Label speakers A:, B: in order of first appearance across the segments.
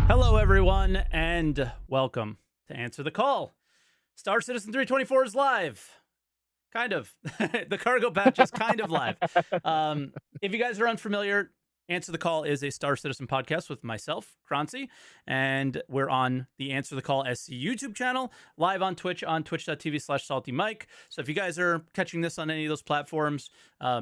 A: Hello, everyone, and welcome to Answer the Call. Star Citizen 324 is live. Kind of. The cargo patch is kind of live. If you guys are unfamiliar, Answer the Call is a Star Citizen podcast with myself, Croncy, and we're on the Answer the Call SC YouTube channel, live on Twitch, on twitch.tv/SaltEMike. So if you guys are catching this on any of those platforms,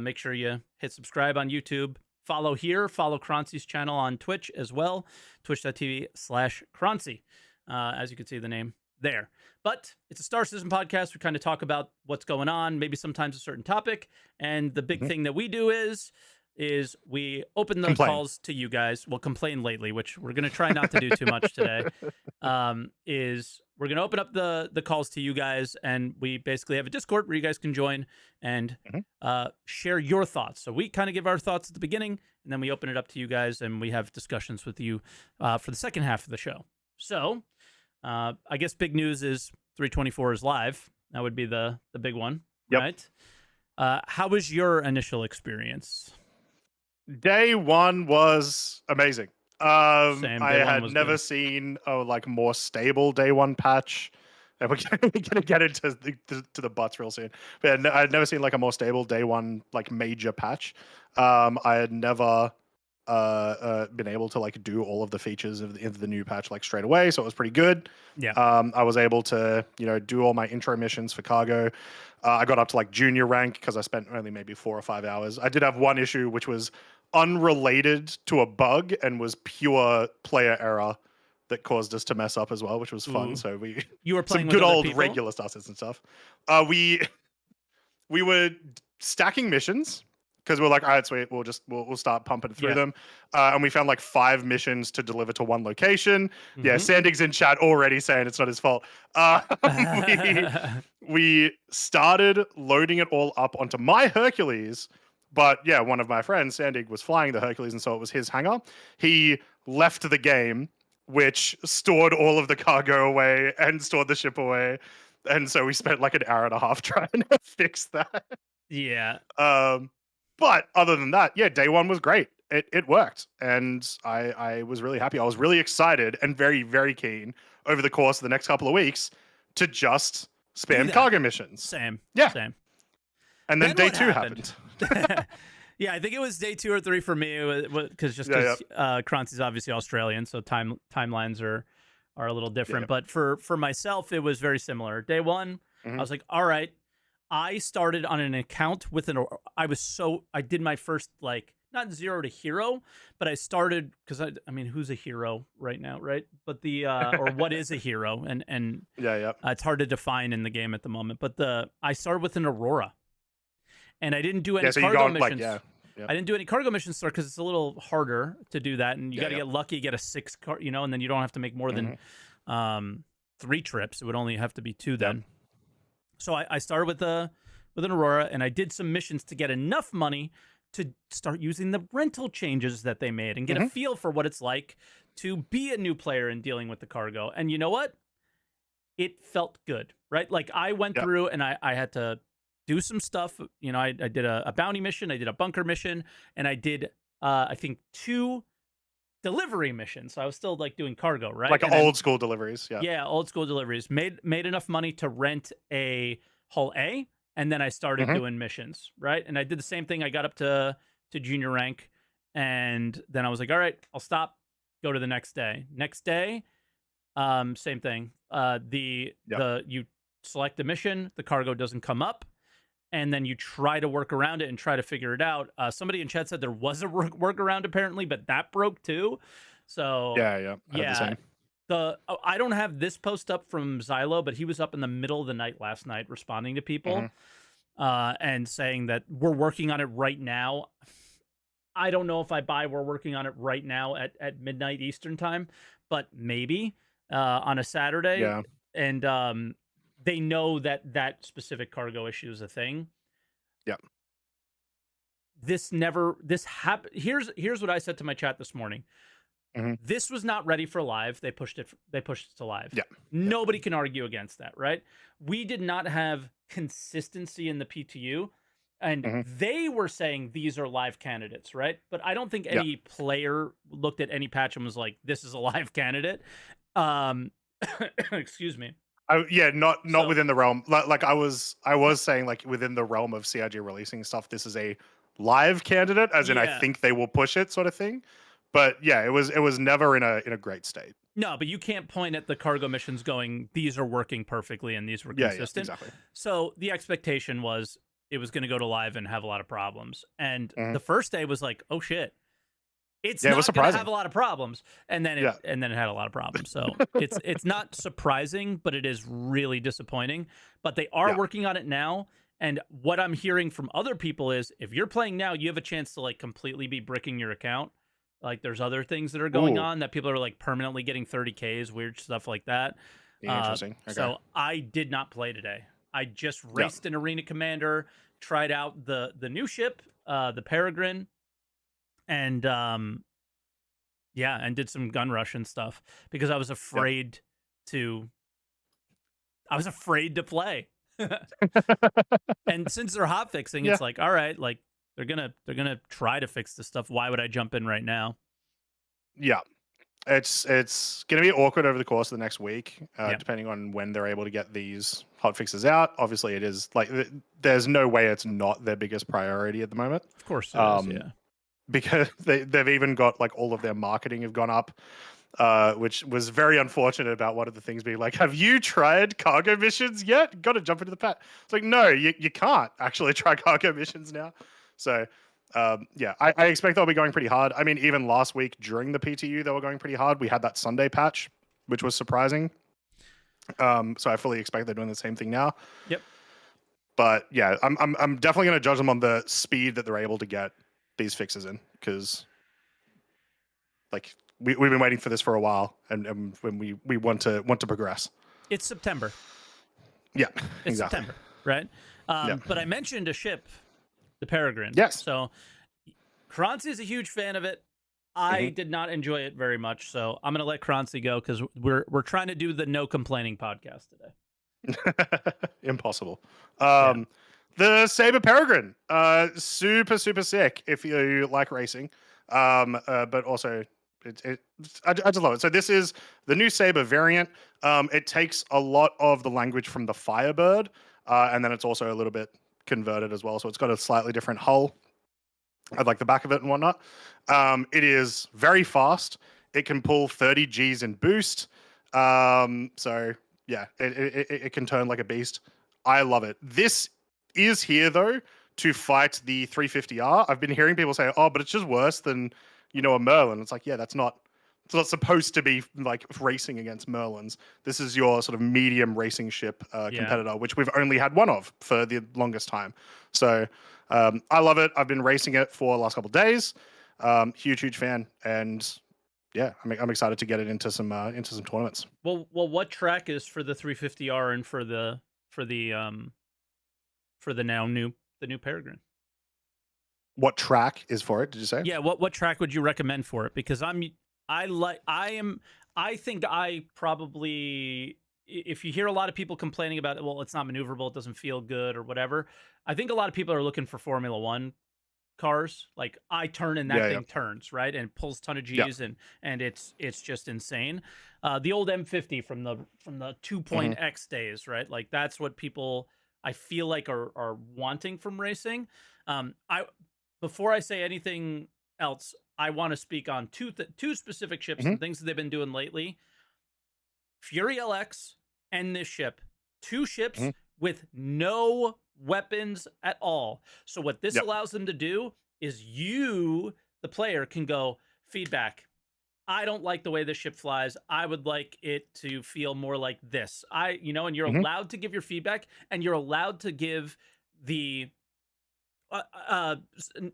A: make sure you hit subscribe on YouTube. Follow here, follow Croncy's channel on Twitch as well, twitch.tv/Croncy, as you can see the name there. But it's a Star Citizen podcast. We kind of talk about what's going on, maybe sometimes a certain topic. And the big thing that we do is we open the calls to you guys. We'll complain lately, which we're going to try not to do too much today. Is we're going to open up the calls to you guys, and we basically have a Discord where you guys can join and share your thoughts. So we kind of give our thoughts at the beginning, and then we open it up to you guys, and we have discussions with you for the second half of the show. So I guess big news is 324 is live. That would be the big one, right? How was your initial experience?
B: Day one was amazing.
A: Same.
B: I had never seen a more stable day one patch. And we're gonna get into the butts real soon. But I had never seen a more stable day one major patch. I had never been able to do all of the features of the new patch straight away, so it was pretty good.
A: Yeah.
B: I was able to do all my intro missions for cargo. I got up to junior rank because I spent only maybe 4 or 5 hours. I did have one issue which was unrelated to a bug and was pure player error that caused us to mess up as well, which was fun. So
A: you were playing
B: some good old
A: people?
B: regular Star Citizen stuff. We were stacking missions because we're like, all right, sweet, we'll start pumping through them. And we found 5 missions to deliver to one location. Yeah, Sandig's in chat already saying it's not his fault. We started loading it all up onto my Hercules. But yeah, one of my friends, Sandig, was flying the Hercules, and so it was his hangar. He left the game, which stored all of the cargo away and stored the ship away. And so we spent an hour and a half trying to fix that.
A: Yeah.
B: But other than that, yeah, day one was great. It worked. And I was really happy. I was really excited and very, very keen over the course of the next couple of weeks to just spam cargo missions.
A: Same.
B: Yeah.
A: Same.
B: And then day 2 happened.
A: Yeah, I think it was day 2 or 3 for me, because Croncy's obviously Australian, so timelines are a little different. But for myself, it was very similar. Day 1, I was like, all right. I started on an account with I did my first not 0 to hero, but I started because I mean, who's a hero right now, right? But or what is a hero, and it's hard to define in the game at the moment. But I started with an Aurora. And I didn't do any cargo missions. I didn't do any cargo missions because it's a little harder to do that, and you got to get lucky, get a 6 car, and then you don't have to make more than 3 trips. It would only have to be 2 then. So I started with an Aurora, and I did some missions to get enough money to start using the rental changes that they made and get a feel for what it's like to be a new player and dealing with the cargo. And you know what? It felt good, right? I went through and I had to do some stuff. I did a bounty mission, I did a bunker mission, and I did I think 2 delivery missions. So I was still doing cargo, right?
B: Old school deliveries.
A: Yeah, old school deliveries. Made enough money to rent a hull A, and then I started doing missions, right? And I did the same thing. I got up to junior rank, and then I was like, all right, I'll stop, go to the next day. Next day, same thing. You select the mission, the cargo doesn't come up, and then you try to work around it and try to figure it out. Somebody in chat said there was a workaround apparently, but that broke too. So
B: yeah.
A: I don't have this post up from Xylo, but he was up in the middle of the night last night responding to people and saying that we're working on it right now. I don't know if I buy we're working on it right now at midnight Eastern time, but maybe on a Saturday.
B: Yeah.
A: And they know that specific cargo issue is a thing.
B: Yeah.
A: This happened. Here's what I said to my chat this morning. This was not ready for live. They pushed it to live.
B: Yeah.
A: Nobody can argue against that, right? We did not have consistency in the PTU, And they were saying these are live candidates, right? But I don't think any player looked at any patch and was like, this is a live candidate. Excuse me.
B: Not within the realm. Like I was saying, like within the realm of CIG releasing stuff, this is a live candidate, as in I think they will push it, sort of thing. But yeah, it was never in a great state.
A: No, but you can't point at the cargo missions going, these are working perfectly and these were consistent.
B: Yeah, exactly.
A: So the expectation was it was going to go to live and have a lot of problems. And the first day was like, oh shit, it's not going to have a lot of problems. And then it had a lot of problems. So it's not surprising, but it is really disappointing. But they are working on it now. And what I'm hearing from other people is if you're playing now, you have a chance to like completely be bricking your account. Like there's other things that are going on that people are like permanently getting 30Ks, weird stuff like that.
B: Interesting. Okay.
A: So I did not play today. I just raced an Arena Commander, tried out the new ship, the Peregrine, and and did some gun rush and stuff because I was afraid to play. And since they're hot fixing, it's like, all right, like they're gonna try to fix this stuff. Why would I jump in right now?
B: Yeah. It's going to be awkward over the course of the next week, depending on when they're able to get these hot fixes out. Obviously, it is like there's no way it's not their biggest priority at the moment.
A: Of course, it is,
B: because they've even got like all of their marketing have gone up, which was very unfortunate. About one of the things being like, "Have you tried cargo missions yet? Got to jump into the pat." It's like, no, you can't actually try cargo missions now. So. I expect they'll be going pretty hard. I mean, even last week during the PTU, they were going pretty hard. We had that Sunday patch, which was surprising. So I fully expect they're doing the same thing now.
A: Yep.
B: But yeah, I'm definitely going to judge them on the speed that they're able to get these fixes in, because like we've been waiting for this for a while, and when we want to progress.
A: It's September.
B: Yeah,
A: it's September, right? But I mentioned a ship. The Peregrine.
B: Yes.
A: So Croncy is a huge fan of it. I did not enjoy it very much, so I'm going to let Croncy go because we're trying to do the no complaining podcast today.
B: Impossible. The Sabre Peregrine, super sick if you like racing, but also I just love it. So this is the new Sabre variant. It takes a lot of the language from the Firebird, and then it's also a little bit converted as well, so it's got a slightly different hull at like the back of it and whatnot. It is very fast. It can pull 30 Gs in boost. So yeah, it can turn like a beast. I love it. This is here though to fight the 350R. I've been hearing people say, "Oh, but it's just worse than a Merlin." It's like, yeah, it's not supposed to be like racing against Merlins. This is your sort of medium racing ship competitor, which we've only had one of for the longest time. So I love it. I've been racing it for the last couple of days. Huge fan, and yeah, I'm excited to get it into some tournaments.
A: Well, what track is for the 350R and for the new Peregrine?
B: What track is for it? Did you say?
A: Yeah. What track would you recommend for it? Because I think I probably, if you hear a lot of people complaining about it, well, it's not maneuverable, it doesn't feel good or whatever. I think a lot of people are looking for Formula One cars. Like I turn and that thing turns, right? And pulls a ton of Gs and it's just insane. The old M50 from the 2.x days, right? Like that's what people I feel like are wanting from racing. Before I say anything else, I want to speak on two specific ships and things that they've been doing lately. Fury LX and this ship. Two ships with no weapons at all. So what this allows them to do is you, the player, can go, feedback. I don't like the way this ship flies. I would like it to feel more like this. And you're allowed to give your feedback, and you're allowed to give the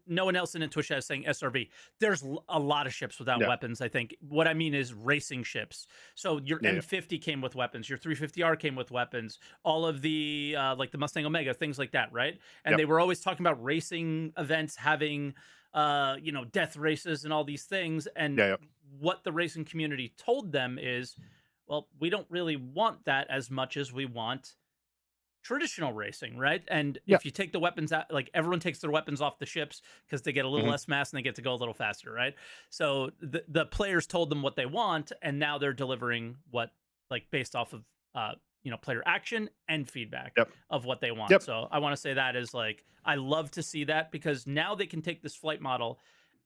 A: no one else in Twitch is saying SRV. There's a lot of ships without weapons, I think. What I mean is racing ships. So your M50 came with weapons. Your 350R came with weapons. All of the, like the Mustang Omega, things like that, right? And they were always talking about racing events having, death races and all these things. And what the racing community told them is, well, we don't really want that as much as we want traditional racing, right? And
B: Yeah.
A: if you take the weapons out, like everyone takes their weapons off the ships because they get a little less mass and they get to go a little faster, right? So the players told them what they want, and now they're delivering what, like, based off of player action and feedback of what they want. So I want to say that is like, I love to see that, because now they can take this flight model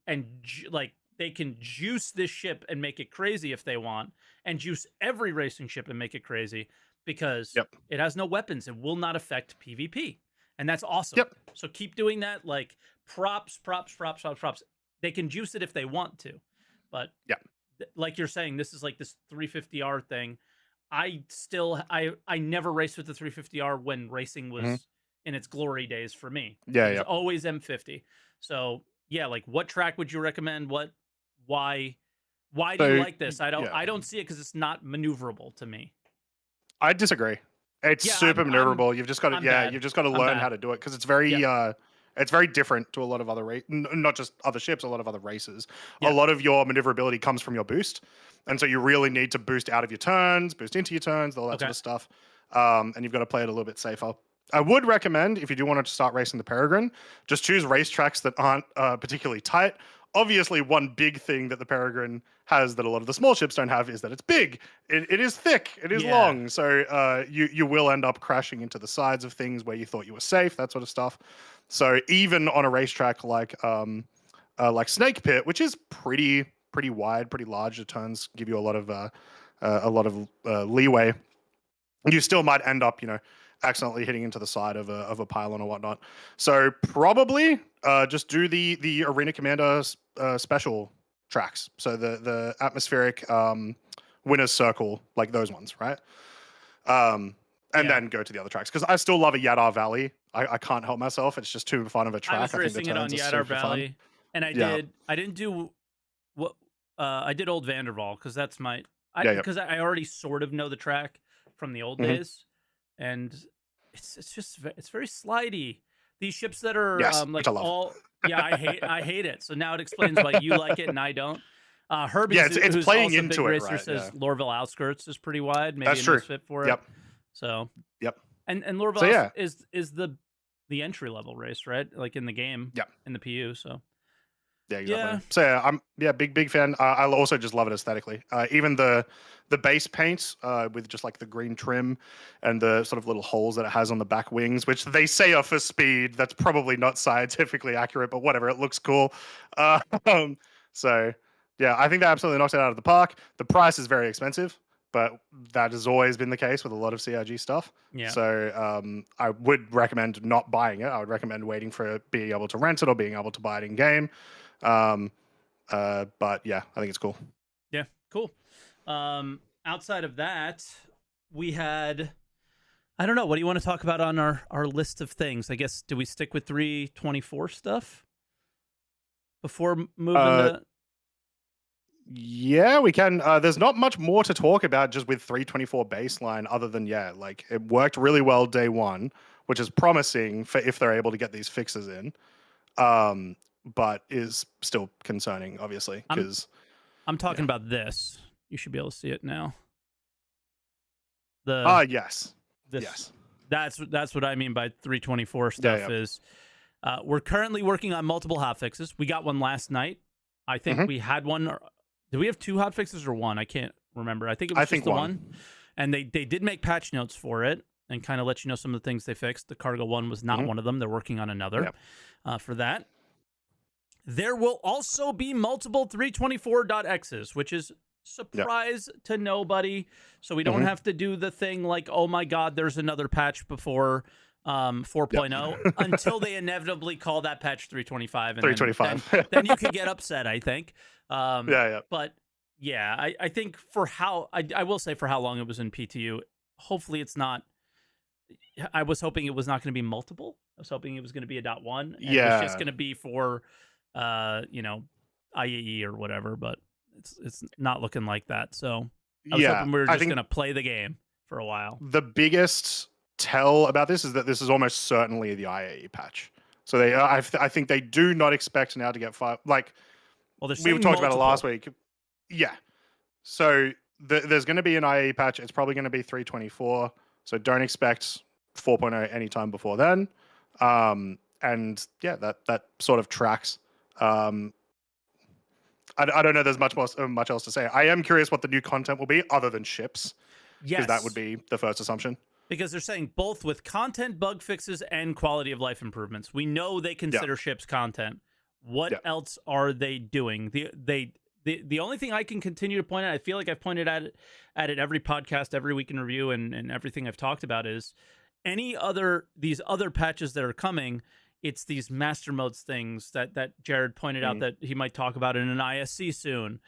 A: and like they can juice this ship and make it crazy if they want, and juice every racing ship and make it crazy, because it has no weapons. It will not affect PvP. And that's awesome. So keep doing that. Like, props. They can juice it if they want to. But like you're saying, this is like this 350R thing. I never raced with the 350R when racing was in its glory days for me. It was always M50. So yeah, like, what track would you recommend? Why do you like this? I don't see it because it's not maneuverable to me.
B: I disagree. It's super maneuverable. You've just got to learn how to do it, because it's very different to a lot of other not just other ships, a lot of other races. A lot of your maneuverability comes from your boost, and so you really need to boost out of your turns, boost into your turns, all that sort of stuff. And you've got to play it a little bit safer. I would recommend, if you do want to start racing the Peregrine, just choose racetracks that aren't particularly tight. Obviously, one big thing that the Peregrine has that a lot of the small ships don't have is that it's big. It is thick. It is long. So you will end up crashing into the sides of things where you thought you were safe, that sort of stuff. So even on a racetrack like Snake Pit, which is pretty wide, pretty large, the turns give you a lot of leeway. You still might end up, accidentally hitting into the side of a pylon or whatnot. So probably just do the Arena Commander special tracks. So the atmospheric winner's circle, like those ones, right? And then go to the other tracks, because I still love a Yadar Valley. I can't help myself. It's just too fun of a track.
A: I was racing it on Yadar Valley, fun. And I didn't do what I did Old Vanderval, because that's because I already sort of know the track from the old days, and it's very slidey. These ships that are like all I hate it. So now it explains why you like it and I don't. Herbie,
B: it's playing into it, right?
A: Says Lorville Outskirts is pretty wide. Maybe
B: that's true.
A: Fit for it. So and Lorville is the entry level race, right? Like in the game, in the PU. So
B: yeah, exactly. So I'm big fan. I also just love it aesthetically. Even the base paint with just like the green trim and the sort of little holes that it has on the back wings, which they say are for speed. That's probably not scientifically accurate, but whatever. It looks cool. So yeah, I think that absolutely knocks it out of the park. The price is very expensive, but that has always been the case with a lot of CRG stuff. So I would recommend not buying it. I would recommend waiting for being able to rent it or being able to buy it in game. But yeah, I think it's cool.
A: Yeah, cool. Outside of that, we had, I don't know, what do you want to talk about on our list of things? I guess, do we stick with 324 stuff before moving to?
B: Yeah, we can. There's not much more to talk about just with 324 baseline, other than like it worked really well day one, which is promising for if they're able to get these fixes in. But is still concerning, obviously, because
A: I'm talking about this. You should be able to see it now.
B: Yes.
A: That's what I mean by 324 stuff. Is we're currently working on multiple hotfixes. We got one last night. I think we had one. Did we have two hotfixes or one? I can't remember. I think it was just the one. And they did make patch notes for it and kind of let you know some of the things they fixed. The cargo one was not one of them. They're working on another for that. There will also be multiple 324.x's, which is surprise to nobody. So we don't have to do the thing like, oh my God, there's another patch before 4.0 until they inevitably call that patch 325. And
B: 325.
A: Then you could get upset, I think.
B: But
A: yeah, I think for how, I will say for how long it was in PTU, hopefully it's not, I was hoping it was not going to be multiple. I was hoping it was going to be a .1. And it was just going to be for, IAE or whatever, but it's not looking like that. So I was hoping we were just going to play the game for a while.
B: The biggest tell about this is that this is almost certainly the IAE patch. So they, I think they do not expect now to get five. Like,
A: well,
B: we talked about it last week. Yeah. So there's going to be an IAE patch. It's probably going to be 324. So don't expect 4.0 anytime before then. And yeah, that sort of tracks. I don't know. There's much else to say. I am curious what the new content will be, other than ships, because that would be the first assumption.
A: Because they're saying both with content, bug fixes, and quality of life improvements. We know they consider ships content. What else are they doing? The only thing I can continue to point out, I feel like I've pointed at it every podcast, every week in review, and everything I've talked about, is these other patches that are coming. It's these master modes things that Jared pointed out that he might talk about in an ISC soon.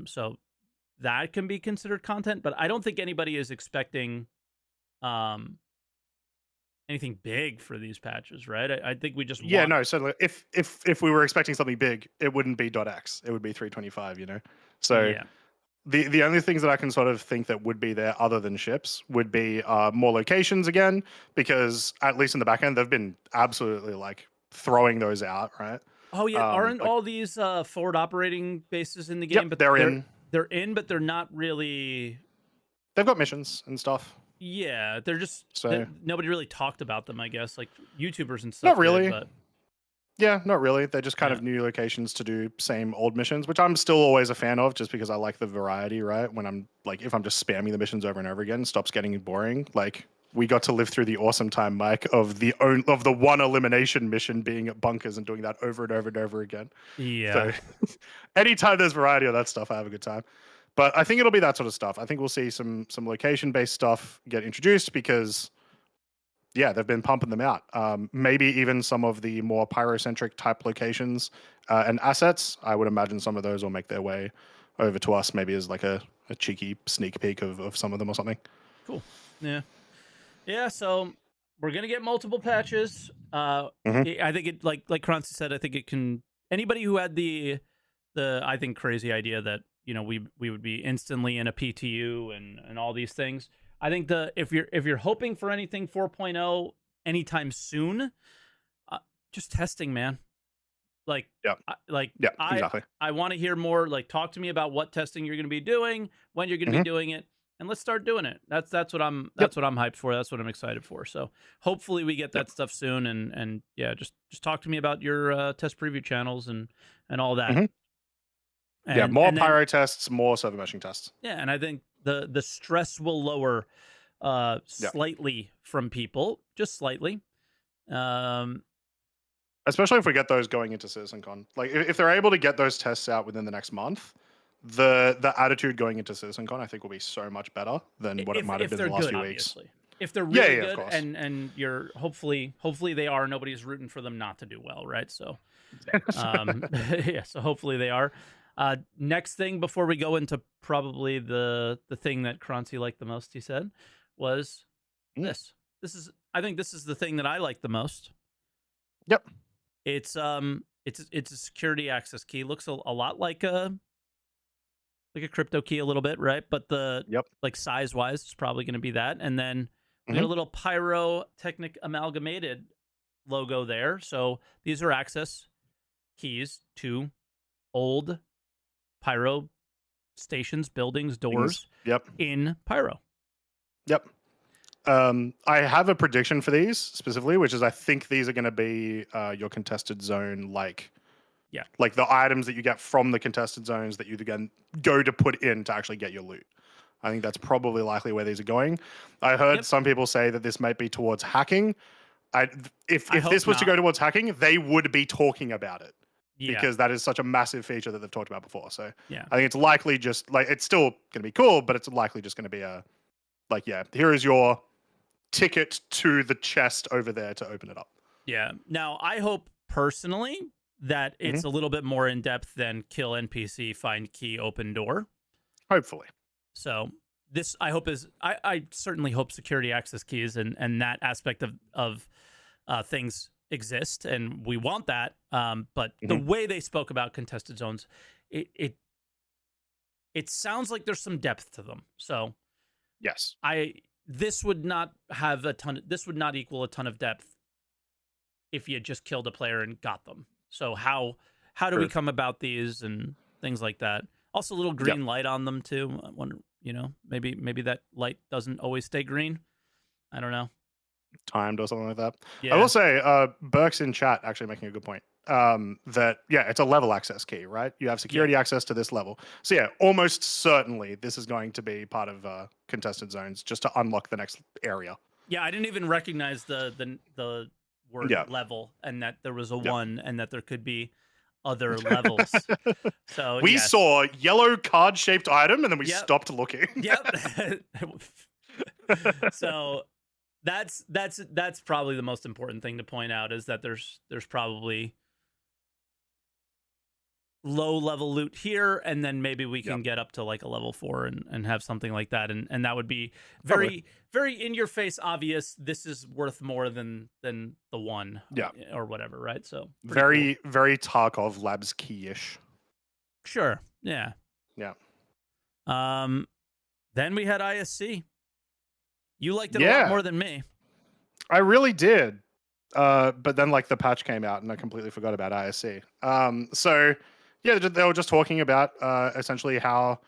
A: So that can be considered content, but I don't think anybody is expecting anything big for these patches, right? I think we just
B: So if we were expecting something big, it wouldn't be .x, it would be 325, you know. So the only things that I can sort of think that would be there other than ships would be more locations again, because at least in the back end they've been absolutely like throwing those out, right?
A: Oh yeah, aren't all these forward operating bases in the game? But
B: they're
A: in, but they're not really.
B: They've got missions and stuff.
A: Yeah, they're just nobody really talked about them, I guess, like YouTubers and stuff.
B: Not really. But... Yeah, not really. They're just kind of new locations to do same old missions, which I'm still always a fan of, just because I like the variety, right? When I'm like, if I'm just spamming the missions over and over again, it stops getting boring. Like, we got to live through the awesome time, Mike, of the one elimination mission being at bunkers and doing that over and over and over again.
A: Yeah.
B: So anytime there's variety of that stuff, I have a good time. But I think it'll be that sort of stuff. I think we'll see some location-based stuff get introduced because, yeah, they've been pumping them out. Maybe even some of the more pyrocentric type locations and assets. I would imagine some of those will make their way over to us, maybe as like a cheeky sneak peek of some of them or something.
A: Cool. Yeah. Yeah, so we're going to get multiple patches. I think it, like Croncy said, I think it can... Anybody who had the I think, crazy idea that, you know, we would be instantly in a PTU and all these things. I think if you're hoping for anything 4.0 anytime soon, just testing, man. Like,
B: exactly.
A: I want to hear more. Like, talk to me about what testing you're going to be doing, when you're going to be doing it, and let's start doing it. That's what I'm hyped for. That's what I'm excited for. So hopefully we get that stuff soon. And yeah, just talk to me about your test preview channels and all that.
B: More pyro tests, more server meshing tests.
A: Yeah, and I think the stress will lower slightly from people, just slightly.
B: Especially if we get those going into CitizenCon. Like, if they're able to get those tests out within the next month, the attitude going into CitizenCon, I think, will be so much better than what it might have been the last few weeks.
A: If they're really good, and you're hopefully they are. Nobody's rooting for them not to do well, right? So, so hopefully they are. Next thing before we go into probably the thing that Croncy liked the most, he said, was this. I think this is the thing that I like the most.
B: Yep.
A: It's a security access key. Looks a lot like a crypto key a little bit, right? But like size wise, it's probably going to be that. And then we got a little Pyrotechnic Amalgamated logo there. So these are access keys to old pyro stations, buildings, doors in Pyro.
B: Yep. I have a prediction for these specifically, which is I think these are going to be your contested zone, like the items that you get from the contested zones that you again go to put in to actually get your loot. I think that's probably likely where these are going. I heard some people say that this might be towards hacking. If this was to go towards hacking, they would be talking about it. Because that is such a massive feature that they've talked about before. So I think it's likely just like, it's still going to be cool, but it's likely just going to be here is your ticket to the chest over there to open it up. Yeah.
A: Now, I hope personally that it's a little bit more in depth than kill NPC, find key, open door.
B: Hopefully. So
A: this, I hope I certainly hope security access keys and that aspect of things exist, and we want that. But the way they spoke about contested zones, it sounds like there's some depth to them. So
B: yes,
A: this would not have this would not equal a ton of depth if you just killed a player and got them. So how do we come about these and things like that? Also, a little green light on them too. I wonder, maybe that light doesn't always stay green. I don't know.
B: timed or something like that.
A: Yeah.
B: I will say, Burke's in chat actually making a good point. That yeah, it's a level access key, right? You have security access to this level. So yeah, almost certainly this is going to be part of contested zones just to unlock the next area.
A: Yeah, I didn't even recognize the word level, and that there was a 1, and that there could be other levels. So
B: we saw yellow card-shaped item, and then we stopped looking.
A: Yep. So that's probably the most important thing to point out, is that there's probably low level loot here, and then maybe we can get up to like a level 4 and have something like that, and that would be very very in your face obvious. This is worth more than the 1 or whatever, right? So
B: very cool. Very Tarkov Labs key-ish.
A: Sure. Yeah. Then we had ISC. You liked it a lot more than me.
B: I really did. But then like the patch came out and I completely forgot about ISC. So yeah, they were just talking about essentially how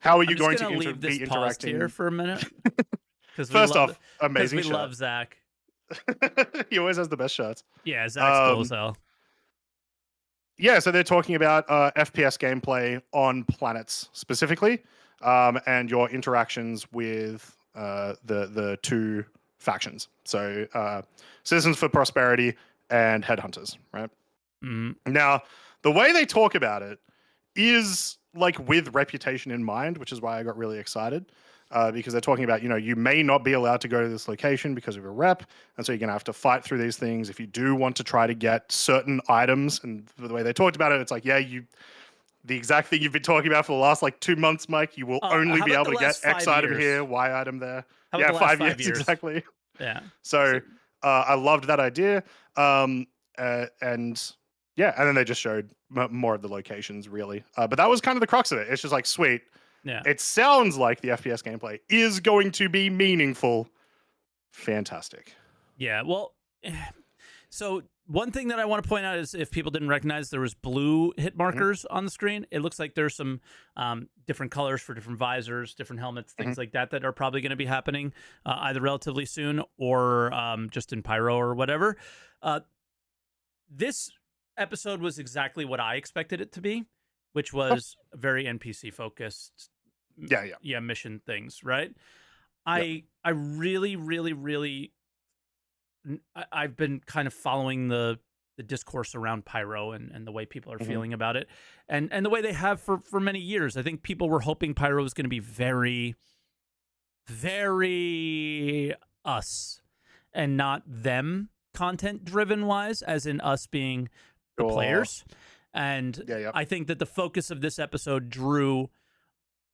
B: are you going to be interacting
A: here for a minute?
B: First off, amazing
A: we
B: shirt.
A: love Zach.
B: He always has the best shirts.
A: Yeah, Zach's cool as hell.
B: Yeah, so they're talking about FPS gameplay on planets specifically, and your interactions with the 2 factions. So Citizens for Prosperity and Headhunters, right?
A: Mm-hmm.
B: Now, the way they talk about it is like with reputation in mind, which is why I got really excited. Because they're talking about, you may not be allowed to go to this location because of a rep, and so you're going to have to fight through these things. If you do want to try to get certain items, and the way they talked about it, it's like, the exact thing you've been talking about for the last like 2 months, Mike, you will only be able to get X item here, Y item there.
A: Yeah,
B: 5 years exactly.
A: Yeah.
B: So I loved that idea. And then they just showed more of the locations, really. But that was kind of the crux of it. It's just like, sweet.
A: Yeah.
B: It sounds like the FPS gameplay is going to be meaningful. Fantastic.
A: Yeah. Well, so one thing that I want to point out is, if people didn't recognize, there was blue hit markers on the screen. It looks like there's some different colors for different visors, different helmets, things like that are probably going to be happening either relatively soon or just in Pyro or whatever. This episode was exactly what I expected it to be, which was very NPC focused. Yeah, mission things, right? I really, really, really, I've been kind of following the discourse around Pyro and the way people are feeling about it, and the way they have for many years. I think people were hoping Pyro was going to be very, very us and not them content driven wise, as in us being the players. And I think that the focus of this episode drew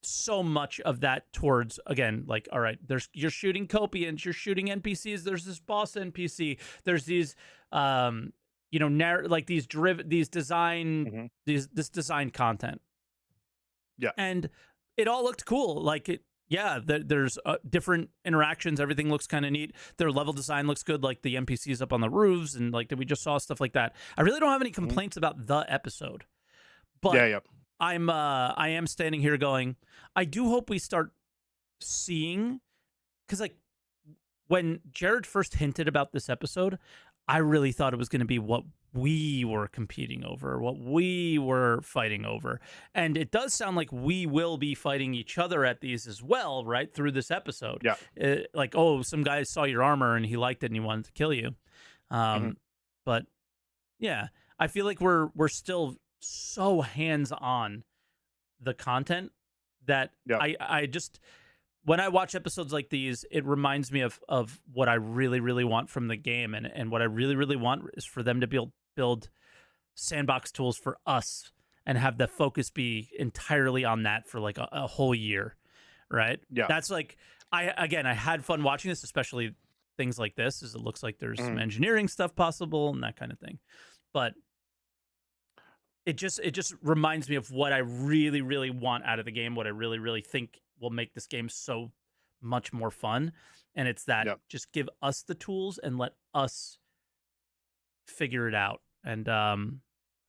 A: so much of that towards, again, like, all right, you're shooting Copians, you're shooting NPCs, there's this boss NPC, there's these these design this design content.
B: Yeah.
A: And it all looked cool. Like there's different interactions. Everything looks kind of neat. Their level design looks good, like the NPCs up on the roofs, and like we just saw stuff like that. I really don't have any complaints about the episode, but I am standing here going, I do hope we start seeing, because like when Jared first hinted about this episode, I really thought it was going to be what we were competing over, what we were fighting over. And it does sound like we will be fighting each other at these as well, right? Through this episode.
B: Yeah.
A: Like, oh, some guy saw your armor and he liked it and he wanted to kill you. But yeah, I feel like we're still so hands-on the content that I just, when I watch episodes like these, it reminds me of what I really, really want from the game. And what I really, really want is for them to build sandbox tools for us and have the focus be entirely on that for like a whole year, right?
B: Yeah.
A: That's like, I had fun watching this, especially things like this, as it looks like there's some engineering stuff possible and that kind of thing. But it just reminds me of what I really, really want out of the game, what I really, really think will make this game so much more fun. And it's that just give us the tools and let us figure it out. And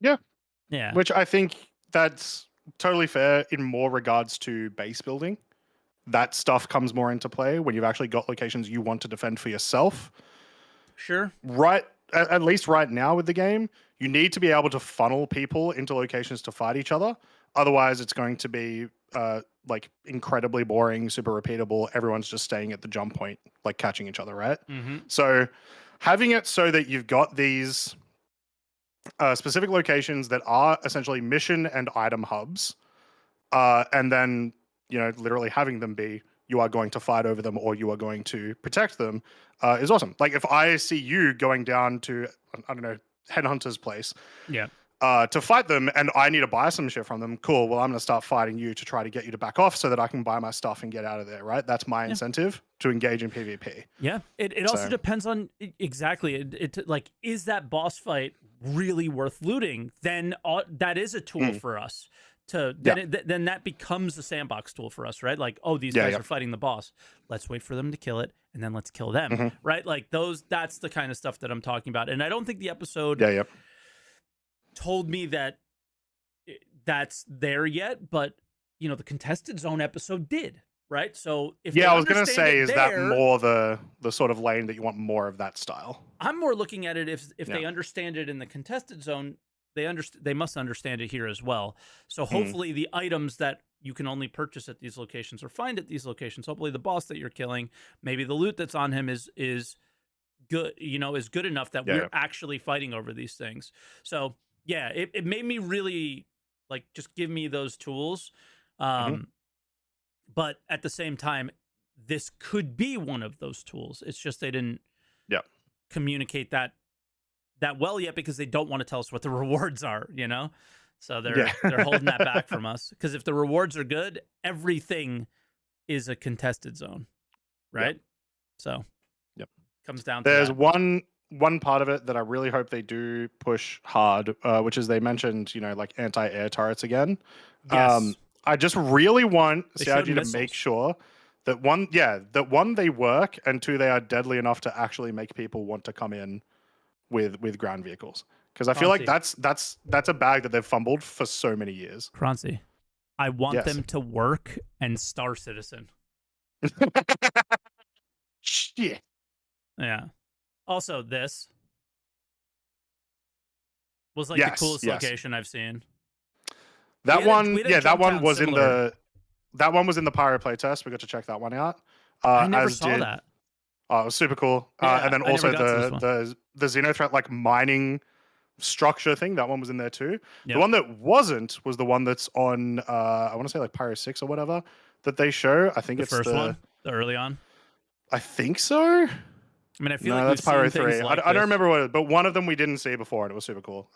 A: yeah,
B: which I think that's totally fair in more regards to base building. that stuff comes more into play when you've actually got locations you want to defend for yourself.
A: Sure.
B: Right. At least right now with the game, you need to be able to funnel people into locations to fight each other. Otherwise, it's going to be like incredibly boring, super repeatable. Everyone's just staying at the jump point, like catching each other, right?
A: Mm-hmm.
B: So having it so that you've got these specific locations that are essentially mission and item hubs, and then, you know, literally having them be you are going to fight over them or you are going to protect them is awesome. Like if I see you going down to, I don't know, Headhunter's place,
A: Yeah,
B: to fight them, and I need to buy some shit from them, cool. Well, I'm going to start fighting you to try to get you to back off so that I can buy my stuff and get out of there, right? That's my incentive to engage in PvP.
A: Yeah, it also depends on exactly. It like, is that boss fight really worth looting? Then that is a tool for us. Then that becomes the sandbox tool for us, right? Like, oh, these guys are fighting the boss. Let's wait for them to kill it, and then let's kill them, right? Like that's the kind of stuff that I'm talking about. And I don't think the episode told me that that's there yet, but you know, the contested zone episode did, right? So if
B: I was gonna say, is that more the sort of lane that you want more of that style?
A: I'm more looking at it if they understand it in the contested zone. They must understand it here as well. So hopefully the items that you can only purchase at these locations or find at these locations, hopefully the boss that you're killing, maybe the loot that's on him is good, you know, is good enough that we're actually fighting over these things. So yeah, it made me really like, just give me those tools. But at the same time, this could be one of those tools. It's just they didn't communicate that well yet because they don't want to tell us what the rewards are, you know? So they're holding that back from us. Because if the rewards are good, everything is a contested zone, right? So comes down to
B: there's
A: that.
B: one part of it that I really hope they do push hard, which is they mentioned, you know, like anti-air turrets again.
A: Yes.
B: I just really want CIG to
A: missiles.
B: make sure that one, they work, and two, they are deadly enough to actually make people want to come in with ground vehicles. Because I feel like that's a bag that they've fumbled for so many years.
A: Croncy, I want them to work and Star Citizen.
B: Shit.
A: Yeah. Also, this was like the coolest location I've seen.
B: That one was in the Pyro playtest. We got to check that one out.
A: I never saw that.
B: Oh, it was super cool. And then also the Xenothreat like mining structure thing, that one was in there too. Yep. The one that wasn't was the one that's on I want to say like Pyro 6 or whatever that they show. I think it's the first one,
A: the early on.
B: I think so.
A: I mean, I feel like
B: that's Pyro 3. I don't remember what it is, but one of them we didn't see before, and it was super cool.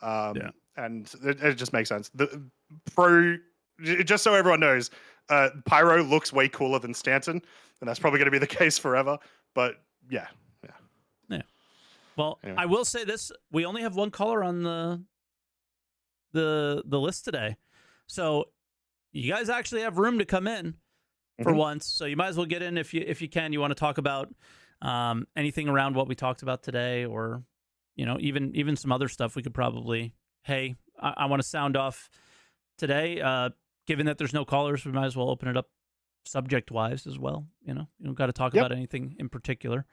B: And it just makes sense. Just so everyone knows, Pyro looks way cooler than Stanton, and that's probably going to be the case forever. But yeah.
A: Well, anyway. I will say this: we only have one caller on the list today, so you guys actually have room to come in for once. So you might as well get in if you can. You want to talk about anything around what we talked about today, or you know, even some other stuff. We could probably, hey, I want to sound off today. Given that there's no callers, we might as well open it up subject wise as well. You don't got to talk about anything in particular.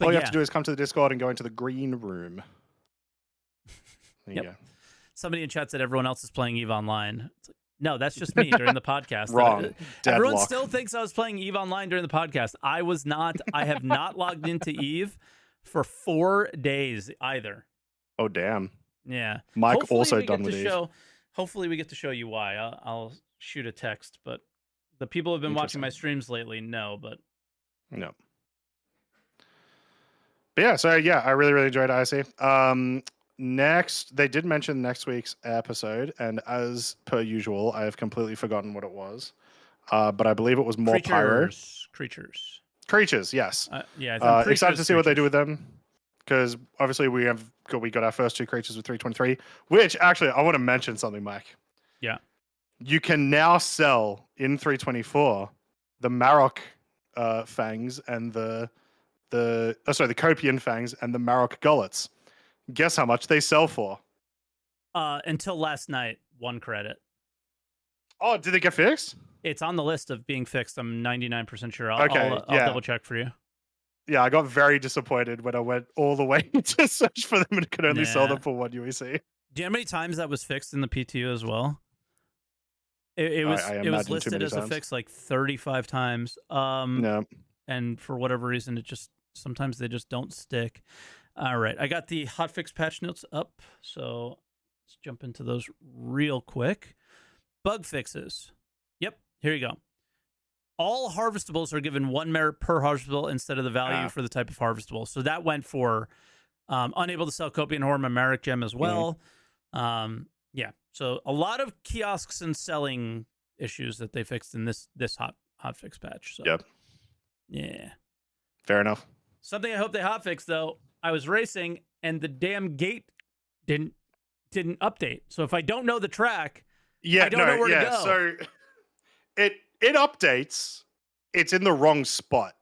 B: All you have to do is come to the Discord and go into the green room. There you go.
A: Somebody in chat said everyone else is playing EVE Online. It's like, no, that's just me during the podcast.
B: Wrong.
A: Everyone still thinks I was playing EVE Online during the podcast. I was not. I have not logged into EVE for 4 days either.
B: Oh, damn.
A: Yeah.
B: Mike hopefully also done with EVE.
A: Hopefully we get to show you why. I'll shoot a text, but the people who have been watching my streams lately know, but...
B: No. But yeah, so yeah, I really, really enjoyed IC. Next, they did mention next week's episode, and as per usual, I have completely forgotten what it was. But I believe it was more Pyro. Creatures, yes. Excited to see what they do with them, because obviously we got our first 2 creatures with 323. Which actually, I want to mention something, Mike.
A: Yeah.
B: You can now sell in 324 the Marok fangs and the Copian fangs and the Marok gullets. Guess how much they sell for?
A: Until last night, 1 credit.
B: Oh, did it get fixed?
A: It's on the list of being fixed. I'm 99% sure.
B: Okay,
A: I'll double check for you.
B: Yeah, I got very disappointed when I went all the way to search for them and could only sell them for 1 UEC.
A: Do you know how many times that was fixed in the PTU as well? It was listed as a fix like 35 times.
B: No.
A: And for whatever reason, sometimes they just don't stick. All right, I got the hotfix patch notes up, so let's jump into those real quick. Bug fixes. Yep, here you go. All harvestables are given 1 merit per harvestable instead of the value for the type of harvestable. So that went for unable to sell Copian Horn and Merrick Gem as well. Yeah, so a lot of kiosks and selling issues that they fixed in this hotfix patch. So.
B: Yep.
A: Yeah.
B: Fair enough.
A: Something I hope they hotfix though. I was racing and the damn gate didn't update. So if I don't know the track, I don't know where to go.
B: So it updates. It's in the wrong spot.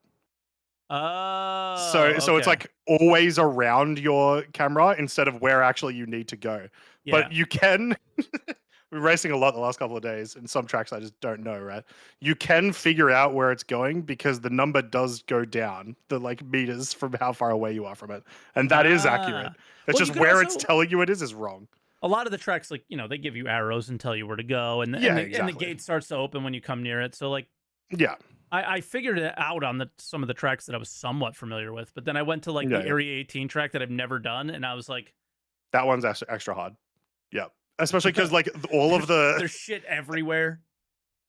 B: So it's like always around your camera instead of where actually you need to go. Yeah. But you can. We're racing a lot the last couple of days, and some tracks I just don't know. Right? You can figure out where it's going because the number does go down the meters from how far away you are from it, and that is accurate. It's just where it's telling you it is wrong.
A: A lot of the tracks, they give you arrows and tell you where to go, and the gate starts to open when you come near it. So I figured it out on some of the tracks that I was somewhat familiar with, but then I went to the Area 18 track that I've never done, and I was like,
B: that one's extra hard. Yeah, especially because all of
A: there's shit everywhere.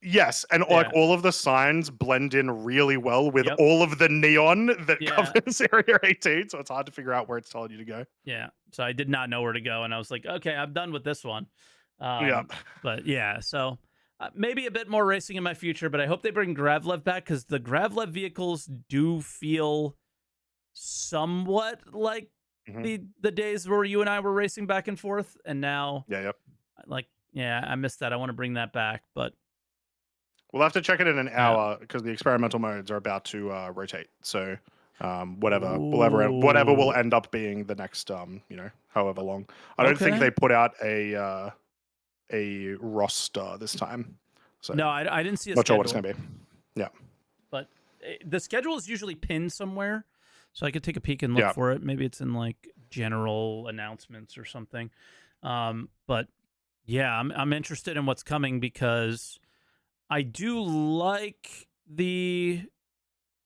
B: Yes, and all of the signs blend in really well with all of the neon that covers Area 18, so it's hard to figure out where it's telling you to go.
A: Yeah, so I did not know where to go, and I was like, okay, I'm done with this one. But yeah, so maybe a bit more racing in my future, but I hope they bring Gravlev back because the Gravlev vehicles do feel somewhat like the days where you and I were racing back and forth, and now I missed that. I want to bring that back, but
B: we'll have to check it in an hour because the experimental modes are about to rotate. So whatever will end up being the next however long. I don't think they put out a roster this time. So
A: no, I didn't see a
B: not
A: schedule.
B: sure what it's gonna be. Yeah,
A: but the schedule is usually pinned somewhere, so I could take a peek and look for it. Maybe it's in general announcements or something. But yeah, I'm interested in what's coming because I do like the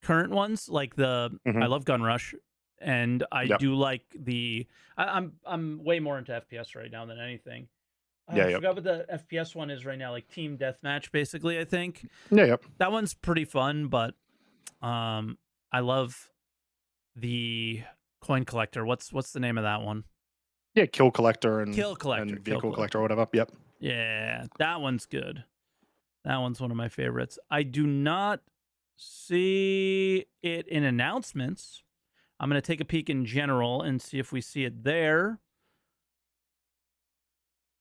A: current ones, like I love Gun Rush, and I do like I'm way more into FPS right now than anything. I forgot what the FPS one is right now, Team Deathmatch, basically, I think. That one's pretty fun, but I love the coin collector. What's the name of that one?
B: Yeah, Kill Collector and
A: Vehicle
B: Collector or whatever. Yep.
A: Yeah, that one's good. That one's one of my favorites. I do not see it in announcements. I'm going to take a peek in general and see if we see it there.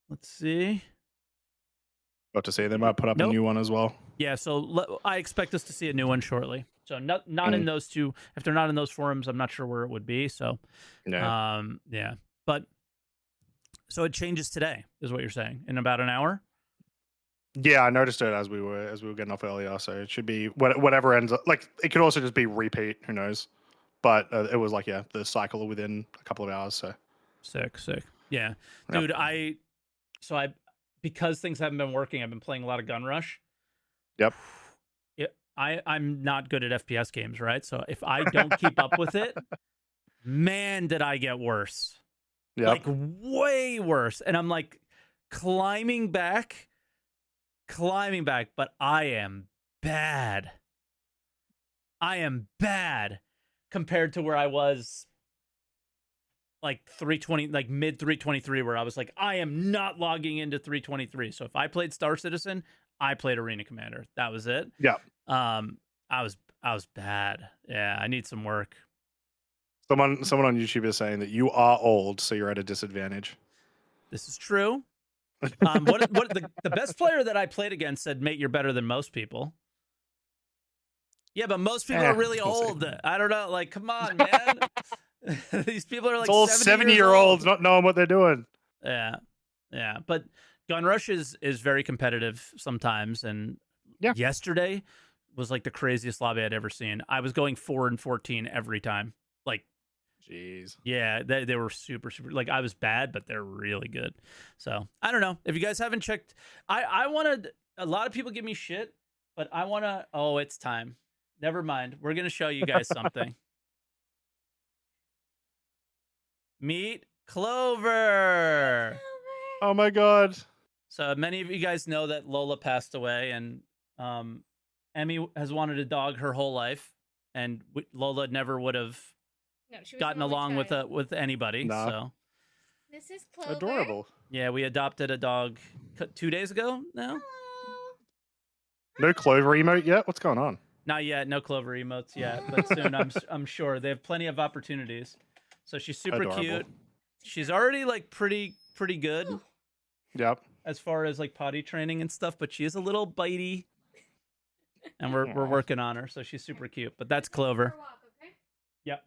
A: Let's see.
B: About to say they might put up a new one as well.
A: Yeah, so I expect us to see a new one shortly. So not in those two. If they're not in those forums, I'm not sure where it would be. So, yeah. But so it changes today, is what you're saying, in about an hour.
B: Yeah, I noticed it as we were getting off earlier. So it should be whatever ends up. It could also just be repeat. Who knows? But it was the cycle within a couple of hours. So
A: sick. Yeah, dude. Because things haven't been working, I've been playing a lot of Gun Rush.
B: Yep.
A: I'm not good at FPS games, right? So if I don't keep up with it, man, did I get worse. Yep. Way worse. And I'm climbing back, but I am bad. Compared to where I was 320, mid 323, where I was I am not logging into 323. So if I played Star Citizen, I played Arena Commander. That was it.
B: Yeah.
A: I was bad. Yeah, I need some work.
B: Someone on YouTube is saying that you are old, so you're at a disadvantage.
A: This is true. The best player that I played against said, "Mate, you're better than most people." Yeah, but most people are really old. I don't know. Come on, man. These people are
B: it's all 70-year-olds not knowing what they're doing.
A: Yeah. But Gun Rush is very competitive sometimes, and yesterday was like the craziest lobby I'd ever seen. I was going 4-14 every time. Like,
B: jeez.
A: Yeah, they were super. Like, I was bad, but they're really good. So I don't know if you guys haven't checked. I wanted a lot of people give me shit, but I want to. Oh, it's time. Never mind. We're gonna show you guys something. Meet Clover.
B: Oh my god.
A: So many of you guys know that Lola passed away, and Emmy has wanted a dog her whole life, and Lola never would have gotten along with anybody.
B: Nah.
A: So
C: this is Clover.
B: Adorable.
A: Yeah, we adopted a dog 2 days ago now.
B: No Clover emote yet? What's going on?
A: Not yet. No Clover emotes yet, but soon I'm sure they have plenty of opportunities. So she's super cute. She's already like pretty good.
B: Yep.
A: As far as like potty training and stuff, but she is a little bitey. And we're working on her, so she's super cute. But that's Clover. Yep.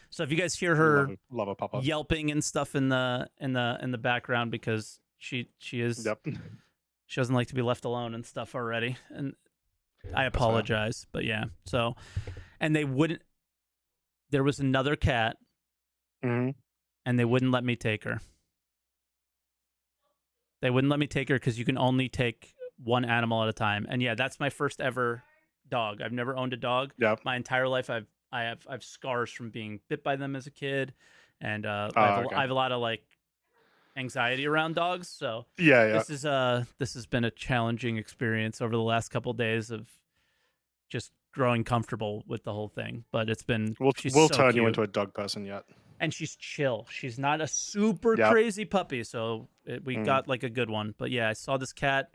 A: So if you guys hear her
B: love a papa
A: yelping and stuff in the background, because she is she doesn't like to be left alone and stuff already, and I apologize, but yeah. So, and there was another cat, and they wouldn't let me take her. They wouldn't let me take her because you can only take one animal at a time. And yeah, that's my first ever dog. I've never owned a dog.
B: Yep.
A: My entire life, I have scars from being bit by them as a kid, and I have a lot of like anxiety around dogs. So this has been a challenging experience over the last couple of days of just growing comfortable with the whole thing. But it's been
B: we'll
A: so
B: turn
A: cute.
B: You into a dog person yet.
A: And she's chill. She's not a super crazy puppy, so we got like a good one. But yeah, I saw this cat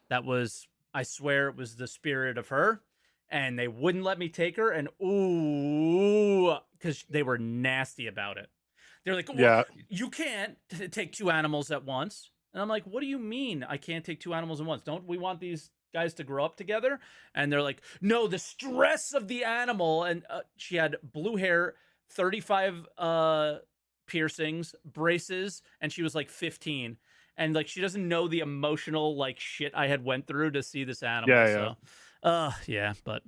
A: that was, I swear it was the spirit of her, and they wouldn't let me take her, and because they were nasty about it. They're like, well, you can't take 2 animals at once. And I'm like, what do you mean I can't take 2 animals at once? Don't we want these guys to grow up together? And they're like, no, the stress of the animal. And she had blue hair, 35 piercings, braces, and she was like 15. And like, she doesn't know the emotional like shit I had went through to see this animal. But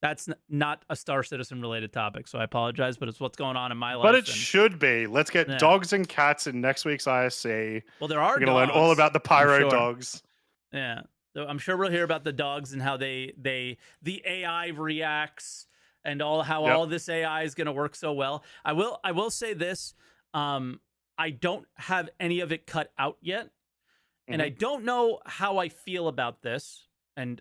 A: that's not a Star Citizen related topic, so I apologize, but it's what's going on in my life.
B: But it should be. Let's get dogs and cats in next week's ISC.
A: Well, there are.
B: We're gonna learn all about the pyro dogs.
A: Yeah, so I'm sure we'll hear about the dogs and how the AI reacts and how all this AI is gonna work so well. I will say this. I don't have any of it cut out yet, and I don't know how I feel about this. And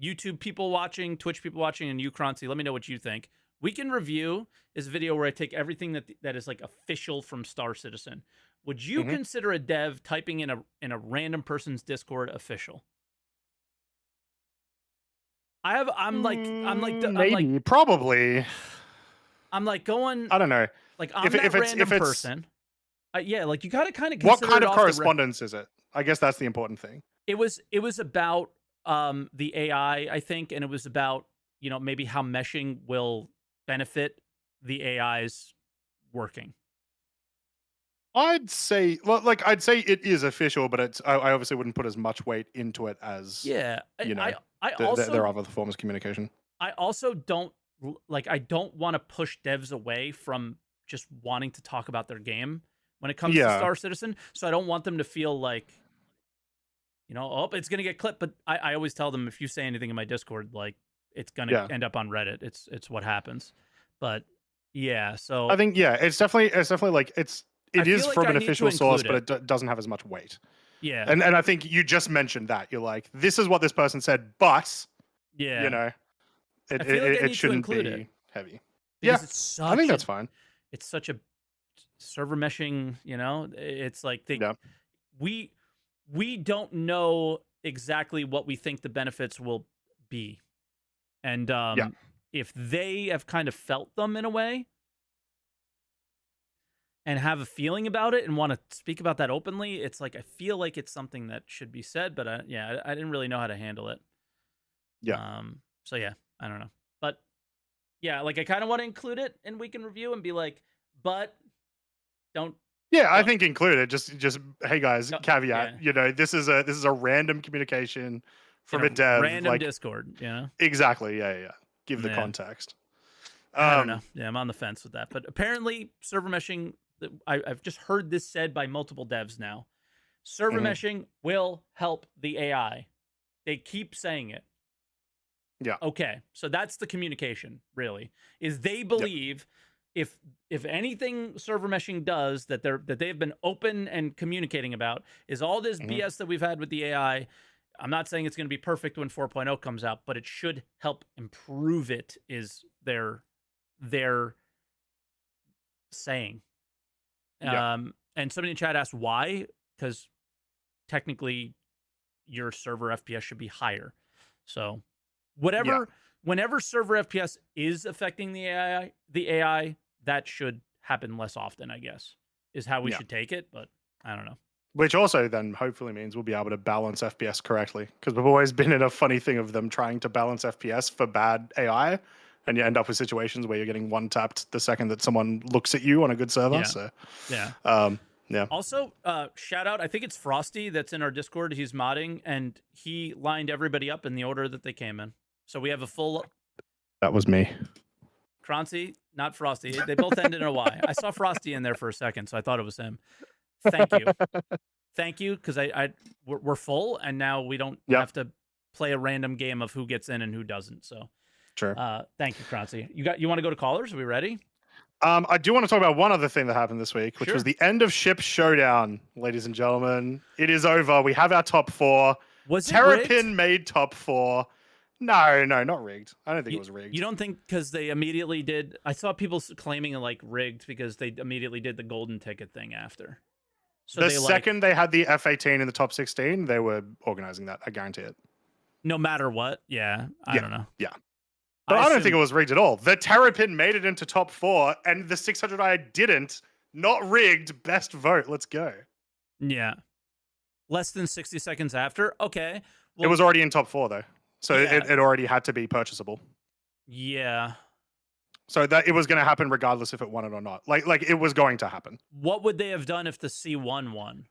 A: YouTube people watching, Twitch people watching, and you, Croncy, let me know what you think. Weekend Review is a video where I take everything that is like official from Star Citizen. Would you consider a dev typing in a random person's Discord official?
B: Probably.
A: I'm like going.
B: I don't know.
A: Like I'm that random person. Yeah, like you got to kind of
B: consider. What kind of correspondence is it? I guess that's the important thing.
A: It was about the AI, I think, and it was about, maybe how meshing will benefit the AI's working.
B: I'd say it is official, but I obviously wouldn't put as much weight into it as
A: there
B: are other forms of communication.
A: I also don't want to push devs away from just wanting to talk about their game when it comes to Star Citizen. So I don't want them to feel like, it's going to get clipped. But I always tell them, if you say anything in my Discord, like, it's going to end up on Reddit. It's what happens. But yeah, so
B: I think, it's definitely like it is from an official source, but it doesn't have as much weight.
A: Yeah.
B: And I think you just mentioned that. You're like, this is what this person said, but it shouldn't be heavy.
A: Because
B: I think that's fine.
A: It's such a server meshing, it's like we don't know exactly what we think the benefits will be. And if they have kind of felt them in a way and have a feeling about it and want to speak about that openly, it's like, I feel like it's something that should be said, but I didn't really know how to handle it. So yeah, I don't know. But yeah, like I kind of want to include it in Weekend Review and be like, but don't
B: Yeah, I think included. Just hey guys,
A: No,
B: caveat.
A: yeah.
B: You know, this is a random communication from a dev,
A: random
B: like
A: Discord. You know.
B: exactly. Yeah. Give the
A: Yeah.
B: context.
A: I don't know. Yeah, I'm on the fence with that. But apparently, server meshing. I've just heard this said by multiple devs now. Server meshing will help the AI. They keep saying it.
B: Yeah.
A: Okay, so that's the communication. Really, is they believe if anything server meshing does that they've been open and communicating about is all this BS that we've had with the AI. I'm not saying it's going to be perfect when 4.0 comes out, but it should help improve it. Is their saying. And somebody in chat asked why, because technically your server FPS should be higher. So whenever server FPS is affecting the AI, that should happen less often, I guess, is how we should take it. But I don't know.
B: Which also then hopefully means we'll be able to balance FPS correctly, because we've always been in a funny thing of them trying to balance FPS for bad AI, and you end up with situations where you're getting one tapped the second that someone looks at you on a good server.
A: Yeah.
B: So
A: yeah. Also, shout out. I think it's Frosty that's in our Discord. He's modding, and he lined everybody up in the order that they came in. So we have a full.
B: That was me.
A: Croncy, not Frosty. They both ended in a Y. I saw Frosty in there for a second, so I thought it was him. Thank you. Thank you, because we're full, and now we don't have to play a random game of who gets in and who doesn't. So,
B: sure.
A: Thank you, Croncy. You want to go to callers? Are we ready?
B: I do want to talk about one other thing that happened this week, which was the end of ship Showdown, ladies and gentlemen. It is over. We have our top 4.
A: Was
B: Terrapin made top 4. No, not rigged. I don't think it was rigged.
A: You don't think because they immediately did? I saw people claiming like rigged because they immediately did the golden ticket thing after. So
B: the second they had the F-18 in the top 16, they were organizing that. I guarantee it.
A: No matter what. Yeah. I don't know.
B: Yeah. But I don't think it was rigged at all. The Terrapin made it into top 4, and the 600i didn't. Not rigged. Best vote. Let's go.
A: Yeah. Less than 60 seconds after? Okay. Well,
B: it was already in top 4, though. So it already had to be purchasable.
A: Yeah.
B: So that it was going to happen regardless if it won it or not. Like it was going to happen.
A: What would they have done if the C1 won?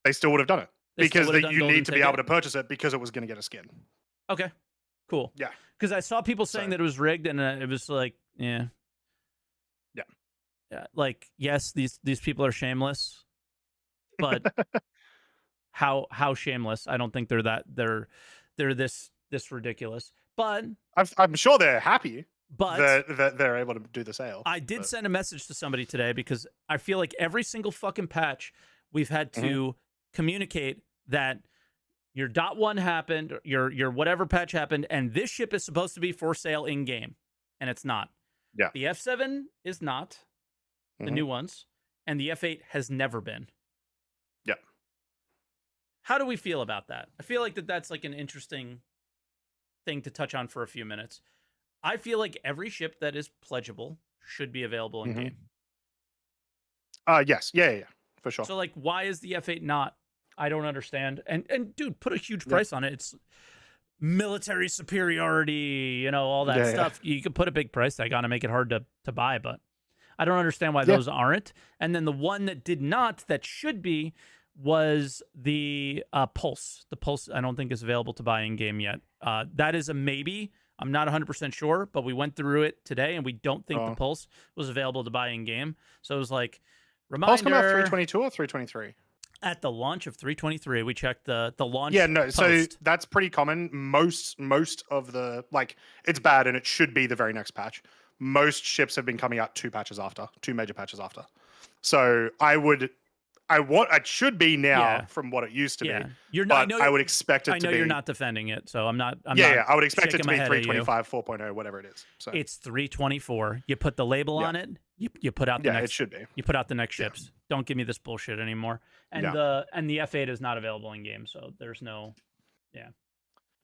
B: They still would have done it. Because you need to be able to purchase it because it was going to get a skin.
A: Okay. Cool.
B: Yeah.
A: Because I saw people saying that it was rigged, and it was like, yeah. Like, yes, these people are shameless, but how shameless? I don't think they're this ridiculous. But
B: I'm sure they're happy.
A: But
B: that they're able to do the sale.
A: I did send a message to somebody today because I feel like every single fucking patch we've had to communicate that your .1 happened, your whatever patch happened, and this ship is supposed to be for sale in game, and it's not.
B: Yeah.
A: The F7 is not, the new ones, and the F8 has never been.
B: Yeah.
A: How do we feel about that? I feel like that's like an interesting thing to touch on for a few minutes. I feel like every ship that is pledgeable should be available in game.
B: Yes. Yeah, for sure.
A: So like, why is the F8 not? I don't understand. And dude, put a huge price on it. It's military superiority, all that stuff. You could put a big price tag on to make it hard to buy, but I don't understand why those aren't. And then the one that did not, that should be, was the Pulse. The Pulse, I don't think is available to buy in game yet. That is a maybe. I'm not 100% sure, but we went through it today, and we don't think the Pulse was available to buy in game. So it was like, reminder.
B: Pulse come out 322 or 323?
A: At the launch of 323, we checked the launch.
B: Yeah, no,
A: post.
B: So that's pretty common. Most of the, like, it's bad, and it should be the very next patch. Most ships have been coming out 2 major patches after. So it should be now from what it used to be. I would expect it to be.
A: I know you're not defending it, so I'm not.
B: I would expect it to be 325, 4.0, whatever it is. So
A: it's 324. You put the label on it. You put out the next.
B: It should be.
A: You put out the next ships. Don't give me this bullshit anymore. And the F8 is not available in game, so there's no. Yeah.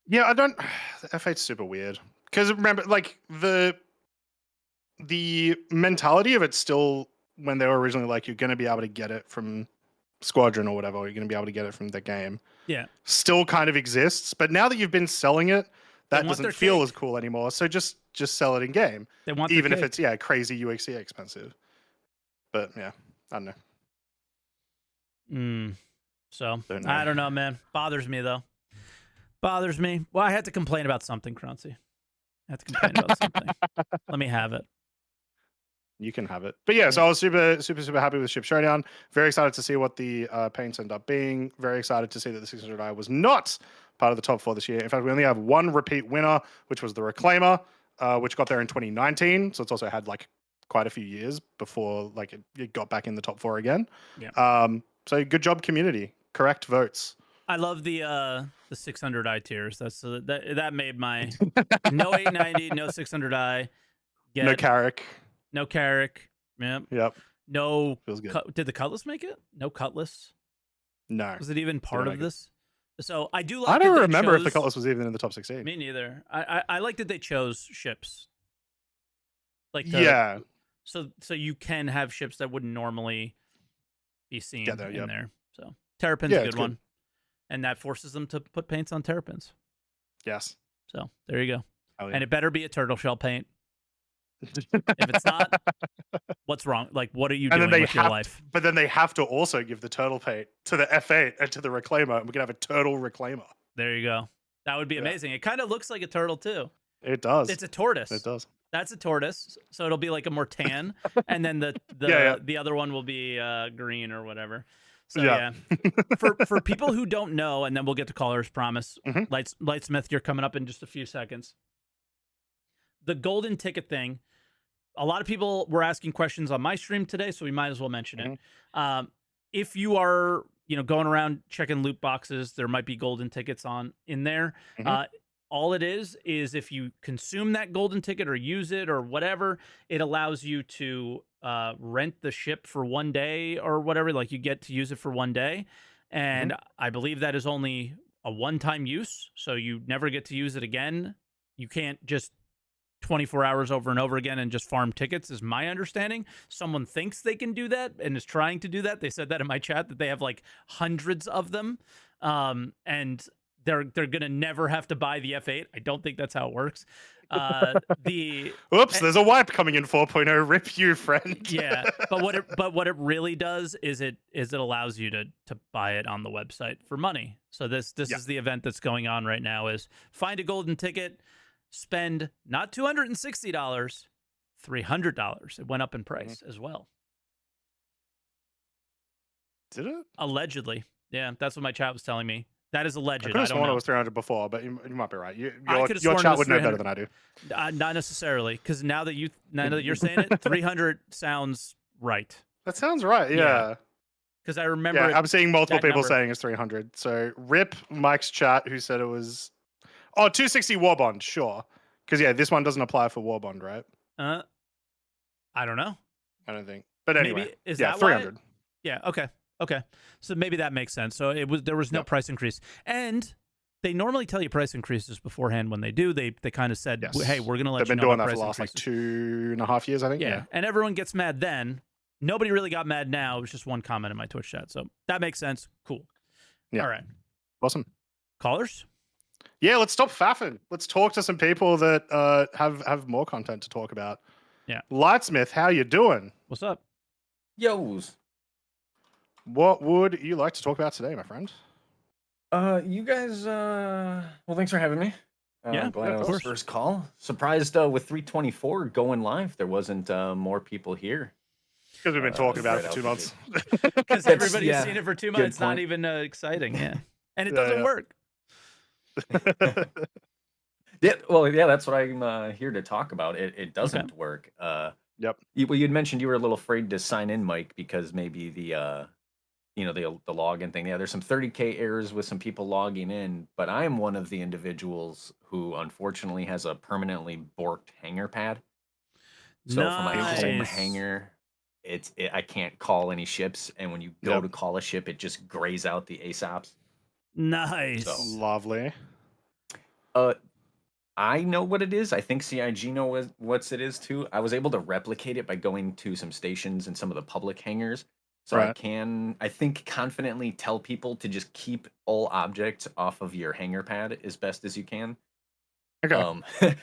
B: Yeah, I don't. The F8's super weird because remember, like the mentality of it still, when they were originally like, you're going to be able to get it from Squadron or whatever, or you're going to be able to get it from the game. Yeah. Still kind of exists, but now that you've been selling it, that doesn't feel as cool anymore. So just sell it in game.
A: They want
B: even if it's crazy UXC expensive. But yeah, I don't know.
A: So
B: Don't know.
A: I don't know, man. Bothers me though. Bothers me. Well, I had to complain about something, Croncy. I had to complain about something. Let me have it.
B: You can have it. But yeah, so I was super happy with Ship Showdown. Very excited to see what the paints end up being. Very excited to see that the 600i was not part of the top 4 this year. In fact, we only have one repeat winner, which was the Reclaimer, which got there in 2019. So it's also had like quite a few years before like it got back in the top 4 again.
A: Yeah.
B: So good job, community. Correct votes.
A: I love the 600i tiers. That made my no 890, no 600i.
B: No Carrick.
A: No Carrick.
B: Yep.
A: No.
B: Feels good.
A: Did the Cutlass make it? No Cutlass.
B: No.
A: Was it even part of this? So I do like.
B: I don't remember if the Cutlass was even in the top 16.
A: Me neither. I like that they chose ships. Like So you can have ships that wouldn't normally be seen in there. So Terrapin's a good one. And that forces them to put paints on Terrapins.
B: Yes.
A: So there you go.
B: Yeah.
A: And it better be a turtle shell paint. If it's not, what's wrong? Like, what are you doing with your life?
B: But then they have to also give the turtle paint to the F8 and to the Reclaimer, and we can have a turtle Reclaimer.
A: There you go. That would be amazing. It kind of looks like a turtle too.
B: It does.
A: It's a tortoise.
B: It does.
A: That's a tortoise, so it'll be like a more tan, and then the other one will be green or whatever. So yeah, for people who don't know, and then we'll get to callers. Promise, Lightsmith, you're coming up in just a few seconds. The golden ticket thing. A lot of people were asking questions on my stream today, so we might as well mention it. If you are, going around checking loot boxes, there might be golden tickets in there. All it is if you consume that golden ticket or use it or whatever, it allows you to rent the ship for 1 day or whatever. Like you get to use it for 1 day. And I believe that is only a one-time use. So you never get to use it again. You can't just 24 hours over and over again and just farm tickets is my understanding. Someone thinks they can do that and is trying to do that. They said that in my chat that they have like hundreds of them. And they're going to never have to buy the F8. I don't think that's how it works.
B: Oops, there's a wipe coming in 4.0. Rip you, friend.
A: Yeah, but what it really does is it allows you to buy it on the website for money. So this is the event that's going on right now is find a golden ticket, spend not $260, $300. It went up in price as well.
B: Did it?
A: Allegedly. Yeah, that's what my chat was telling me. That is alleged.
B: I could have sworn it was 300 before, but you might be right. Your
A: sworn
B: chat would know better than I do.
A: Not necessarily, because now that you're saying it, 300 sounds right.
B: That sounds right. Yeah.
A: Because I remember.
B: Yeah, I'm seeing multiple people saying it's 300. So rip Mike's chat who said it was 260 war bond, sure. Because this one doesn't apply for war bond, right?
A: I don't know.
B: I don't think. But anyway,
A: maybe, is that
B: 300.
A: Okay. So maybe that makes sense. So there was no price increase. And they normally tell you price increases beforehand. When they do, they kind of said, hey, we're going to let you know.
B: They've been doing that for the last like 2.5 years, I think.
A: Yeah. And everyone gets mad then. Nobody really got mad now. It was just one comment in my Twitch chat. So that makes sense. Cool.
B: Yeah.
A: All right.
B: Awesome.
A: Callers?
B: Yeah, let's stop faffing. Let's talk to some people that have more content to talk about.
A: Yeah.
B: Lightsmith, how you doing?
A: What's up?
C: Yo's.
B: What would you like to talk about today, my friend?
C: You guys, well, thanks for having me.
A: I'm
C: glad I was first call. Surprised with 324 going live, there wasn't more people here.
B: Because we've been talking about it for 2 months.
A: Because everybody's seen it for 2 months. It's not even exciting. Yeah. And it doesn't work.
C: That's what I'm here to talk about. It doesn't work.
B: Yep.
C: You'd mentioned you were a little afraid to sign in, Mike, because maybe the login thing. Yeah, there's some 30K errors with some people logging in, but I'm one of the individuals who unfortunately has a permanently borked hangar pad. So for my home hangar, I can't call any ships, and when you go to call a ship, it just grays out the ASAPs.
A: Nice.
B: So, lovely.
C: I know what it is. I think CIG know what it is too. I was able to replicate it by going to some stations in some of the public hangars. So I think, confidently tell people to just keep all objects off of your hangar pad as best as you can.
B: Okay.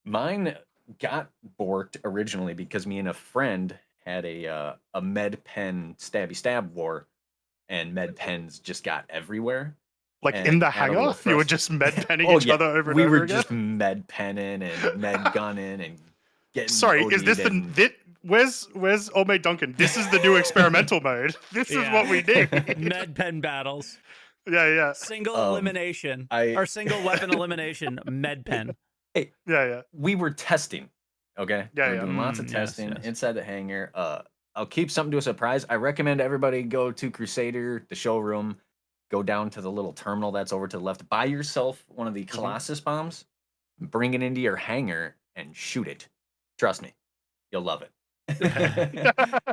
C: Mine got borked originally because me and a friend had a med pen stabby stab war, and med pens just got everywhere.
B: Like
C: And
B: in the
C: add a little
B: hangar, you were just med penning
C: Oh
B: each
C: yeah,
B: other over and
C: we
B: over
C: were
B: again.
C: just med penning and med gunning and getting.
B: Sorry, is this
C: OD'd
B: the where's Old Mate Duncan? This is the new experimental mode. This is what we need.
A: Med pen battles.
B: Yeah.
A: Single elimination or single weapon elimination. Med pen.
C: Hey,
B: Yeah.
C: We were testing. Okay.
B: Yeah,
C: We're
B: yeah.
C: doing lots of
A: Yes,
C: testing
A: yes.
C: inside the hangar. I'll keep something to a surprise. I recommend everybody go to Crusader, the showroom, go down to the little terminal that's over to the left. Buy yourself one of the Colossus bombs, bring it into your hangar, and shoot it. Trust me, you'll love it.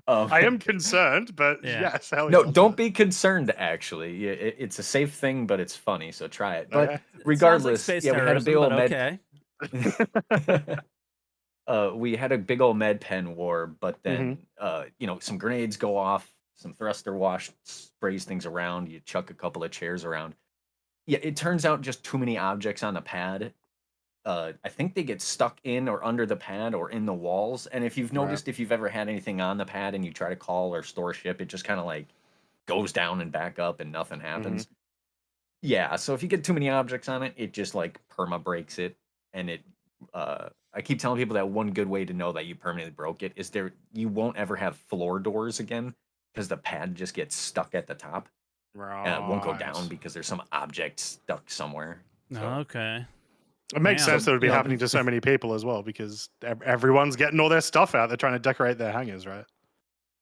B: I am concerned, but
A: Yeah.
B: yes, hell
C: No,
B: yes.
C: don't be concerned. Actually, it's a safe thing, but it's funny, so try it. But
B: Okay.
C: regardless,
A: it sounds like space
C: yeah, we had a big old
A: terrorism, but
C: med.
A: okay.
C: We had a big old med pen war, but then some grenades go off, some thruster wash sprays things around, you chuck a couple of chairs around. Yeah, it turns out just too many objects on the pad. I think they get stuck in or under the pad or in the walls. And if you've noticed, if you've ever had anything on the pad and you try to call or store ship, it just kind of like goes down and back up and nothing happens. Yeah, so if you get too many objects on it, it just like perma breaks it, and it I keep telling people that one good way to know that you permanently broke it is you won't ever have floor doors again because the pad just gets stuck at the top.
B: Right.
C: And it won't go down because there's some object stuck somewhere. So.
A: Okay.
B: It makes sense that it would be happening to so many people as well because everyone's getting all their stuff out. They're trying to decorate their hangars, right?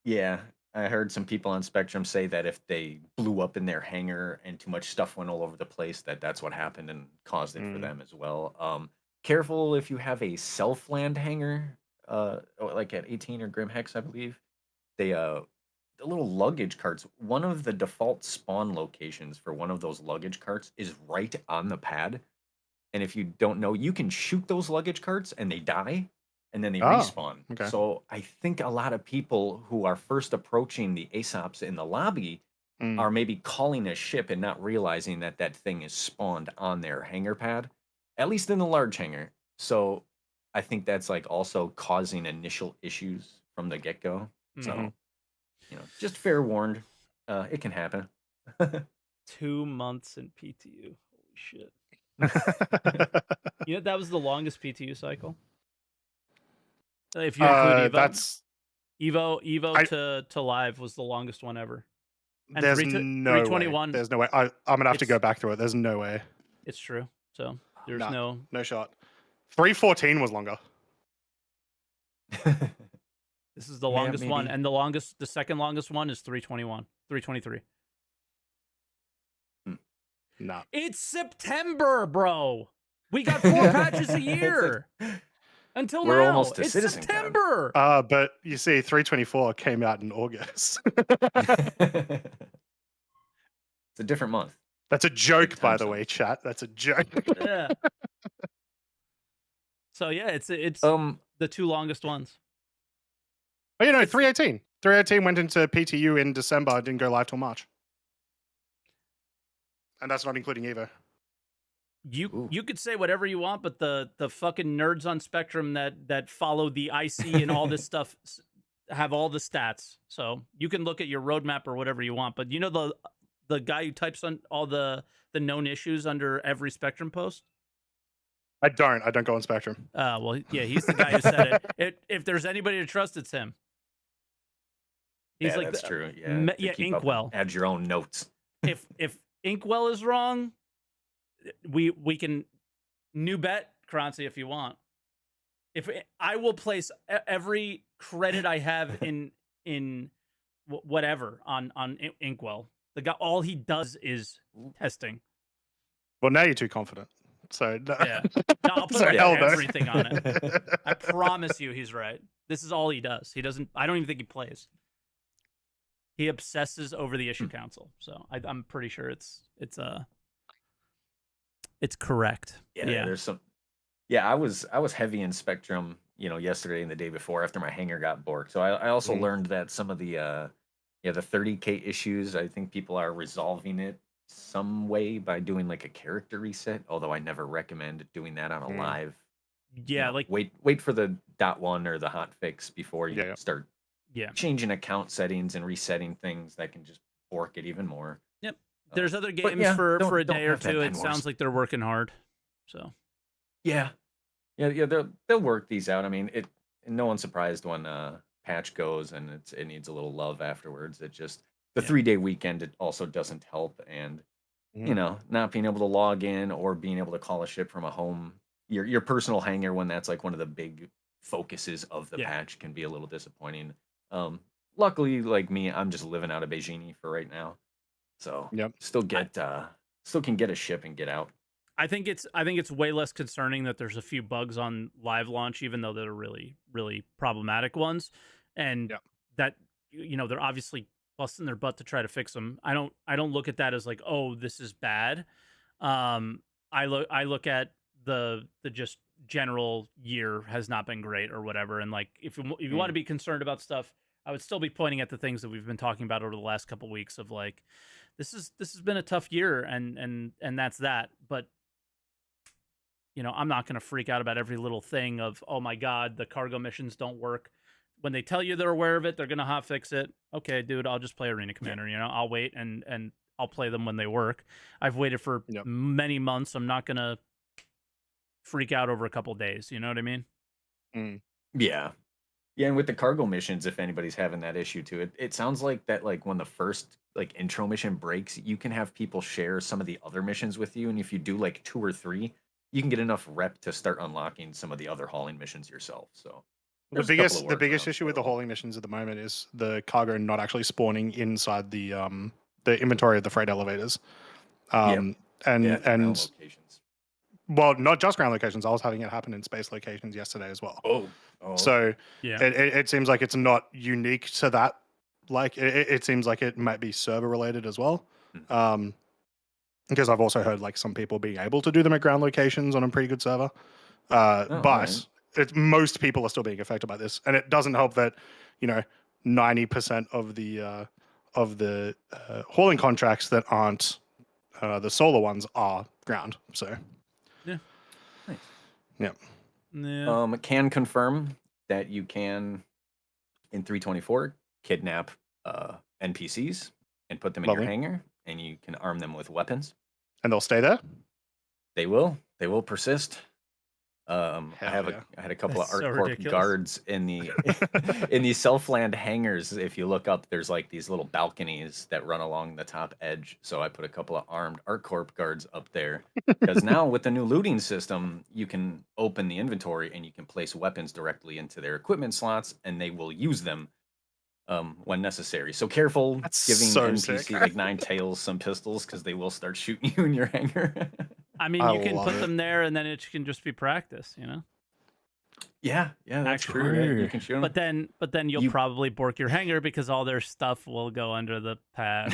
C: Yeah. I heard some people on Spectrum say that if they blew up in their hangar and too much stuff went all over the place, that's what happened and caused it for them as well. Careful if you have a self-land hangar, like at 18 or Grim Hex, I believe. The little luggage carts, one of the default spawn locations for one of those luggage carts is right on the pad. And if you don't know, you can shoot those luggage carts and they die and then they respawn.
B: Okay.
C: So I think a lot of people who are first approaching the ASOPs in the lobby are maybe calling a ship and not realizing that that thing is spawned on their hangar pad, at least in the large hangar. So I think that's like also causing initial issues from the get-go. So, just fair warned, it can happen.
A: 2 months in PTU. Holy shit. That was the longest PTU cycle. If you include Evo,
B: that's
A: Evo to live was the longest one ever. And
B: there's no
A: 321.
B: Way. There's no way. I'm gonna have to go back through it. There's no way.
A: It's true. So there's
B: no shot. 314 was longer.
A: This is the longest one, and the second longest one is 321, 323.
B: No.
A: It's September, bro. We got 4 patches a year. Until
C: we're
A: now,
C: almost to
A: it's
C: Citizen
A: September.
B: But you see, 324 came out in August.
C: It's a different month.
B: That's a joke, by the way, chat. That's a joke.
A: Yeah. So yeah, it's the 2 longest ones.
B: Oh, 318. 318 went into PTU in December. Didn't go live till March. And that's not including Evo.
A: You could say whatever you want, but the fucking nerds on Spectrum that follow the IC and all this stuff have all the stats. So you can look at your roadmap or whatever you want. But the guy who types on all the known issues under every Spectrum post?
B: I don't go on Spectrum.
A: Well, yeah, he's the guy who said it. If there's anybody to trust, it's him. He's like,
C: that's true. Yeah,
A: Inkwell.
C: Add your own notes.
A: If Inkwell is wrong, we can new bet Croncy if you want. If I will place every credit I have in whatever on Inkwell. The guy, all he does is testing.
B: Well, now you're too confident. So
A: yeah, no, I'll put everything on it. I promise you, he's right. This is all he does. He doesn't. I don't even think he plays. He obsesses over the issue council. So I'm pretty sure it's correct.
C: Yeah, there's some. Yeah, I was heavy in Spectrum, yesterday and the day before after my hangar got borked. So I also learned that some of the 30K issues, I think people are resolving it some way by doing like a character reset. Although I never recommend doing that on a live.
A: Yeah,
C: wait for the .1 or the hot fix before you start
A: Yeah.
C: changing account settings and resetting things that can just bork it even more.
A: Yep. There's other games
C: yeah,
A: for a
C: don't
A: day or
C: have that
A: two.
C: Pen
A: It
C: Wars.
A: sounds like they're working hard. So
C: Yeah. They'll work these out. I mean, no one's surprised when patch goes and it needs a little love afterwards. It just the 3-day weekend it also doesn't help, and not being able to log in or being able to call a ship from a home, your personal hangar when that's like one of the big focuses of the patch can be a little disappointing. Luckily, like me, I'm just living out of Beijing for right now, so still can get a ship and get out.
A: I think it's way less concerning that there's a few bugs on live launch, even though they're really, really problematic ones, and that they're obviously busting their butt to try to fix them. I don't look at that as like, oh, this is bad. I look at the just general year has not been great or whatever, and like if you want to be concerned about stuff, I would still be pointing at the things that we've been talking about over the last couple of weeks of like, this has been a tough year, and that's that, but. I'm not going to freak out about every little thing of, oh my God, the cargo missions don't work. When they tell you they're aware of it, they're going to hot fix it. Okay, dude, I'll just play Arena Commander. I'll wait and I'll play them when they work. I've waited for many months. I'm not going to freak out over a couple days. You know what I mean?
C: Yeah. Yeah, and with the cargo missions, if anybody's having that issue too, it sounds like that like when the first like intro mission breaks, you can have people share some of the other missions with you, and if you do like 2 or 3, you can get enough rep to start unlocking some of the other hauling missions yourself. So
B: the biggest issue with the hauling missions at the moment is the cargo not actually spawning inside the inventory of the freight elevators. And
C: locations.
B: Well, not just ground locations. I was having it happen in space locations yesterday as well. So it seems like it's not unique to that. Like it seems like it might be server related as well. Because I've also heard like some people being able to do them at ground locations on a pretty good server. But most people are still being affected by this, and it doesn't help that 90% of the hauling contracts that aren't the solar ones are ground. So
C: can confirm that you can in 324 kidnap NPCs and put them in your hangar, and you can arm them with weapons.
B: And they'll stay there?
C: They will persist. I had a couple of ArcCorp guards in the in these Selfland hangars. If you look up, there's like these little balconies that run along the top edge. So I put a couple of armed ArcCorp guards up there because now with the new looting system, you can open the inventory and you can place weapons directly into their equipment slots, and they will use them when necessary. So careful giving NPC like 9 tails some pistols because they will start shooting you in your hangar.
A: I mean, you can put them there, and then it can just be practice,
C: Yeah, that's true. Right? You can shoot them.
A: But then you'll probably bork your hangar because all their stuff will go under the pad.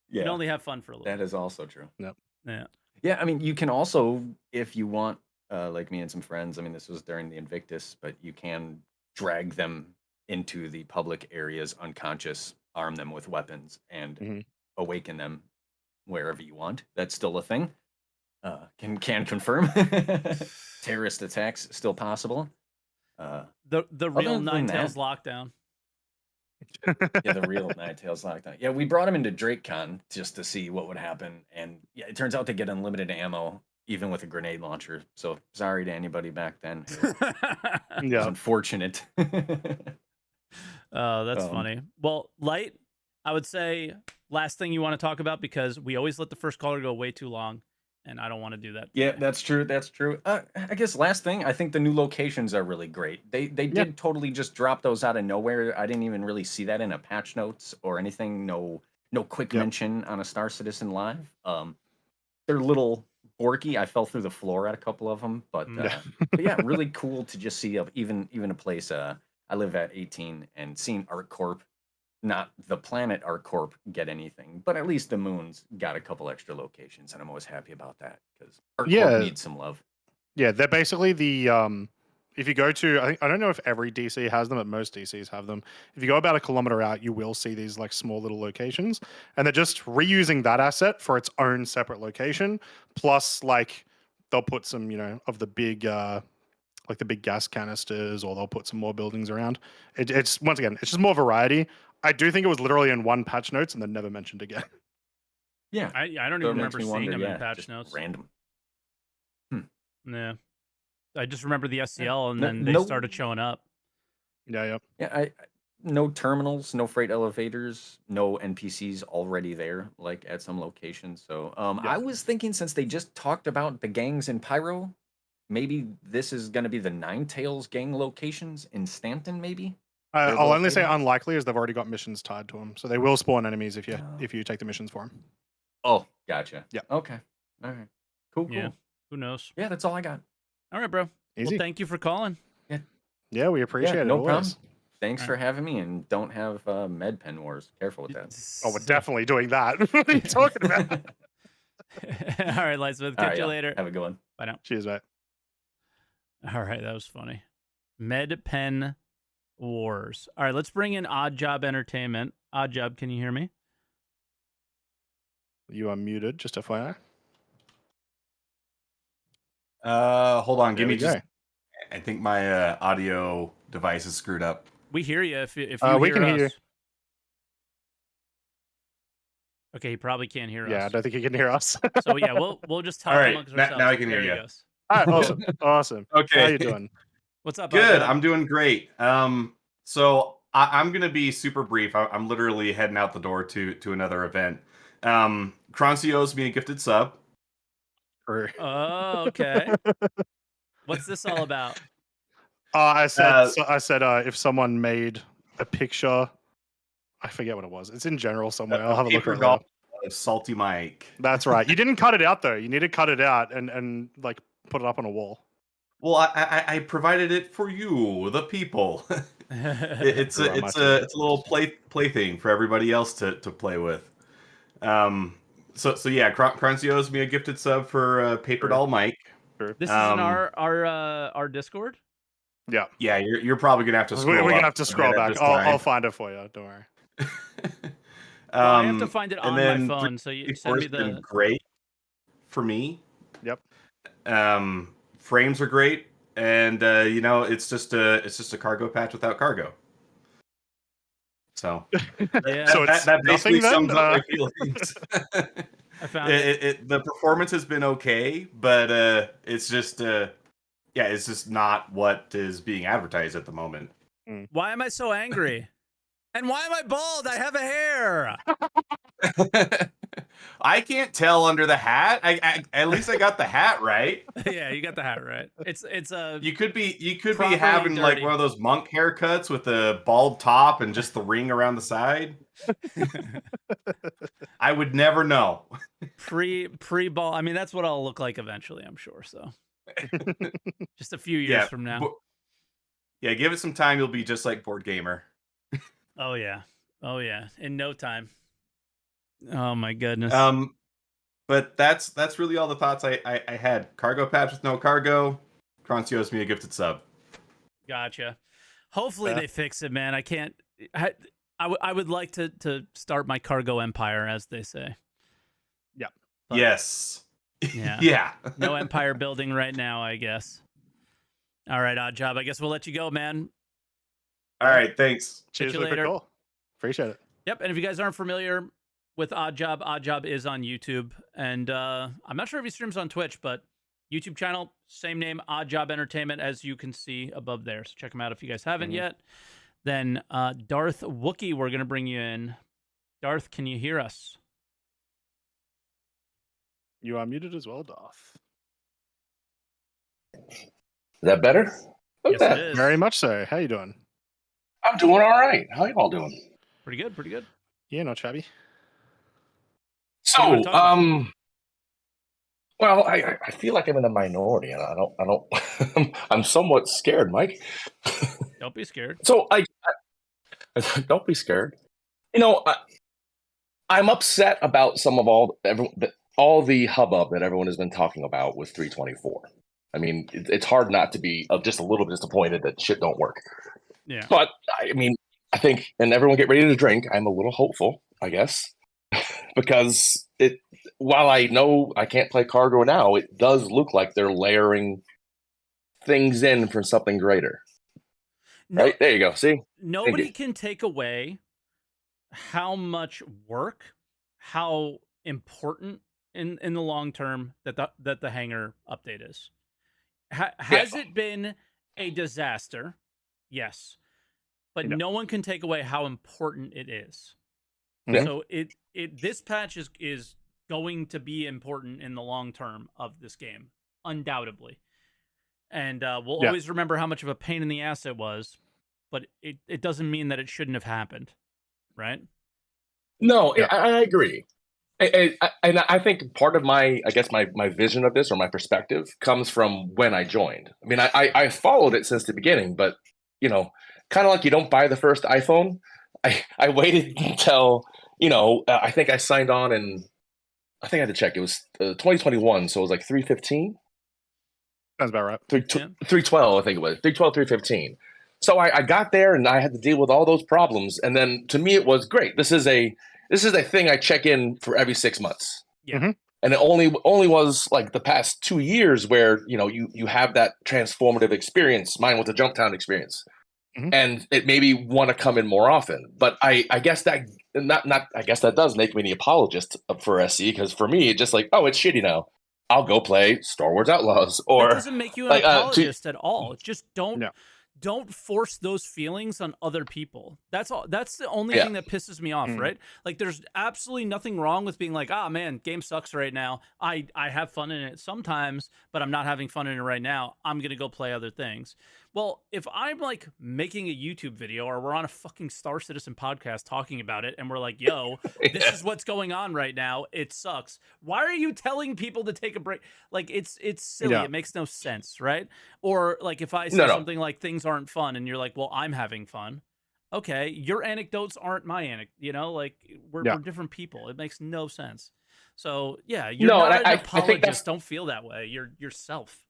A: You can only have fun for a little.
C: That is also true.
A: Yeah.
C: Yeah, I mean, you can also, if you want, like me and some friends. I mean, this was during the Invictus, but you can drag them into the public areas unconscious, arm them with weapons, and awaken them wherever you want. That's still a thing. Can confirm. Terrorist attacks still possible.
A: The real Nine Tails lockdown.
C: Yeah, the real Nine Tails lockdown. Yeah, we brought him into DrakeCon just to see what would happen, and yeah, it turns out they get unlimited ammo even with a grenade launcher. So sorry to anybody back then. It was unfortunate.
A: Oh, that's funny. Well, Light, I would say last thing you want to talk about, because we always let the first caller go way too long, and I don't want to do that.
C: Yeah, that's true. That's true. I guess last thing, I think the new locations are really great. They did totally just drop those out of nowhere. I didn't even really see that in a patch notes or anything. No quick mention on a Star Citizen Live. They're a little borky. I fell through the floor at a couple of them, but yeah, really cool to just see even a place. I live at 18 and seeing ArcCorp, not the planet ArcCorp, get anything, but at least the moon's got a couple extra locations, and I'm always happy about that because ArcCorp needs some love. Yeah,
B: they're basically the if you go to, I don't know if every DC has them, but most DCs have them. If you go about a kilometer out, you will see these like small little locations, and they're just reusing that asset for its own separate location. Plus, like they'll put some, of the big like the big gas canisters, or they'll put some more buildings around. It's once again, it's just more variety. I do think it was literally in one patch notes and then never mentioned again.
C: Yeah,
A: I don't even remember seeing them in patch notes.
C: Random.
A: Yeah, I just remember the SCL, and then they started showing up.
B: Yeah.
C: No terminals, no freight elevators, no NPCs already there, like at some locations. So I was thinking, since they just talked about the gangs in Pyro, maybe this is going to be the Nine Tails gang locations in Stanton, maybe?
B: I'll only say unlikely, as they've already got missions tied to them. So they will spawn enemies if you take the missions for them.
C: Oh, gotcha.
B: Yeah.
C: Okay. All right. Cool.
A: Yeah. Who knows?
C: Yeah, that's all I got.
A: All right, bro.
B: Easy.
A: Well, thank you for calling.
B: Yeah, we appreciate it.
C: No
B: always.
C: problem. Thanks for having me, and don't have med pen wars. Careful with that.
B: Oh, we're definitely doing that. What are you talking about?
A: All right, Lightsmith. Catch you later.
C: Have a good one.
A: Bye now.
B: Cheers, mate.
A: All right, that was funny. Med pen wars. All right, let's bring in Odd Job Entertainment. Odd Job, can you hear me?
B: You are muted, just FYI.
D: Hold on. Give me
B: just.
D: I think my audio device is screwed up.
A: We hear you. If you
B: we
A: hear
B: can
A: us.
B: hear you.
A: Okay, he probably can't hear us.
B: Yeah, I don't think he can hear us.
A: So yeah, we'll just talk
D: All right,
A: amongst ourselves.
D: now I can hear
A: There
D: you.
A: goes.
B: All right, awesome.
D: Okay.
B: How you doing?
A: What's up?
D: Good.
A: Odd Job?
D: I'm doing great. So I'm gonna be super brief. I'm literally heading out the door to another event. Croncy owes me a gifted sub.
A: Oh, okay. What's this all about?
B: I said if someone made a picture, I forget what it was. It's in general somewhere. I'll have a look at it later.
D: SaltEMike.
B: That's right. You didn't cut it out though. You need to cut it out and like put it up on a wall.
D: Well, I provided it for you, the people. it's a little plaything for everybody else to play with. So yeah, Croncy owes me a gifted sub for Paper Doll Mike.
B: Sure.
A: This is in our Discord.
B: Yeah.
D: Yeah, you're probably gonna have to scroll.
B: We're gonna have to scroll back. I'll find it for you. Don't worry.
A: Well, I have to find it on my phone. So you send me the.
D: Great for me.
B: Yep.
D: Frames are great, and it's just a cargo patch without cargo. So
A: yeah,
B: so
D: that basically sums up my feelings.
A: I found
D: the performance has been okay, but it's just it's just not what is being advertised at the moment.
A: Why am I so angry? And why am I bald? I have a hair.
D: I can't tell under the hat. At least I got the hat right.
A: Yeah, you got the hat right. It's a.
D: You could be having dirty, like one of those monk haircuts with a bald top and just the ring around the side. I would never know.
A: Pre ball. I mean, that's what I'll look like eventually, I'm sure. So just a few years from now.
D: Yeah, give it some time. You'll be just like Board Gamer.
A: Oh yeah. In no time. Oh my goodness.
D: But that's really all the thoughts I had. Cargo patch with no cargo. Croncy owes me a gifted sub.
A: Gotcha. Hopefully they fix it, man. I can't. I would like to start my cargo empire, as they say.
B: Yeah.
A: But,
D: yes.
A: Yeah.
D: Yeah.
A: No empire building right now, I guess. All right, Odd Job. I guess we'll let you go, man.
D: All right. Thanks.
B: Cheers
A: you later.
B: Cool. Appreciate it.
A: Yep. And if you guys aren't familiar with Odd Job is on YouTube. And I'm not sure if he streams on Twitch, but YouTube channel, same name, Odd Job Entertainment, as you can see above there. So check him out if you guys haven't yet. Then DarthWookie, we're going to bring you in. Darth, can you hear us?
B: You are muted as well, Darth.
E: Is that better?
A: Yes, it is.
B: Very much so. How you doing?
E: I'm doing all right. How you all doing?
A: Pretty good.
B: Yeah, not shabby.
E: So, well, I feel like I'm in a minority, and I don't. I'm somewhat scared, Mike.
A: Don't be scared.
E: So I don't be scared. You know, I'm upset about some of all the hubbub that everyone has been talking about with 324. I mean, it's hard not to be just a little bit disappointed that shit don't work.
A: Yeah.
E: But I mean, I think, and everyone get ready to drink. I'm a little hopeful, I guess, because while I know I can't play cargo now, it does look like they're layering things in for something greater.
A: No,
E: right? There you go. See?
A: nobody can take away how much work, how important in the long term that the Hangar update is. Has it been a disaster? Yes. But no one can take away how important it is.
E: Yeah.
A: So this patch is going to be important in the long term of this game, undoubtedly. And we'll always remember how much of a pain in the ass it was, but it doesn't mean that it shouldn't have happened, right?
E: No, I agree. And I think part of my vision of this, or my perspective, comes from when I joined. I mean, I followed it since the beginning, but, you know, kind of like you don't buy the first iPhone. I waited until, you know, I think I signed on in, I think I had to check. It was 2021, so it was like 315.
B: Sounds about right.
E: 312, I think it was 312, 315. So I got there and I had to deal with all those problems, and then to me it was great. This is a thing I check in for every 6 months.
A: Yeah.
B: Mm-hmm.
E: And it only was like the past 2 years where, you know, you have that transformative experience. Mine was the Jump Town experience.
B: Mm-hmm.
E: And it made me want to come in more often. But I guess that that does make me the apologist for SC, because for me it's just like, oh, it's shitty now. I'll go play Star Wars Outlaws. Or
A: it doesn't make you an apologist at all. Just don't force those feelings on other people. That's all. That's the only thing that pisses me off, right? Like, there's absolutely nothing wrong with being like, ah, man, game sucks right now. I have fun in it sometimes, but I'm not having fun in it right now. I'm going to go play other things. Well, if I'm like making a YouTube video, or we're on a fucking Star Citizen podcast talking about it, and we're like, yo, this is what's going on right now. It sucks. Why are you telling people to take a break? Like, it's silly. It makes no sense, right? Or like if I say something like things aren't fun, and you're like, well, I'm having fun. Okay, your anecdotes aren't my anecdote. You know, like we're different people. It makes no sense. So yeah, you're not an apologist. Don't feel that way. You're yourself.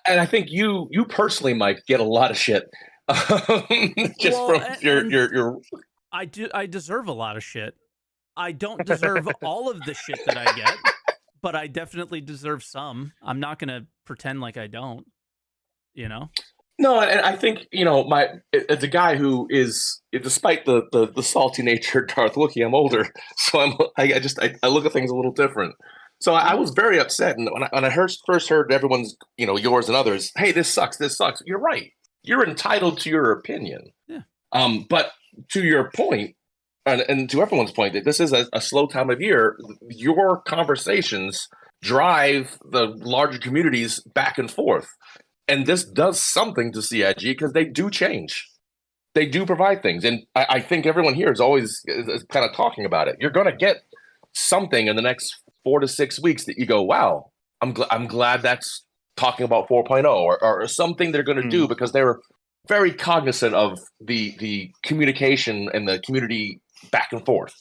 E: And I think you personally, Mike, get a lot of shit just from your.
A: I deserve a lot of shit. I don't deserve all of the shit that I get, but I definitely deserve some. I'm not gonna pretend like I don't. You know.
E: No, and I think, you know, as a guy who is, despite the salty nature of DarthWookie, I'm older, so I look at things a little different. So I was very upset, and when I first heard everyone's, you know, yours and others, hey, this sucks. You're right. You're entitled to your opinion.
A: Yeah.
E: But to your point, and to everyone's point, that this is a slow time of year. Your conversations drive the larger communities back and forth, and this does something to CIG because they do change. They do provide things, and I think everyone here is always kind of talking about it. You're going to get something in the next 4 to 6 weeks that you go, wow, I'm glad that's talking about 4.0 or something they're going to do, because they're very cognizant of the communication and the community back and forth.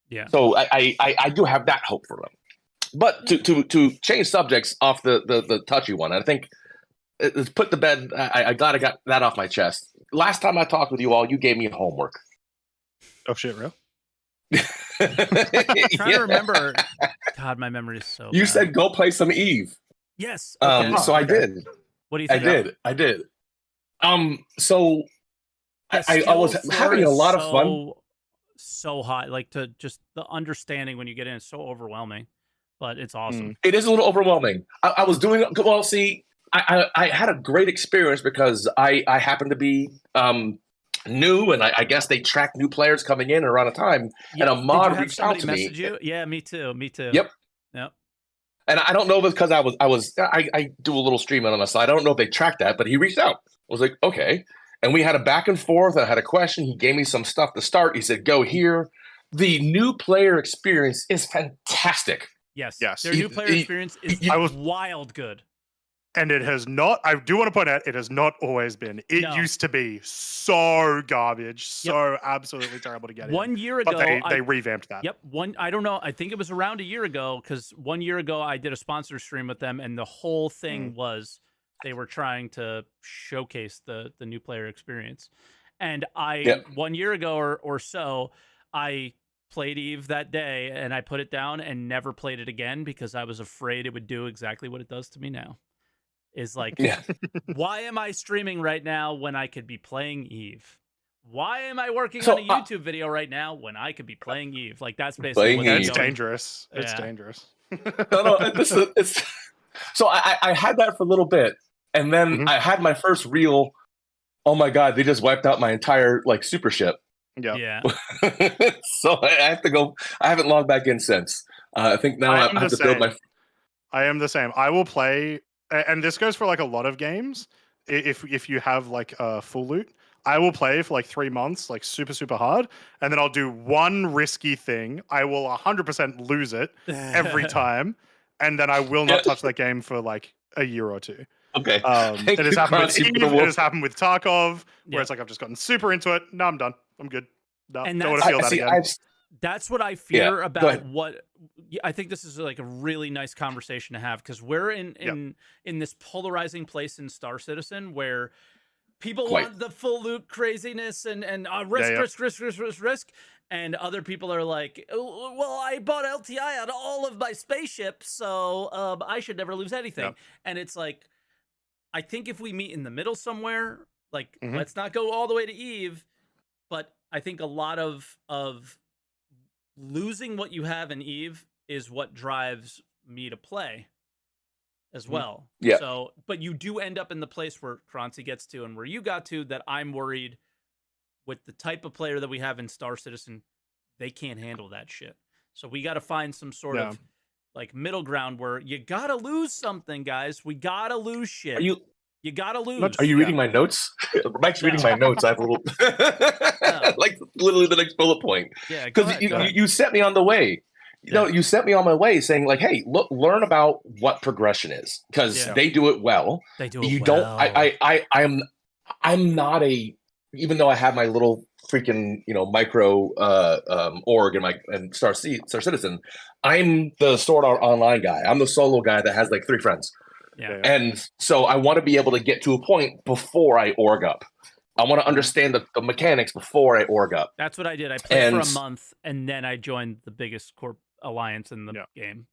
A: Yeah.
E: So I do have that hope for them. But to change subjects off the touchy one, I think it's put to bed. I glad I got that off my chest. Last time I talked with you all, you gave me homework.
B: Oh shit, real?
A: I'm trying to remember. God, my memory is so
E: You
A: bad.
E: said go play some Eve.
A: Yes. Okay.
E: So I did.
A: What do you think?
E: I did. So I was having a lot of fun.
A: So hot, like, to just the understanding when you get in is so overwhelming, but it's awesome.
E: It is a little overwhelming. I was doing well. See, I had a great experience because I happened to be new, and I guess they track new players coming in around a time.
A: Yep.
E: And a mod
A: reached
E: out to me.
A: You? Yeah, me too.
E: Yep. And I don't know if it's because I do a little streaming on the side. I don't know if they tracked that, but he reached out. I was like, okay. And we had a back and forth. I had a question. He gave me some stuff to start. He said, go here. The new player experience is fantastic.
A: Yes. Their new player experience is wild good.
B: And it has not, I do want to point out, it has not always been. It used to be so garbage, so absolutely terrible to get in.
A: 1 year ago,
B: but they revamped that.
A: Yep. I don't know. I think it was around a year ago, because 1 year ago I did a sponsor stream with them, and the whole thing was they were trying to showcase the new player experience. And 1 year ago or so, I played Eve that day, and I put it down and never played it again because I was afraid it would do exactly what it does to me now. is like,
E: Yeah.
A: why am I streaming right now when I could be playing Eve? Why am I working
E: So,
A: on a YouTube video right now when I could be playing Eve? Like, that's basically
E: Playing
A: what
B: Yeah,
A: they're
B: it's
E: Eve.
A: going.
B: dangerous. It's
A: Yeah.
B: dangerous.
E: No, it's so I had that for a little bit, and then
B: Mhm.
E: I had my first real. Oh my god! They just wiped out my entire like super ship.
B: Yeah.
A: Yeah.
E: So I have to go. I haven't logged back in since. I think now I have to build my.
B: I am the same. I will play, and this goes for like a lot of games. If you have like a full loot, I will play for like 3 months, like super hard, and then I'll do one risky thing. I will 100% lose it every time, and then I will not touch that game for like a year or two.
E: Okay.
B: It has happened with Eve, it has happened with Tarkov, where
A: Yeah.
B: it's like I've just gotten super into it. No, I'm done. I'm good. No,
A: And
B: don't want to feel that again.
A: That's what I fear
E: go
A: about
E: ahead.
A: what I think this is like a really nice conversation to have, because we're in this polarizing place in Star Citizen where people want the full loot craziness and risk, and other people are like, oh, well, I bought LTI on all of my spaceships, so I should never lose anything.
B: Yep.
A: And it's like, I think if we meet in the middle somewhere, like
B: Mhm.
A: let's not go all the way to Eve, but I think a lot of losing what you have in Eve is what drives me to play as well.
E: Yeah.
A: So, but you do end up in the place where Croncy gets to and where you got to, that I'm worried with the type of player that we have in Star Citizen, they can't handle that shit. So we got to find some sort of like middle ground where you got to lose something, guys. We got to lose shit. You got to lose.
E: Are you reading my notes? Mike's reading my notes. I have a little, like literally the next bullet point.
A: Yeah,
E: because you set me on the way. You know, you set me on my way, saying like, "Hey, look, learn about what progression is, because they do it well.
A: They do it
E: you
A: well.
E: don't. I'm not a. Even though I have my little freaking micro org and Star Citizen, I'm the Sword Art Online guy. I'm the solo guy that has like 3 friends.
A: Yeah.
E: And so I want to be able to get to a point before I org up. I want to understand the mechanics before I org up.
A: That's what I did. I played for a month, and then I joined the biggest corp alliance in the game.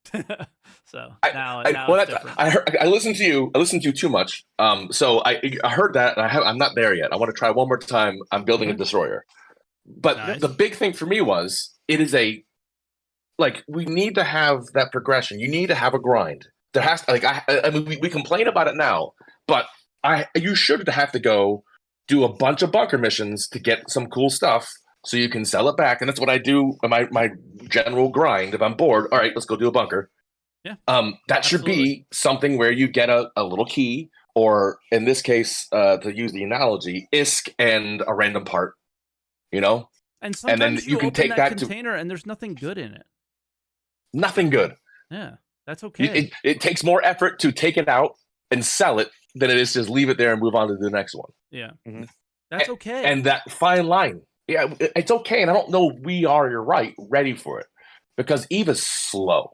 A: So now it's different.
E: I listened to you. I listened to you too much. So I heard that, and I'm not there yet. I want to try one more time. I'm building a destroyer. But the big thing for me was it is we need to have that progression. You need to have a grind. There has to, I mean, we complain about it now, but you should have to go do a bunch of bunker missions to get some cool stuff so you can sell it back. And that's what I do in my general grind. If I'm bored, all right, let's go do a bunker.
A: Yeah.
E: That should be something where you get a little key, or in this case, to use the analogy, ISK and a random part, And
A: sometimes
E: then you can
A: open
E: take that
A: container and there's nothing good in it.
E: Nothing good.
A: Yeah. That's okay.
E: It takes more effort to take it out and sell it than it is just leave it there and move on to the next one.
A: Yeah. Mm-hmm. That's okay.
E: And that fine line. Yeah, it's okay. And I don't know you're right, ready for it. Because Eve is slow.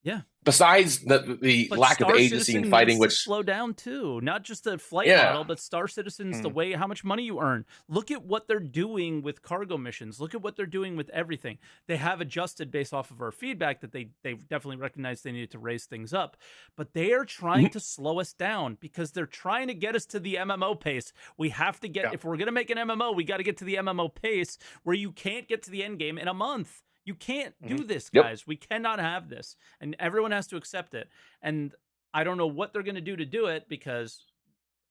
A: Yeah.
E: Besides the lack of agency in fighting, which
A: slow down too, not just the flight model, but Star Citizen's the way how much money you earn. Look at what they're doing with cargo missions. Look at what they're doing with everything. They have adjusted based off of our feedback that they definitely recognized they needed to raise things up, but they are trying to slow us down because they're trying to get us to the MMO pace. We have to get if we're gonna make an MMO, we got to get to the MMO pace where you can't get to the end game in a month. You can't do this, guys. We cannot have this. And everyone has to accept it. And I don't know what they're going to do it, because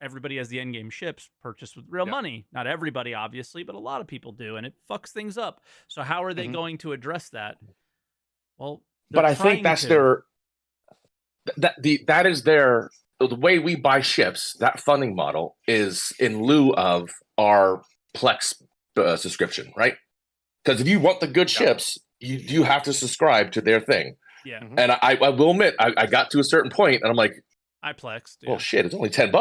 A: everybody has the endgame ships purchased with real money. Not everybody, obviously, but a lot of people do. And it fucks things up. So how are they going to address that? Well,
E: but I think that's the way we buy ships, that funding model is in lieu of our Plex subscription, right? Because if you want the good ships, you have to subscribe to their thing.
A: Yeah.
E: And I will admit, I got to a certain point, and I'm like,
A: I plexed.
E: Well, shit, it's only $10.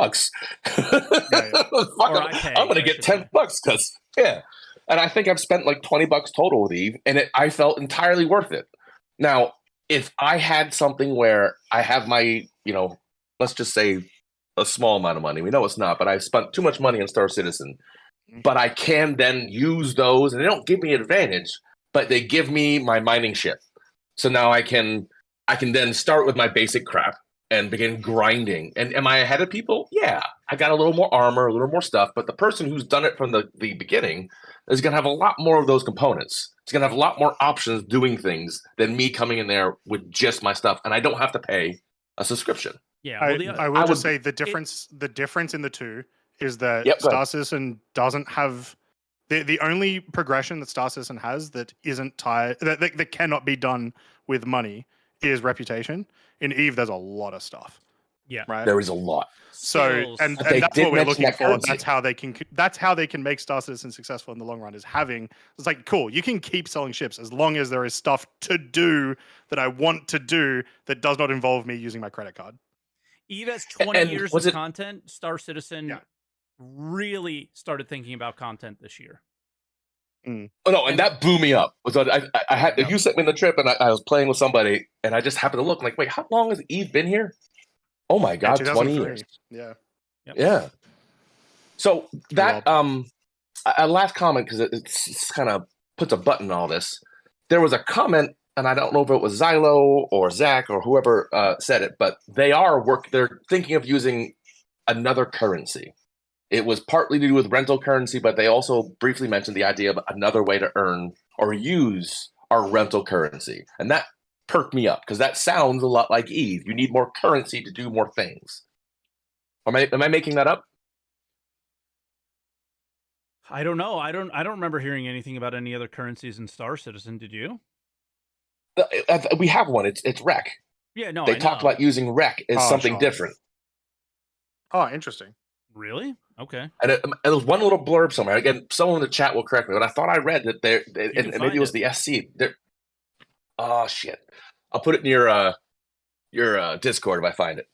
E: I'm going to get $10 because And I think I've spent like $20 total with Eve, and I felt entirely worth it. Now, if I had something where I have my, let's just say a small amount of money. We know it's not, but I've spent too much money on Star Citizen. But I can then use those, and they don't give me an advantage, but they give me my mining ship. So now I can then start with my basic crap and begin grinding. And am I ahead of people? Yeah, I got a little more armor, a little more stuff. But the person who's done it from the beginning is going to have a lot more of those components. It's going to have a lot more options doing things than me coming in there with just my stuff, and I don't have to pay a subscription.
A: Yeah,
B: I will just say the difference in the two is that Star Citizen doesn't have the only progression that Star Citizen has that isn't tied that cannot be done with money is reputation. In Eve, there's a lot of stuff.
A: Yeah,
B: right.
E: There is a lot.
B: So and that's what we're looking for. That's how they can make Star Citizen successful in the long run. Is having it's like cool. You can keep selling ships as long as there is stuff to do that I want to do that does not involve me using my credit card.
A: Eve has 20 years of content. Star Citizen really started thinking about content this year.
E: Oh no, and that blew me up. I had you sent me on the trip, and I was playing with somebody, and I just happened to look like, wait, how long has Eve been here? Oh my god, 20 years.
B: Yeah.
A: Yep.
E: Yeah. So that a last comment, because it's kind of puts a button on all this. There was a comment, and I don't know if it was Xylo or Zach or whoever said it, but they're thinking of using another currency. It was partly to do with rental currency, but they also briefly mentioned the idea of another way to earn or use our rental currency. And that perked me up because that sounds a lot like Eve. You need more currency to do more things. Am I making that up?
A: I don't know. I don't remember hearing anything about any other currencies in Star Citizen. Did you?
E: We have one. It's REC.
A: Yeah, no.
E: They talked about using REC as something different.
B: Oh, interesting.
A: Really? Okay.
E: And there was one little blurb somewhere. Again, someone in the chat will correct me, but I thought I read that and maybe it was the SC. Oh shit! I'll put it in your Discord if I find it.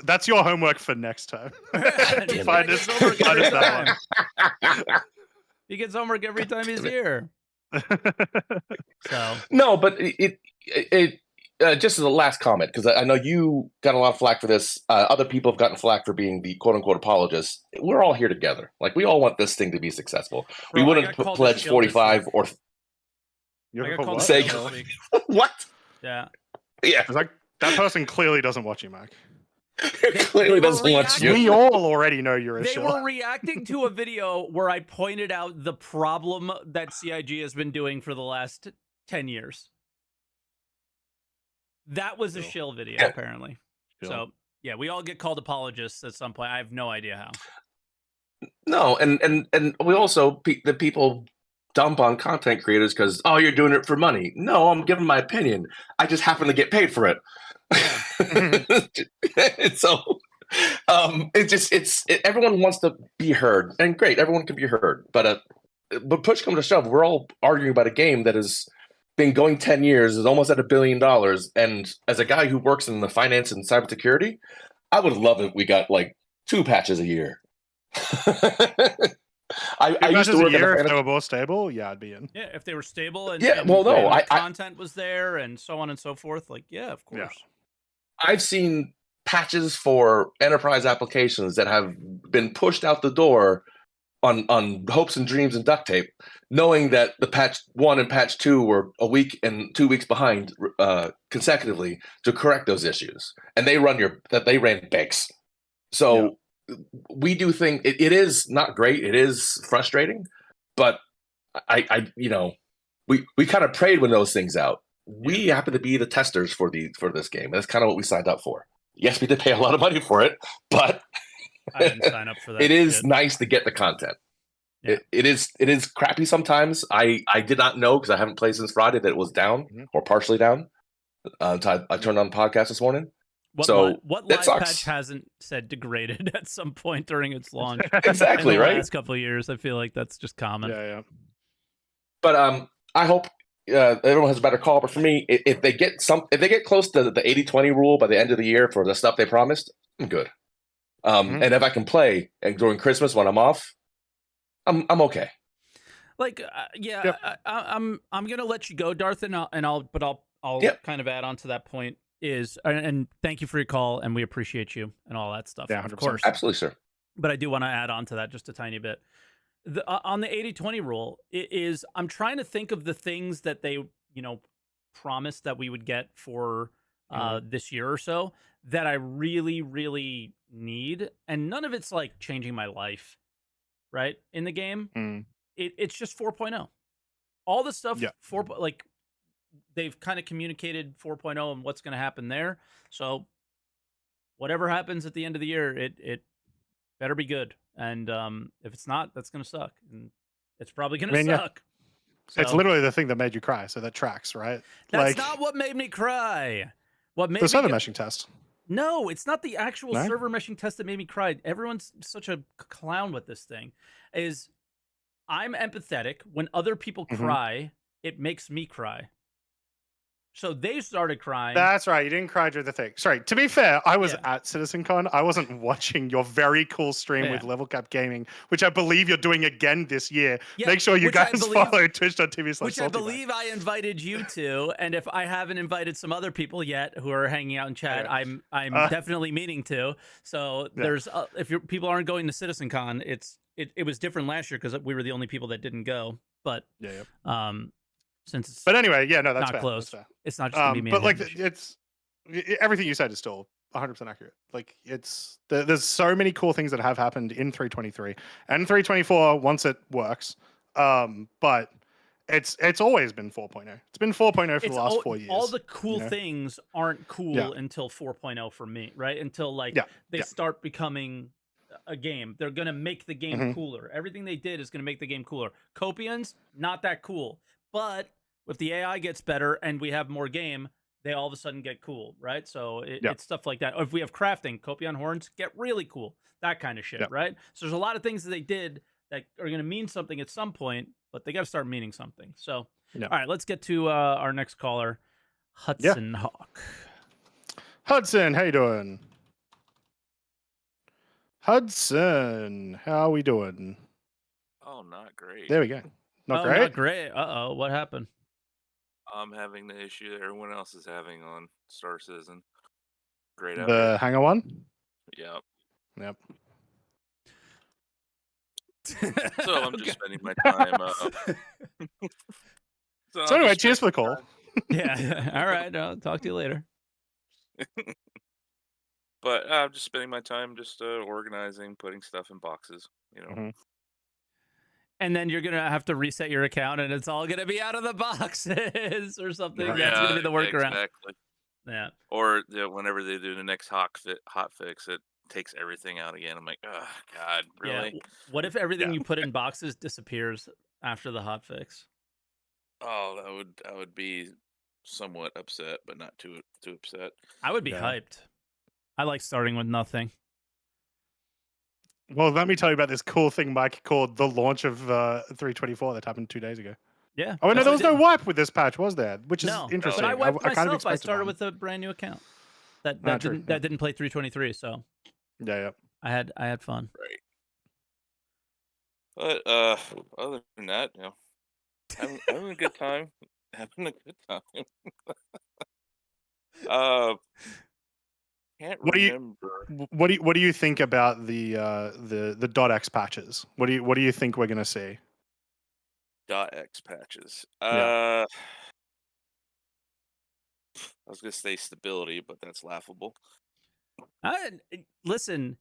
B: That's your homework for next time.
A: Find that one. He gets homework every time he's here. So
E: no, but it just as a last comment, because I know you got a lot of flack for this. Other people have gotten flack for being the quote-unquote apologists. We're all here together. Like, we all want this thing to be successful.
A: Bro,
E: we wouldn't pledge 45 or...
B: Say
E: what?
A: Yeah.
E: Yeah.
B: It's like, that person clearly doesn't watch you, Mike.
E: Clearly doesn't watch you.
B: We all already know you're a
A: They
B: shill.
A: were reacting to a video where I pointed out the problem that CIG has been doing for the last 10 years. That was a shill video, apparently. So, yeah, we all get called apologists at some point. I have no idea how.
E: No, and we also, the people dump on content creators because, oh, you're doing it for money. No, I'm giving my opinion. I just happen to get paid for it. So, everyone wants to be heard. And great, everyone can be heard. But push comes to shove, we're all arguing about a game that has been going 10 years, is almost at $1 billion. And as a guy who works in the finance and cybersecurity, I would love if we got like 2 patches a year. I used to work
B: a year if they were more stable. Yeah, I'd be in.
A: Yeah, if they were stable and content was there and so on and so forth. Like, yeah, of course.
E: Yeah. I've seen patches for enterprise applications that have been pushed out the door on hopes and dreams and duct tape, knowing that the patch 1 and patch 2 were a week and 2 weeks behind consecutively to correct those issues, and they ran banks. So we do think it is not great. It is frustrating, but we kind of prayed when those things out. We happen to be the testers for this game. That's kind of what we signed up for. Yes, we did pay a lot of money for it, but
A: I didn't sign up for that.
E: It is nice to get the content. Yeah. It is crappy sometimes. I did not know, because I haven't played since Friday, that it was down or partially down. Until I turned on the podcast this morning.
A: What live patch hasn't said degraded at some point during its launch?
E: Exactly,
A: in the
E: right?
A: last couple of years, I feel like that's just common.
B: Yeah.
E: But I hope everyone has a better call. But for me, if they get close to the 80-20 rule by the end of the year for the stuff they promised, I'm good. And if I can play and during Christmas when I'm off, I'm okay.
A: Like, I'm gonna let you go, Darth, and I'll kind of add on to that point. And thank you for your call, and we appreciate you and all that stuff.
B: Yeah, 100%.
A: Of course,
E: absolutely, sir.
A: But I do want to add on to that just a tiny bit. On the 80-20 rule, I'm trying to think of the things that they promised that we would get for this year or so that I really, really need. And none of it's like changing my life, right? In the game, it's just 4.0. All the stuff, like they've kind of communicated 4.0 and what's going to happen there. So whatever happens at the end of the year, it better be good. And if it's not, that's going to suck. And it's probably going to suck. So,
B: it's literally the thing that made you cry, so that tracks, right?
A: That's not what made me cry. What made
B: the server meshing test?
A: No, it's not the actual server meshing test that made me cry. Everyone's such a clown with this thing. Is I'm empathetic. When other people cry, it makes me cry. So they started crying.
B: That's right. You didn't cry during the thing. Sorry. To be fair, I was at CitizenCon. I wasn't watching your very cool stream with Level Cap Gaming, which I believe you're doing again this year. Make sure you guys follow twitch.tv/SaltEMike.
A: Which I believe I invited you to. And if I haven't invited some other people yet who are hanging out in chat, I'm definitely meaning to. So there's if people aren't going to CitizenCon, it was different last year because we were the only people that didn't go. But since it's
B: anyway, that's
A: not
B: fair.
A: close.
B: That's fair.
A: It's not just gonna be me.
B: But like, it's everything you said is still 100% accurate. Like, there's so many cool things that have happened in 323 and 324 once it works. But it's always been 4.0. It's been 4.0 for the last 4 years.
A: All the cool things aren't cool until 4.0 for me, right? Until they start becoming a game. They're gonna make the game cooler. Everything they did is gonna make the game cooler. Copians, not that cool, but if the AI gets better and we have more game, they all of a sudden get cool, right? So it's stuff like that. Or if we have crafting, Copion horns get really cool. That kind of shit, right? So there's a lot of things that they did that are going to mean something at some point, but they got to start meaning something. So, all right, let's get to our next caller, Hudson Hawk.
B: Hudson, how you doing? Hudson, how are we doing?
F: Oh, not great.
B: There we go. Not great?
A: Not great. Uh-oh, what happened?
F: I'm having the issue that everyone else is having on Star Citizen. Great out
B: The Hangar one?
F: Yep. So I'm just spending my time.
B: So anyway, cheers for the call.
A: All right. I'll talk to you later.
F: But I'm just spending my time just organizing, putting stuff in boxes,
A: And then you're going to have to reset your account and it's all going to be out of the boxes or something. That's going to be the workaround.
F: Exactly.
A: Yeah.
F: Or whenever they do the next hot fix, it takes everything out again. I'm like, oh, God, really?
A: Yeah. What if everything you put in boxes disappears after the hot fix?
F: Oh, I would be somewhat upset, but not too upset.
A: I would be hyped. I like starting with nothing.
B: Well, let me tell you about this cool thing Mike called the launch of 324 that happened 2 days ago.
A: Yeah.
B: Oh, no, there was no wipe with this patch, was there? Which is interesting.
A: But I wiped myself. I started
B: one.
A: with a brand new account that didn't play 323. So
B: yeah.
A: I had fun.
F: Right. But other than that, having a good time. Having a good time. Can't remember.
B: What do you think about the .x patches? What do you think we're gonna see?
F: .x patches. I was gonna say stability, but that's laughable.
A: Listen,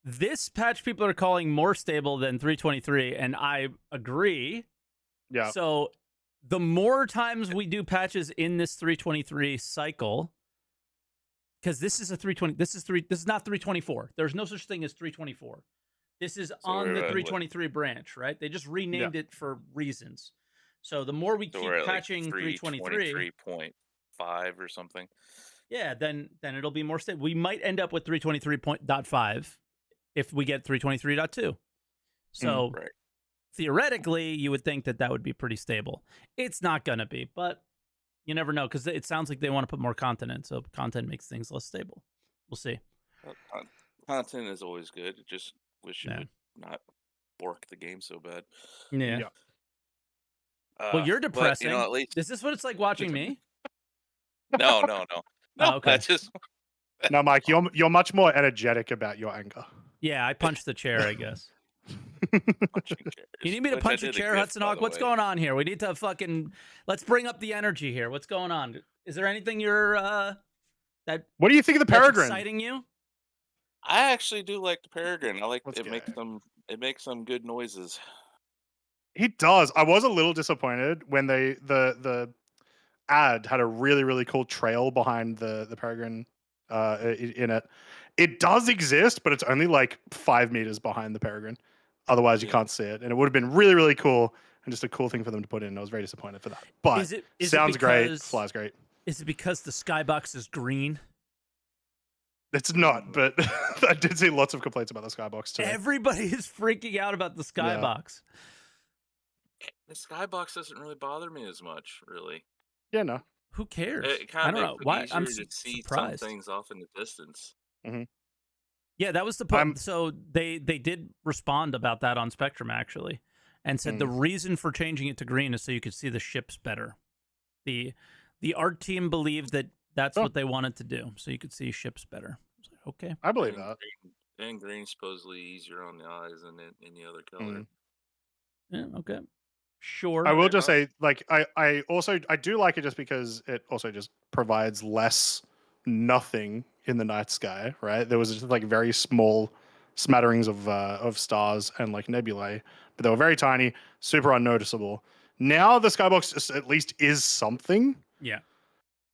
A: this patch people are calling more stable than 323, and I agree.
B: Yeah.
A: So the more times we do patches in this 323 cycle. Because this is a 320. This is not 324. There's no such thing as 324. This is on the 323 branch, right? They just renamed it for reasons. So the more we keep patching 323,
F: 323.5 or something.
A: Yeah, then it'll be more stable. We might end up with 323.5 if we get 323.2. So theoretically, you would think that would be pretty stable. It's not gonna be, but. You never know, because it sounds like they want to put more content in, so content makes things less stable. We'll see.
F: Content is always good. I just wish it would not bork the game so bad.
A: Yeah. Well, you're depressing. But, at least... Is this what it's like watching me?
F: No.
A: Oh, okay.
F: That's just...
B: No, Mike, you're much more energetic about your anger.
A: Yeah, I punched the chair, I guess. You need me to punch a chair, Hudson Hawk? What's going on here? We need to let's bring up the energy here. What's going on? Is there anything you're
B: What do you think of the
A: that's
B: Peregrine?
A: exciting you?
F: I actually do like the Peregrine. I like
B: Let's
F: it. Makes some good noises.
B: He does. I was a little disappointed when the ad had a really, really cool trail behind the Peregrine in it. It does exist, but it's only like 5 meters behind the Peregrine. Otherwise, you can't see it. And it would have been really, really cool and just a cool thing for them to put in. I was very disappointed for that. But sounds great, flies great.
A: Is it because the Skybox is green?
B: It's not, but I did see lots of complaints about the Skybox too.
A: Everybody is freaking out about the Skybox.
F: The Skybox doesn't really bother me as much, really.
B: Yeah, no.
A: Who cares?
F: It
A: I
F: kind
A: don't
F: of
A: know
F: makes
A: why.
F: it
A: I'm
F: easier to see
A: surprised.
F: some things off in the distance.
B: Mm-hmm.
A: Yeah, that was the point. So they did respond about that on Spectrum actually, and said the reason for changing it to green is so you could see the ships better. The art team believed that that's what they wanted to do, so you could see ships better. I was like, okay,
B: I believe that.
F: And green's supposedly easier on the eyes than any other color.
A: Yeah, okay. Sure.
B: I will just say, like, I do like it just because it also just provides less nothing in the night sky, right? There was just like very small smatterings of stars and like nebulae, but they were very tiny, super unnoticeable. Now the Skybox just at least is something.
A: Yeah.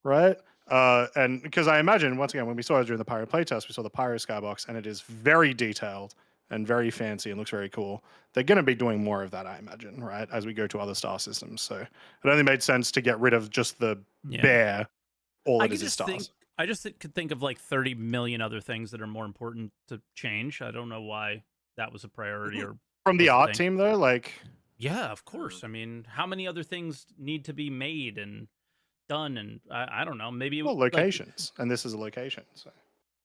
B: Right? And because I imagine, once again, when we saw it during the Pyro playtest, we saw the Pyro Skybox, and it is very detailed and very fancy and looks very cool. They're going to be doing more of that, I imagine, right? As we go to other star systems. So it only made sense to get rid of just the bare, all it is stars.
A: I just could think of like 30 million other things that are more important to change. I don't know why that was a priority or
B: from the art team though, like
A: yeah, of course. I mean, how many other things need to be made and done? And I don't know, maybe
B: locations, and this is a location. So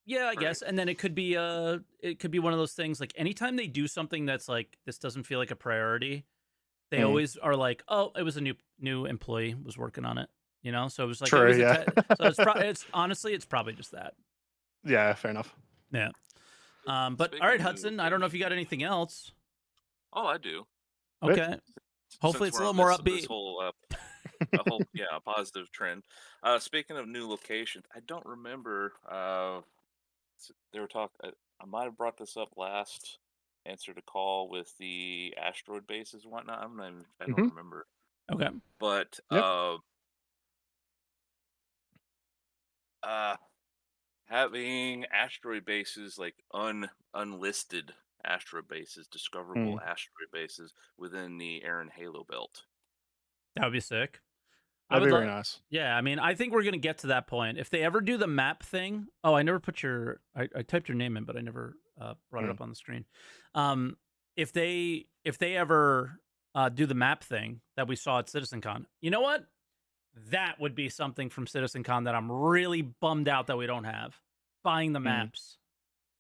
A: yeah, I guess. And then it could be one of those things like anytime they do something that's like this doesn't feel like a priority, they always are like, oh, it was a new employee was working on it. You know, so it was like,
B: true,
A: so it's honestly, it's probably just that.
B: Yeah, fair enough.
A: Yeah. But all right, Hudson, I don't know if you got anything else.
F: Oh, I do.
A: Okay. Hopefully it's a little more upbeat.
F: This whole, a positive trend. Speaking of new locations, I don't remember. They were talking. I might have brought this up last. Answered a call with the asteroid bases and whatnot. I don't remember.
A: Okay.
F: But having asteroid bases like unlisted asteroid bases, discoverable asteroid bases within the Aaron Halo belt.
A: That would be sick.
B: That'd be very nice.
A: Yeah, I mean, I think we're gonna get to that point. If they ever do the map thing, I never put I typed your name in, but I never brought it up on the screen. If they ever do the map thing that we saw at CitizenCon, you know what? That would be something from CitizenCon that I'm really bummed out that we don't have. Buying the maps.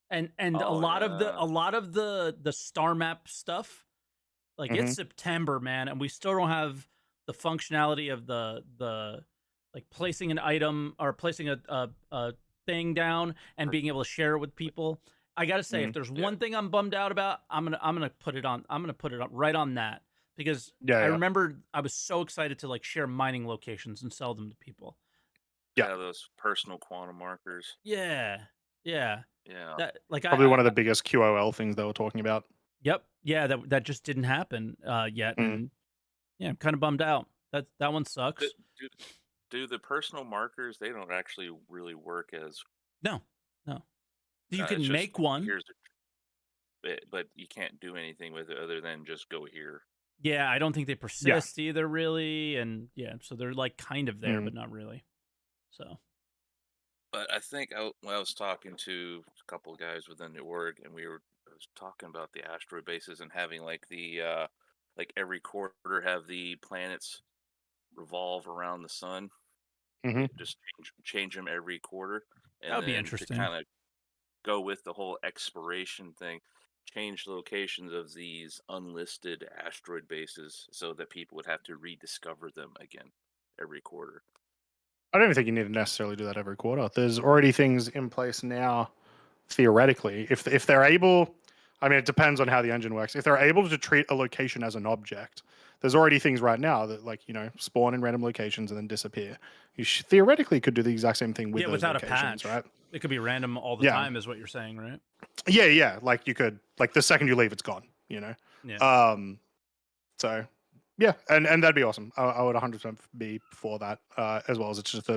A: And a lot of the star map stuff, like it's September, man, and we still don't have the functionality of the like placing an item or placing a thing down and being able to share it with people. I gotta say, if there's one thing I'm bummed out about, I'm gonna put it on right on that. Because I remember I was so excited to like share mining locations and sell them to people.
F: Yeah, those personal quantum markers.
A: Yeah. That, like
B: probably one of the biggest QOL things they were talking about.
A: Yep. Yeah, that just didn't happen yet, and yeah, I'm kind of bummed out. That one sucks.
F: Do the personal markers? They don't actually really work as
A: no. You can make one,
F: but you can't do anything with it other than just go here.
A: Yeah, I don't think they persist either, really, and yeah, so they're like kind of there, but not really. So,
F: but I think I was talking to a couple of guys within the org, and I was talking about the asteroid bases and having like the like every quarter have the planets revolve around the sun. Just change them every quarter, and
A: that would be interesting.
F: To kind of go with the whole exploration thing. Change the locations of these unlisted asteroid bases so that people would have to rediscover them again every quarter.
B: I don't even think you need to necessarily do that every quarter. There's already things in place now, theoretically. If they're able, I mean, it depends on how the engine works. If they're able to treat a location as an object, there's already things right now that like spawn in random locations and then disappear. You theoretically could do the exact same thing with those
A: without
B: locations,
A: a patch,
B: right?
A: It could be random all the time, is what you're saying, right?
B: Yeah. Like you could, like the second you leave, it's gone.
A: Yeah.
B: So yeah, and that'd be awesome. I would 100% be for that, as well as it's just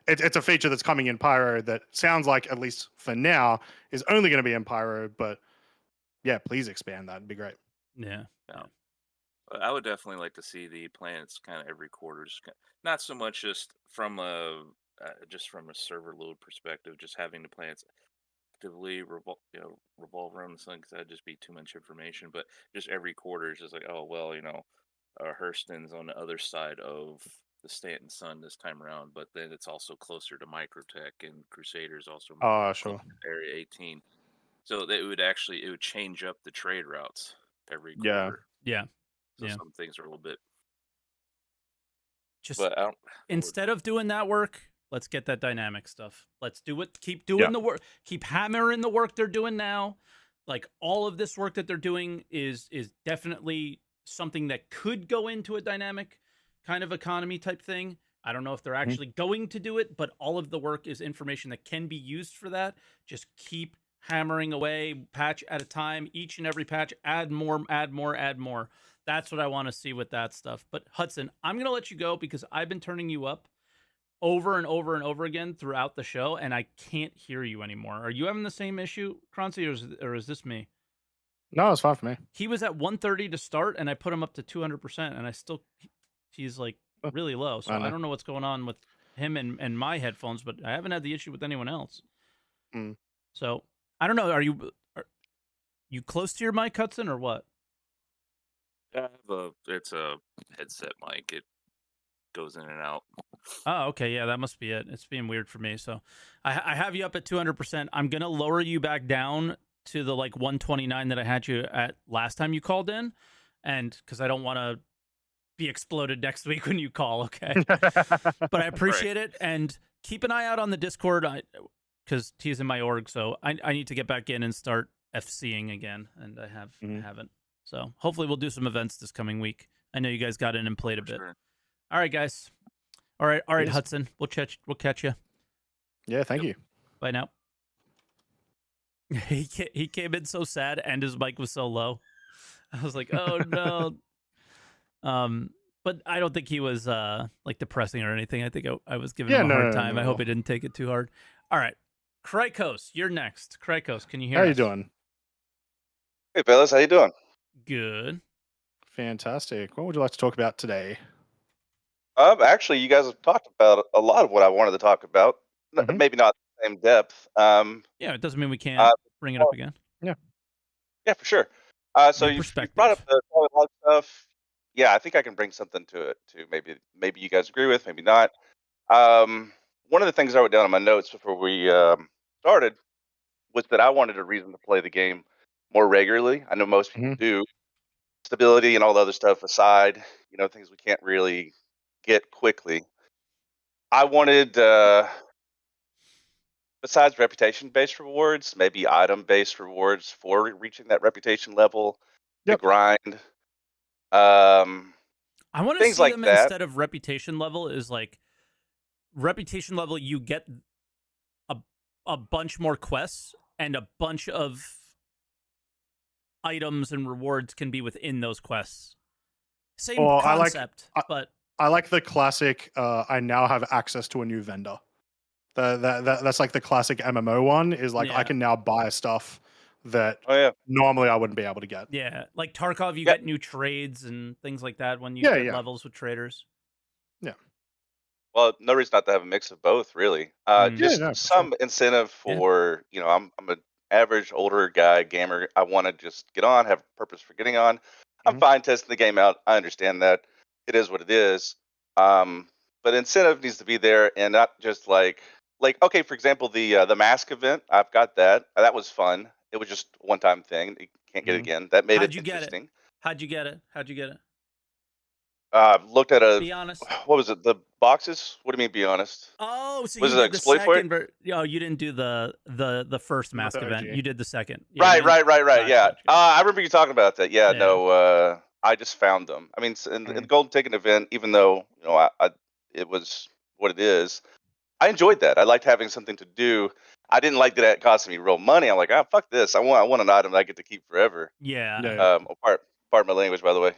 B: it's a feature that's coming in Pyro that sounds like, at least for now, is only going to be in Pyro. But yeah, please expand that. It'd be great.
A: Yeah.
F: I would definitely like to see the planets kind of every quarter, not so much just from a server load perspective, just having the planets actively revolve around the sun, because that'd just be too much information. But just every quarter is just like, oh well, Hurston's on the other side of the Stanton Sun this time around, but then it's also closer to Microtech, and Crusaders also
B: Sure.
F: Area 18. So it would change up the trade routes every quarter.
A: Yeah.
F: So some things are a little bit.
A: Just
F: but
A: instead of doing that work, let's get that dynamic stuff. Let's do it. Keep doing the work. Keep hammering the work they're doing now. Like all of this work that they're doing is definitely something that could go into a dynamic kind of economy type thing. I don't know if they're actually going to do it, but all of the work is information that can be used for that. Just keep hammering away, patch at a time, each and every patch, add more. That's what I want to see with that stuff. But Hudson, I'm going to let you go because I've been turning you up over and over and over again throughout the show, and I can't hear you anymore. Are you having the same issue, Croncy, or is this me?
B: No, it's fine for me.
A: He was at 130 to start, and I put him up to 200%, and he's like really low. So I don't know what's going on with him and my headphones, but I haven't had the issue with anyone else. So I don't know. Are you close to your mic, Hudson, or what?
F: It's a headset mic. It goes in and out.
A: Oh, okay. Yeah, that must be it. It's being weird for me. So I have you up at 200%. I'm going to lower you back down to the 129 that I had you at last time you called in. And because I don't want to be exploded next week when you call. Okay. But I appreciate it. And keep an eye out on the Discord because he's in my org. So I need to get back in and start FCing again. And I haven't. So hopefully we'll do some events this coming week. I know you guys got in and played a bit.
F: Sure.
A: All right, guys. All right,
B: Yes.
A: Hudson. We'll catch you.
B: Yeah, thank you.
A: Bye now. He came in so sad, and his mic was so low. I was like, oh no. But I don't think he was depressing or anything. I think I was giving him a hard time. I hope he didn't take it too hard. All right, Krycos, you're next. Krycos, can you hear us?
B: How you doing?
G: Hey, fellas, how you doing?
A: Good.
B: Fantastic. What would you like to talk about today?
G: Actually, you guys have talked about a lot of what I wanted to talk about. Maybe not the same depth.
A: Yeah, it doesn't mean we can't bring it up again.
G: Yeah, for sure. So you brought up the log stuff. Yeah, I think I can bring something to it too. Maybe you guys agree with, maybe not. One of the things I wrote down on my notes before we started was that I wanted a reason to play the game more regularly. I know most people do. Stability and all the other stuff aside, things we can't really get quickly. I wanted, besides reputation-based rewards, maybe item-based rewards for reaching that reputation level. The grind.
A: I want to see
G: like
A: them
G: that.
A: Instead of reputation level is reputation level. You get a bunch more quests and a bunch of items and rewards can be within those quests. Same concept, but
B: I like the classic. I now have access to a new vendor. That's like the classic MMO one. Is like I can now buy stuff that normally I wouldn't be able to get.
A: Yeah, like Tarkov, you get new trades and things like that when you get levels with traders.
B: Yeah.
G: Well, no reason not to have a mix of both, really. Some incentive for I'm an average older guy gamer. I want to just get on, have a purpose for getting on. I'm fine testing the game out. I understand that it is what it is. But incentive needs to be there, and not just like okay, for example, the mask event. I've got that. That was fun. It was just a one-time thing. You can't get it again. That made it interesting.
A: How'd you get it?
G: Looked at
A: Be honest.
G: What was it? The boxes? What do you mean? Be honest?
A: Oh, so
G: was
A: you
G: it
A: did
G: an
A: the
G: exploit for it?
A: second. You didn't do the first mask event. You did the second.
G: Right. Yeah. I remember you talking about that. Yeah. No. I just found them. I mean, in the Golden Ticket event, even though it was what it is, I enjoyed that. I liked having something to do. I didn't like that it costed me real money. I'm like, fuck this. I want an item that I get to keep forever.
A: Yeah.
G: Pardon my language, by the way.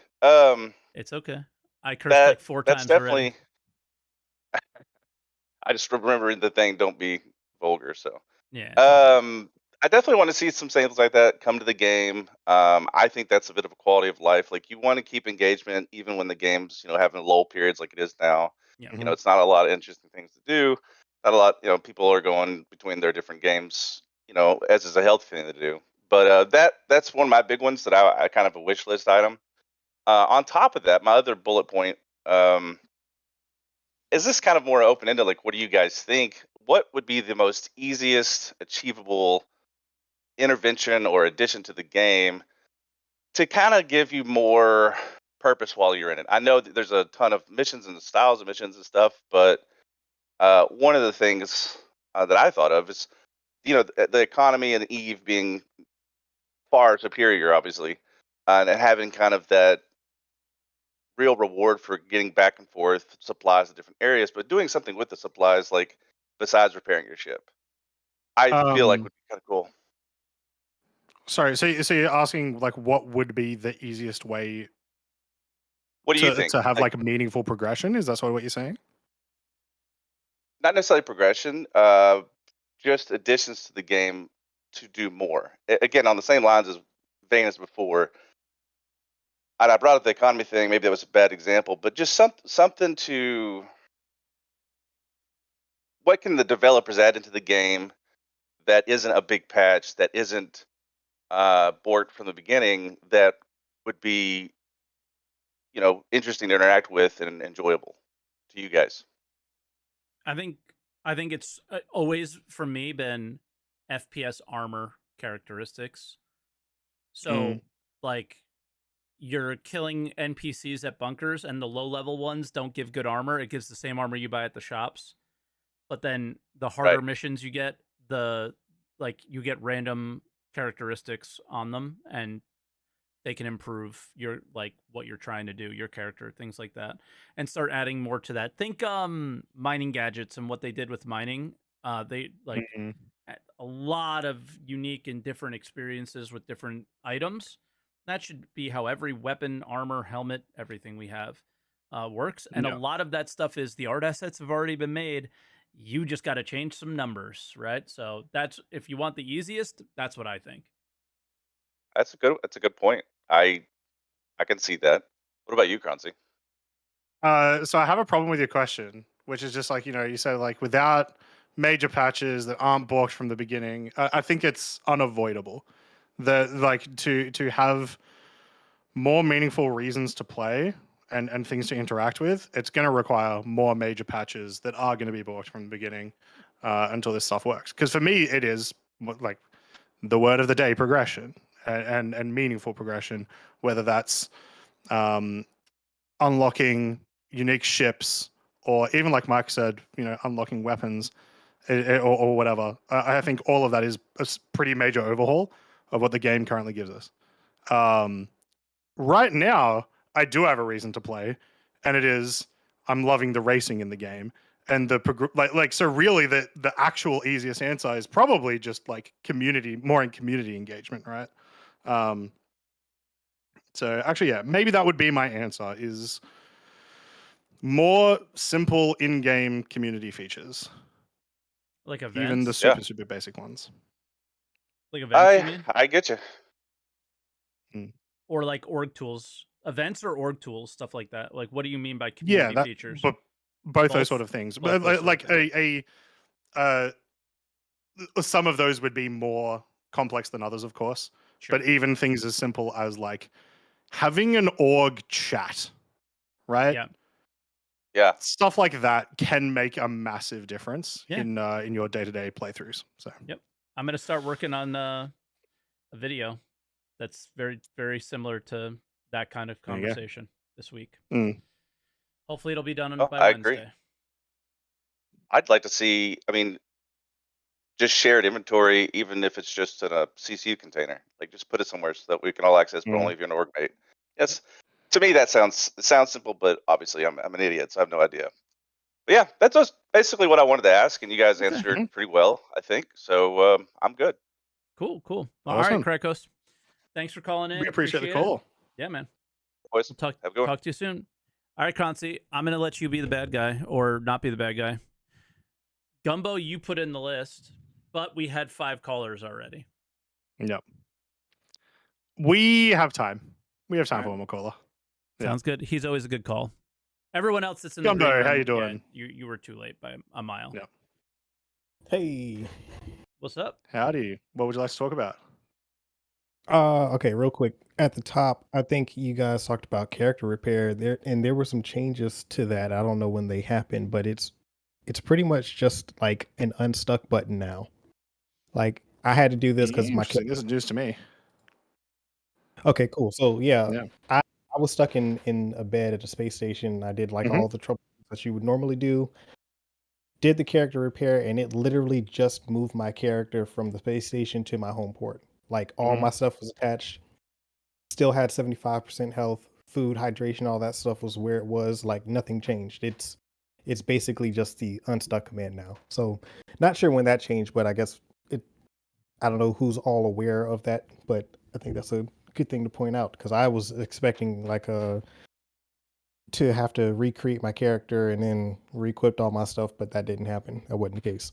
A: It's okay. I cursed like 4 times already.
G: I just remember the thing. Don't be vulgar. So
A: yeah.
G: I definitely want to see some things like that come to the game. I think that's a bit of a quality of life. Like you want to keep engagement even when the game's having lull periods like it is now.
A: Yeah.
G: It's not a lot of interesting things to do. Not a lot. People are going between their different games. As is a healthy thing to do. But that's one of my big ones that I kind of a wish list item. On top of that, my other bullet point is this kind of more open ended. Like, what do you guys think? What would be the most easiest achievable intervention or addition to the game to kind of give you more purpose while you're in it? I know that there's a ton of missions and styles of missions and stuff, but one of the things that I thought of is, the economy and Eve being far superior, obviously, and having kind of that real reward for getting back and forth supplies to different areas, but doing something with the supplies, like besides repairing your ship, I feel like would be kind of cool.
B: Sorry, so you're asking like what would be the easiest way?
G: What do you think
B: to have like a meaningful progression? Is that sort of what you're saying?
G: Not necessarily progression, just additions to the game to do more. Again, on the same lines as vein as before. And I brought up the economy thing. Maybe that was a bad example, but just something to. What can the developers add into the game that isn't a big patch, that isn't borked from the beginning, that would be, interesting to interact with and enjoyable to you guys?
A: I think it's always for me been FPS armor characteristics. So like you're killing NPCs at bunkers and the low level ones don't give good armor. It gives the same armor you buy at the shops. But then the harder missions you get, you get random characteristics on them and they can improve your what you're trying to do, your character, things like that, and start adding more to that. Think mining gadgets and what they did with mining. They a lot of unique and different experiences with different items. That should be how every weapon, armor, helmet, everything we have works. And a lot of that stuff is the art assets have already been made. You just got to change some numbers, right? So that's if you want the easiest, that's what I think.
G: That's a good point. I can see that. What about you, Croncy?
B: So I have a problem with your question, which is just like, you said like without major patches that aren't borked from the beginning, I think it's unavoidable. To have more meaningful reasons to play and things to interact with, it's going to require more major patches that are going to be borked from the beginning until this stuff works. Because for me, it is like the word of the day: progression and meaningful progression, whether that's unlocking unique ships or even like Mike said, unlocking weapons or whatever. I think all of that is a pretty major overhaul of what the game currently gives us. Right now, I do have a reason to play, and it is I'm loving the racing in the game. And so really the actual easiest answer is probably just like more in community engagement, right? So actually, yeah, maybe that would be my answer is more simple in-game community features.
A: Like events?
B: Even the super basic ones.
A: Like events, you mean?
G: I get you.
A: Or like org tools. Events or org tools, stuff like that. Like, what do you mean by community features?
B: But both those sort of things. But like some of those would be more complex than others, of course. Sure. But even things as simple as like having an org chat, right?
A: Yeah.
G: Yeah.
B: Stuff like that can make a massive difference in your day-to-day playthroughs. So
A: yep. I'm gonna start working on a video that's very, very similar to that kind of conversation this week. Hopefully it'll be done by Wednesday.
G: Agree. I'd like to see, just shared inventory, even if it's just in a CCU container. Like just put it somewhere so that we can all access, but only if you're an org mate. Yes. To me, that sounds simple, but obviously I'm an idiot, so I have no idea. But yeah, that's just basically what I wanted to ask, and you guys answered pretty well, I think. So I'm good.
A: Cool. Well,
B: Awesome.
A: all right, Krycos. Thanks for calling in.
B: We appreciate the call.
A: Yeah, man.
G: Boys,
A: We'll talk to you soon. All right, Croncy, I'm going to let you be the bad guy or not be the bad guy. Gumbo, you put in the list, but we had 5 callers already.
B: Yep. We have time. We have time for one more caller.
A: Sounds good. He's always a good call. Everyone else that's in the
B: Gumbo,
A: green room,
B: how you doing?
A: Yeah, you were too late by a mile.
B: Yep.
H: Hey.
A: What's up?
B: Howdy. What would you like to talk about?
H: Okay, real quick. At the top, I think you guys talked about character repair there were some changes to that. I don't know when they happened, but it's pretty much just like an unstuck button now. Like I had to do this because my
B: this is news to me.
H: Okay, cool. So I was stuck in a bed at a space station. I did like all the trouble that you would normally do. Did the character repair, and it literally just moved my character from the space station to my home port. Like all my stuff was attached. Still had 75% health, food, hydration, all that stuff was where it was. Like nothing changed. It's basically just the unstuck command now. So not sure when that changed, but I guess I don't know who's all aware of that, but I think that's a good thing to point out because I was expecting like to have to recreate my character and then re-equip all my stuff, but that didn't happen. That wasn't the case.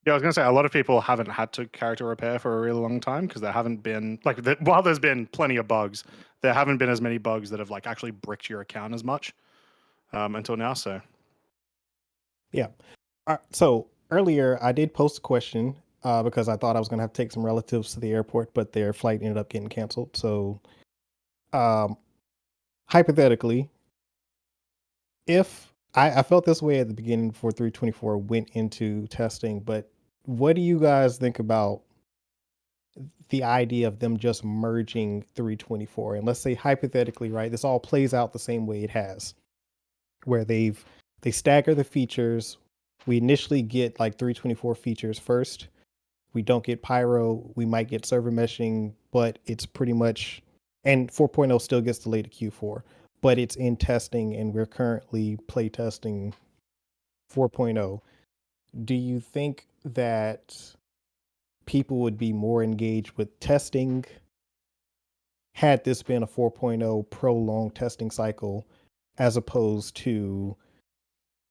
B: Yeah, I was going to say, a lot of people haven't had to character repair for a really long time because there haven't been, while there's been plenty of bugs, there haven't been as many bugs that have like actually bricked your account as much until now, so.
H: Yeah. So earlier I did post a question because I thought I was going to have to take some relatives to the airport, but their flight ended up getting canceled. So hypothetically, if I felt this way at the beginning before 324 went into testing, but what do you guys think about the idea of them just merging 324? And let's say hypothetically, right, this all plays out the same way it has, where they stagger the features. We initially get like 324 features first. We don't get pyro. We might get server meshing, but it's pretty much, and 4.0 still gets delayed to Q4. But it's in testing and we're currently play testing 4.0. Do you think that people would be more engaged with testing had this been a 4.0 prolonged testing cycle as opposed to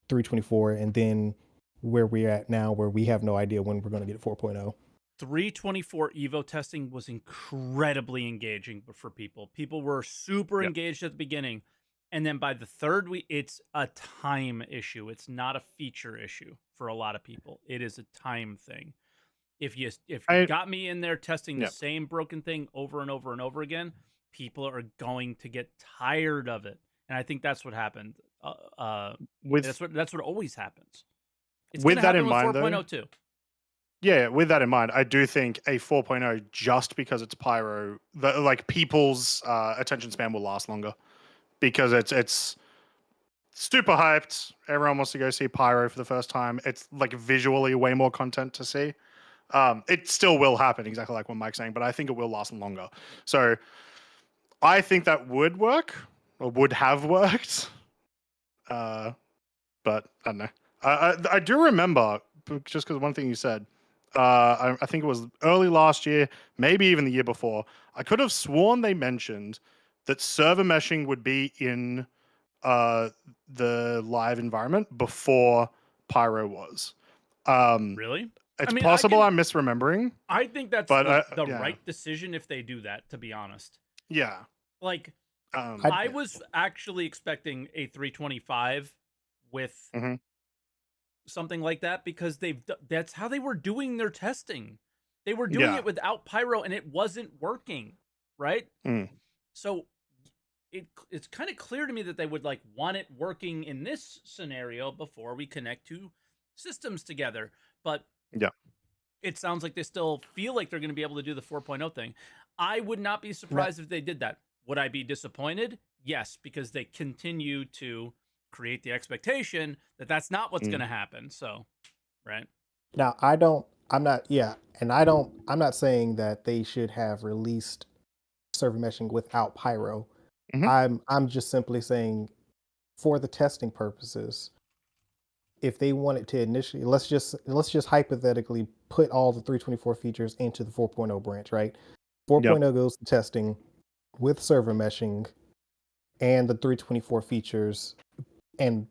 H: 324 and then where we're at now where we have no idea when we're going to get 4.0?
A: 324 Evo testing was incredibly engaging for people. People were super engaged at the beginning. And then by the third week, it's a time issue. It's not a feature issue for a lot of people. It is a time thing. If you got me in there testing the same broken thing over and over and over again, people are going to get tired of it. And I think that's what happened. That's what always happens. It's
B: with that in mind,
A: 4.0 too.
B: Yeah, with that in mind, I do think a 4.0, just because it's pyro, people's attention span will last longer because it's super hyped. Everyone wants to go see pyro for the first time. It's like visually way more content to see. It still will happen, exactly like what Mike's saying, but I think it will last longer. So I think that would work or would have worked. But I don't know. I do remember, just because one thing you said, I think it was early last year, maybe even the year before, I could have sworn they mentioned that server meshing would be in the live environment before pyro was.
A: Really?
B: It's possible I'm misremembering.
A: I think that's the right decision if they do that, to be honest.
B: Yeah.
A: Like, I was actually expecting a 325 with something like that because that's how they were doing their testing. They were doing it without pyro and it wasn't working, right? So it's kind of clear to me that they would want it working in this scenario before we connect two systems together. But it sounds like they still feel like they're going to be able to do the 4.0 thing. I would not be surprised if they did that. Would I be disappointed? Yes, because they continue to create the expectation that that's not what's going to happen. So, right.
H: Now, I'm not saying that they should have released server meshing without pyro. I'm just simply saying, for the testing purposes, if they wanted to initially, let's just hypothetically put all the 324 features into the 4.0 branch, right? 4.0 goes to testing with server meshing and the 324 features, and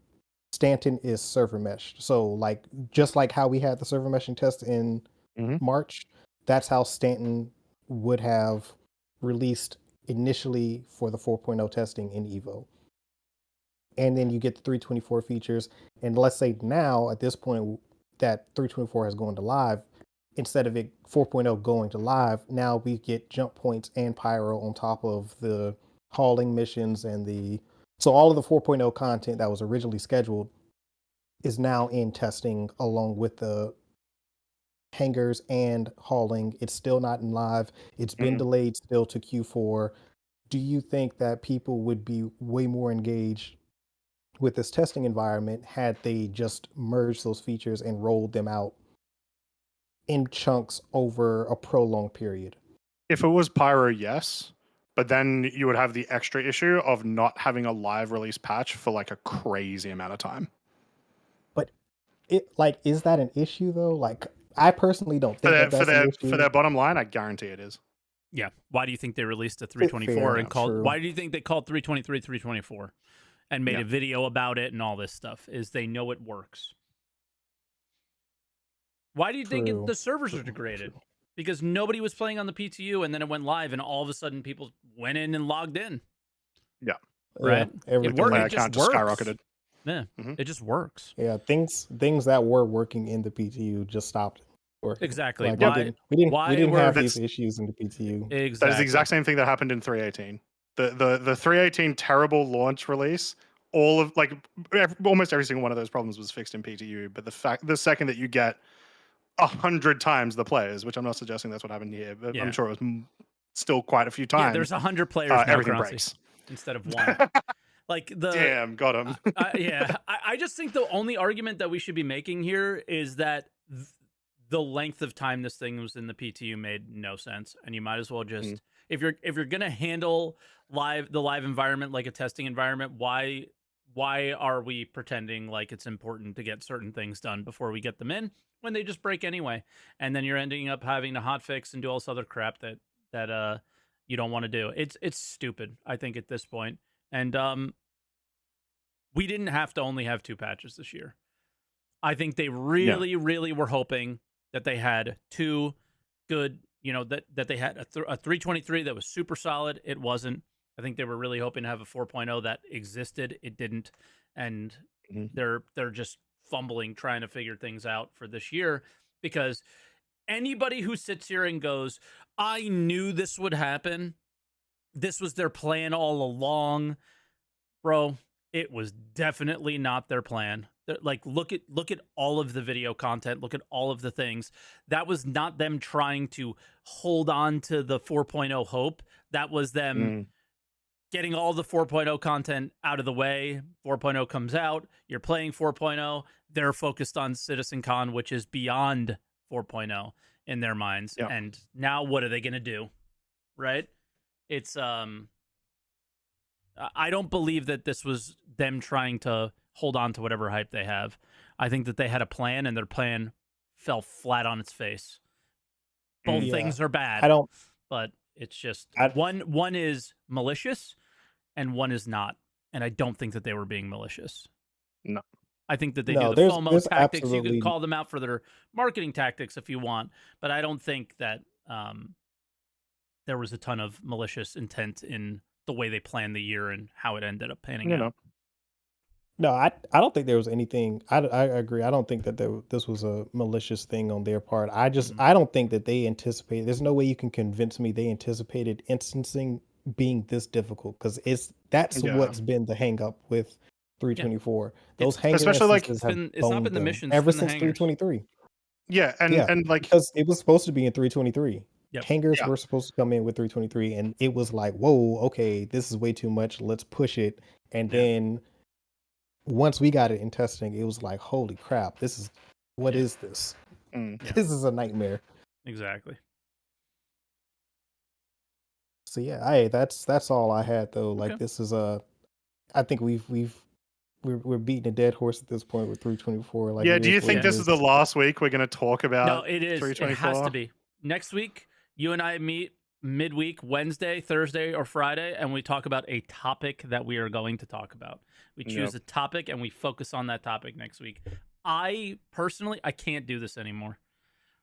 H: Stanton is server meshed. So like, just like how we had the server meshing test in March, that's how Stanton would have released initially for the 4.0 testing in Evo. And then you get the 324 features. And let's say now at this point that 324 has gone to live, instead of it 4.0 going to live, now we get jump points and pyro on top of the hauling missions and so all of the 4.0 content that was originally scheduled is now in testing along with the hangars and hauling. It's still not in live. It's been delayed still to Q4. Do you think that people would be way more engaged with this testing environment had they just merged those features and rolled them out in chunks over a prolonged period?
B: If it was pyro, yes. But then you would have the extra issue of not having a live release patch for like a crazy amount of time.
H: But is that an issue though? Like, I personally don't think that's an issue.
B: For their bottom line, I guarantee it is.
A: Yeah. Why do you think they released a 324 and called? Why do you think they called 323 324 and made a video about it and all this stuff? Is they know it works. Why do you think the servers are degraded? Because nobody was playing on the PTU, and then it went live, and all of a sudden people went in and logged in.
B: Yeah.
H: Right.
B: Yeah, it worked. It just skyrocketed.
A: Yeah. It just works.
H: Yeah. Things that were working in the PTU just stopped working.
A: Exactly.
H: Like, we didn't have these issues in the PTU.
A: Exactly.
B: That is the exact same thing that happened in 318. The 318 terrible launch release. All of almost every single one of those problems was fixed in PTU. But the second that you get 100 times the players, which I'm not suggesting that's what happened here, but I'm sure it was still quite a few times.
A: Yeah, there's 100 players now,
B: everything
A: Croncy,
B: breaks
A: instead of one.
B: Damn, got him.
A: I just think the only argument that we should be making here is that the length of time this thing was in the PTU made no sense, and you might as well just if you're gonna handle the live environment like a testing environment, why are we pretending like it's important to get certain things done before we get them in when they just break anyway? And then you're ending up having to hotfix and do all this other crap that you don't want to do. It's stupid, I think, at this point. And we didn't have to only have 2 patches this year. I think they really were hoping that they had 2 good, that they had a 323 that was super solid. It wasn't. I think they were really hoping to have a 4.0 that existed. It didn't. And they're just fumbling trying to figure things out for this year, because anybody who sits here and goes, I knew this would happen, this was their plan all along, bro, it was definitely not their plan. Like, look at all of the video content, look at all of the things. That was not them trying to hold on to the 4.0 hope. That was them getting all the 4.0 content out of the way. 4.0 comes out, you're playing 4.0, they're focused on CitizenCon, which is beyond 4.0 in their minds. And now what are they going to do? Right? It's I don't believe that this was them trying to hold on to whatever hype they have. I think that they had a plan, and their plan fell flat on its face. Both things are bad. But it's just one is malicious and one is not. And I don't think that they were being malicious.
B: No.
A: I think that they do the FOMO tactics. You can call them out for their marketing tactics if you want, but I don't think that there was a ton of malicious intent in the way they planned the year and how it ended up panning out.
H: No, I don't think there was anything. I agree. I don't think that this was a malicious thing on their part. I don't think that they anticipated. There's no way you can convince me they anticipated instancing being this difficult, because that's what's been the hang up with 324. Those hangers, especially
A: it's not been the missions
H: ever since 323.
B: Yeah, and
H: because it was supposed to be in 323.
A: Yep.
H: Hangars were supposed to come in with 323, and it was like, whoa, okay, this is way too much. Let's push it. And then once we got it in testing, it was like, holy crap, what is this? This is a nightmare.
A: Exactly.
H: So yeah, that's all I had though. Like
A: Okay.
H: this is I think we're beating a dead horse at this point with 324. Like,
B: Yeah,
H: it
B: do
H: is
B: you
H: what
B: think
H: it
B: this is the last week we're going to talk
A: No,
B: about
A: it is. It has
B: 324?
A: to be. Next week, you and I meet midweek, Wednesday, Thursday, or Friday, and we talk about a topic that we are going to talk about. We choose a topic and we focus on that topic next week. I personally, I can't do this anymore.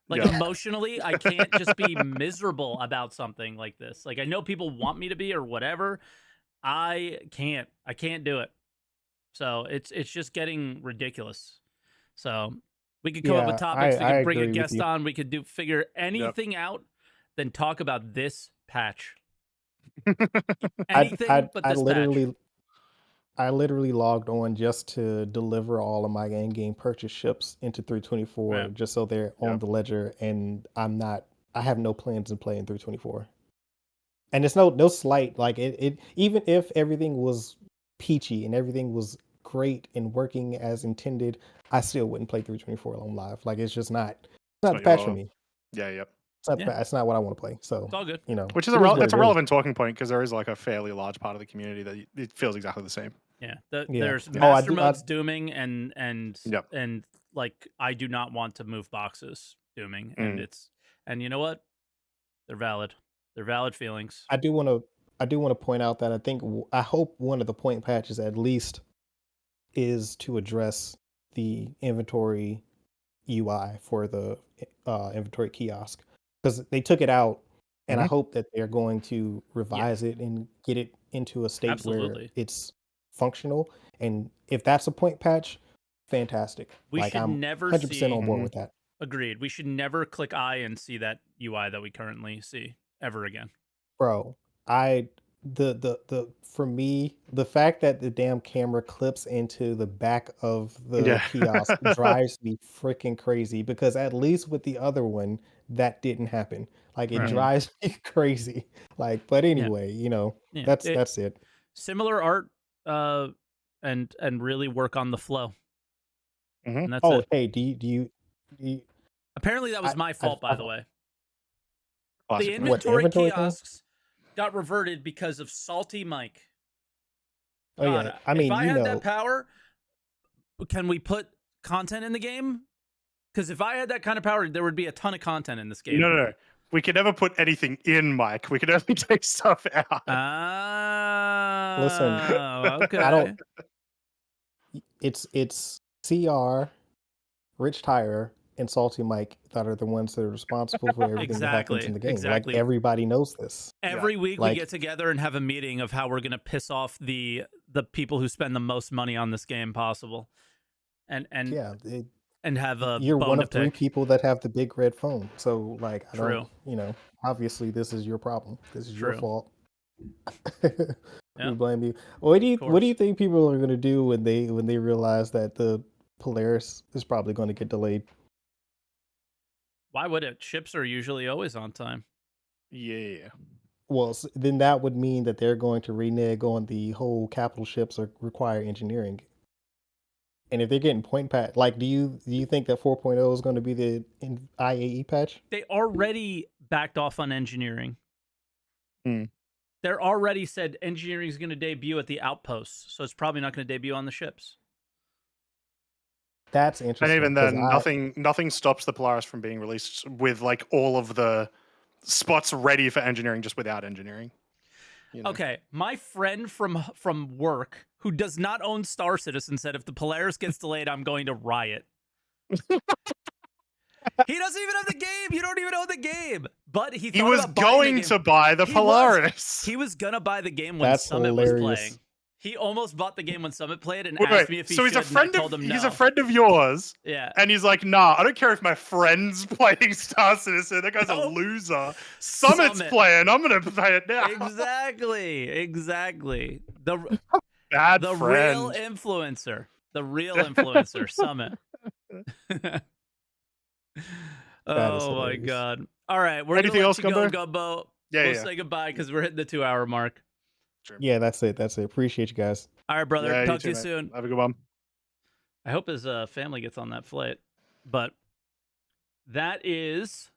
A: Like emotionally, I can't just be miserable about something like this. Like I know people want me to be or whatever. I can't do it. So it's just getting ridiculous. So we could come up with topics. We could bring a guest on. We could figure anything out, then talk about this patch. Anything but this patch.
H: I literally logged on just to deliver all of my in-game purchase ships into 324 just so they're on the ledger, and I have no plans in playing 324. And it's no slight, like it even if everything was peachy and everything was great and working as intended, I still wouldn't play 324 on live. Like it's just not the patch for me.
B: Yeah.
H: It's not what I want to play. So
A: it's all good.
B: Which is that's a relevant talking point because there is like a fairly large part of the community that it feels exactly the same.
A: Yeah. There's master modes dooming and like I do not want to move boxes dooming, and you know what? They're valid. They're valid feelings.
H: I do want to point out that I hope one of the point patches at least is to address the inventory UI for the inventory kiosk, because they took it out, and I hope that they're going to revise it and get it into a state where it's functional. And if that's a point patch, fantastic.
A: We should
H: I'm
A: never
H: 100% on board with that.
A: Agreed. We should never click I and see that UI that we currently see ever again.
H: Bro, for me, the fact that the damn camera clips into the back of the kiosk drives me freaking crazy, because at least with the other one that didn't happen. Like it drives me crazy. Like, but anyway, that's it.
A: Similar art and really work on the flow. And that's it.
H: Hey, do you
A: apparently that was my fault, by the way.
B: Awesome.
A: The inventory kiosks got reverted because of SaltEMike.
H: I mean,
A: if I had that power, can we put content in the game? Because if I had that kind of power, there would be a ton of content in this game.
B: No. We could never put anything in, Mike. We could only take stuff out.
H: Listen,
A: okay.
H: I don't. It's CR, Rich Tire, and SaltEMike that are the ones that are responsible for everything that happens in the game.
A: Exactly.
H: Like everybody knows this.
A: Every week we get together and have a meeting of how we're gonna piss off the people who spend the most money on this game possible, and have a
H: you're
A: bone
H: one
A: to
H: of 3
A: pick.
H: people that have the big red phone. So like, I don't, obviously this is your problem. This is your fault. We blame you. What do you think people are gonna do when they realize that the Polaris is probably going to get delayed?
A: Why would it? Ships are usually always on time.
B: Yeah.
H: Well, then that would mean that they're going to renege on the whole capital ships or require engineering. And if they're getting point patch, like, do you think that 4.0 is going to be the IAE patch?
A: They already backed off on engineering. They're already said engineering is going to debut at the outposts, so it's probably not going to debut on the ships.
H: That's interesting.
B: And even then, nothing stops the Polaris from being released with like all of the spots ready for engineering, just without engineering.
A: Okay, my friend from work who does not own Star Citizen said if the Polaris gets delayed, I'm going to riot. He doesn't even have the game. You don't even own the game. But he
B: was going to buy the Polaris.
A: He was gonna buy the game when Summit was playing. He almost bought the game when Summit played and asked me if he should.
B: So he's a friend of yours.
A: Yeah.
B: And he's like, nah, I don't care if my friend's playing Star Citizen. That guy's a loser. Summit's playing. I'm gonna play it now.
A: Exactly. The
B: friend.
A: real influencer. The real influencer, Summit. Oh my god. All right, we're
B: Anything
A: gonna
B: else,
A: let you go,
B: Gumbo?
A: Gumbo.
B: Yeah,
A: we'll say goodbye because we're hitting the 2-hour mark.
H: Yeah, that's it. Appreciate you guys.
A: All right, brother.
B: Yeah,
A: Talk to you
B: mate.
A: soon.
B: Have a good one.
A: I hope his family gets on that flight. But that is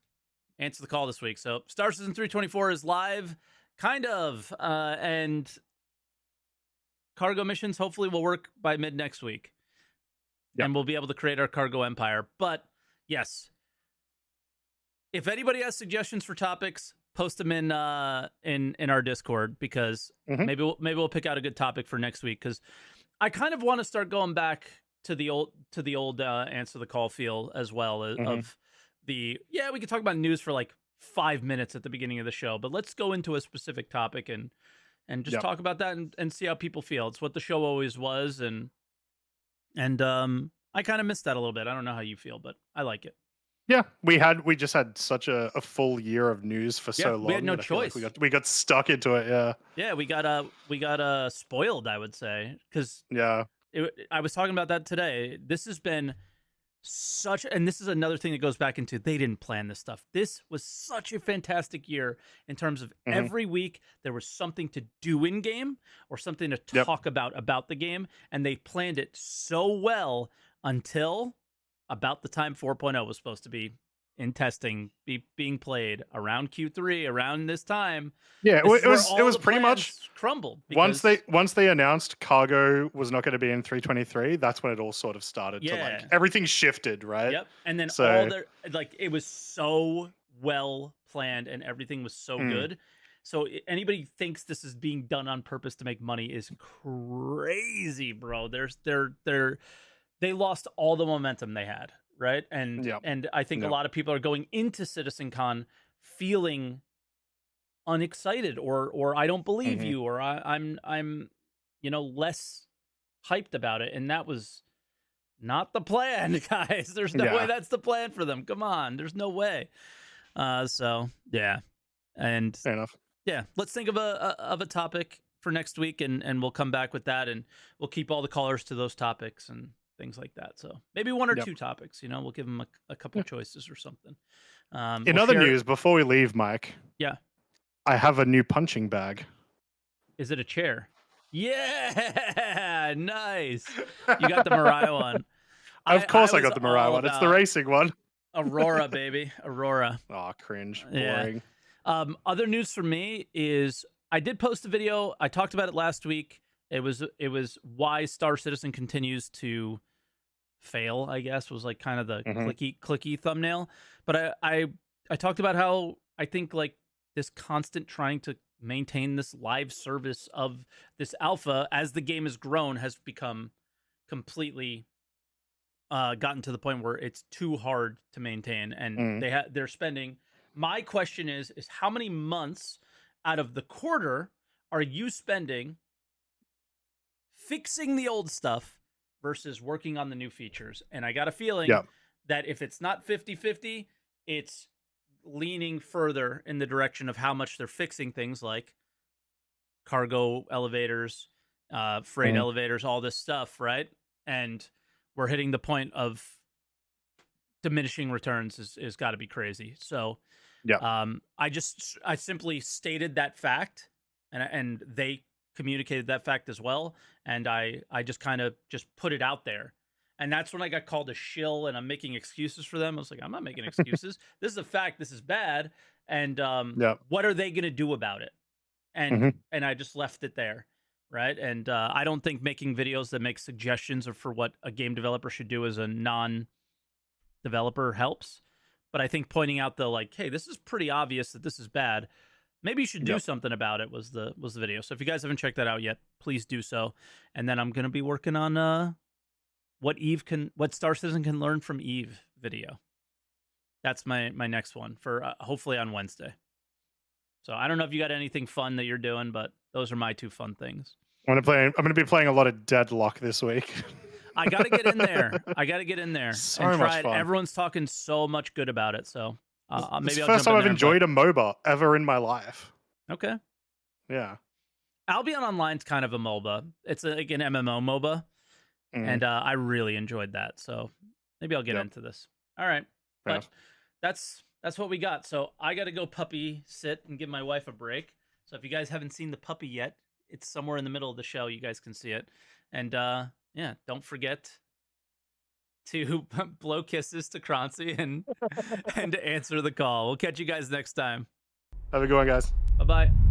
A: Answer the Call this week. So Star Citizen 324 is live. Kind of. And cargo missions hopefully will work by mid next week. Yep. And we'll be able to create our cargo empire. But yes, if anybody has suggestions for topics, post them in our Discord, because maybe we'll pick out a good topic for next week, because I kind of want to start going back to the old answer the call feel as well of the we could talk about news for like 5 minutes at the beginning of the show, but let's go into a specific topic and just talk about that and see how people feel. It's what the show always was, and I kind of missed that a little bit. I don't know how you feel, but I like it.
B: Yeah, we just had such a full year of news for so long.
A: We had no choice.
B: Like we got stuck into it.
A: Yeah, we got spoiled, I would say, because I was talking about that today. This has been and this is another thing that goes back into, they didn't plan this stuff. This was such a fantastic year in terms of every week there was something to do in game or something to talk about the game, and they planned it so well until about the time 4.0 was supposed to be in testing, being played around Q3, around this time.
B: Yeah, it was pretty much
A: crumbled.
B: Once they announced cargo was not going to be in 3.23, that's when it all sort of started to like everything shifted, right?
A: Yep. And then it was so well planned and everything was so good. So anybody thinks this is being done on purpose to make money is crazy, bro. They lost all the momentum they had. Right. And I think a lot of people are going into CitizenCon feeling unexcited or I don't believe you, or I'm less hyped about it. And that was not the plan, guys. There's no way that's the plan for them. Come on. There's no way. So yeah. And
B: fair enough.
A: Yeah. Let's think of a topic for next week and we'll come back with that, and we'll keep all the callers to those topics and things like that. So maybe one or two topics, we'll give them a couple choices or something.
B: In other news, before we leave, Mike.
A: Yeah.
B: I have a new punching bag.
A: Is it a chair? Yeah, nice. You got the Mariah one.
B: Of course I got the Mariah one. It's the racing one.
A: Aurora, baby. Aurora.
B: Oh, cringe. Boring.
A: Yeah. Other news for me is I did post a video. I talked about it last week. It was why Star Citizen continues to fail, I guess, was like kind of the clicky thumbnail. But I talked about how I think like this constant trying to maintain this live service of this alpha as the game has grown has become completely gotten to the point where it's too hard to maintain, and they're spending. My question is how many months out of the quarter are you spending fixing the old stuff versus working on the new features? And I got a feeling that if it's not 50-50, it's leaning further in the direction of how much they're fixing things like cargo elevators, freight elevators, all this stuff, right? And we're hitting the point of diminishing returns is got to be crazy. So I simply stated that fact, and they communicated that fact as well, and I just kind of just put it out there, and that's when I got called a shill and I'm making excuses for them. I was like, I'm not making excuses. This is a fact. This is bad, and what are they gonna do about it? And I just left it there, right? And I don't think making videos that make suggestions for what a game developer should do as a non-developer helps, but I think pointing out hey, this is pretty obvious that this is bad. Maybe you should do something about it was the video. So if you guys haven't checked that out yet, please do so. And then I'm going to be working on what Star Citizen can learn from Eve video. That's my next one for hopefully on Wednesday. So I don't know if you got anything fun that you're doing, but those are my two fun things.
B: I'm going to be playing a lot of Deadlock this week.
A: I got to get in there.
B: So
A: and try
B: much
A: it.
B: fun.
A: Everyone's talking so much good about it. So maybe
B: it's the
A: I'll
B: first
A: jump
B: time
A: in
B: I've
A: there
B: enjoyed a MOBA ever in my life.
A: Okay.
B: Yeah.
A: Albion Online's kind of a MOBA. It's like an MMO MOBA. And I really enjoyed that. So maybe I'll get into this. All right. But that's what we got. So I got to go puppy sit and give my wife a break. So if you guys haven't seen the puppy yet, it's somewhere in the middle of the show. You guys can see it. And don't forget to blow kisses to Croncy and to answer the call. We'll catch you guys next time.
B: Have a good one, guys.
A: Bye-bye.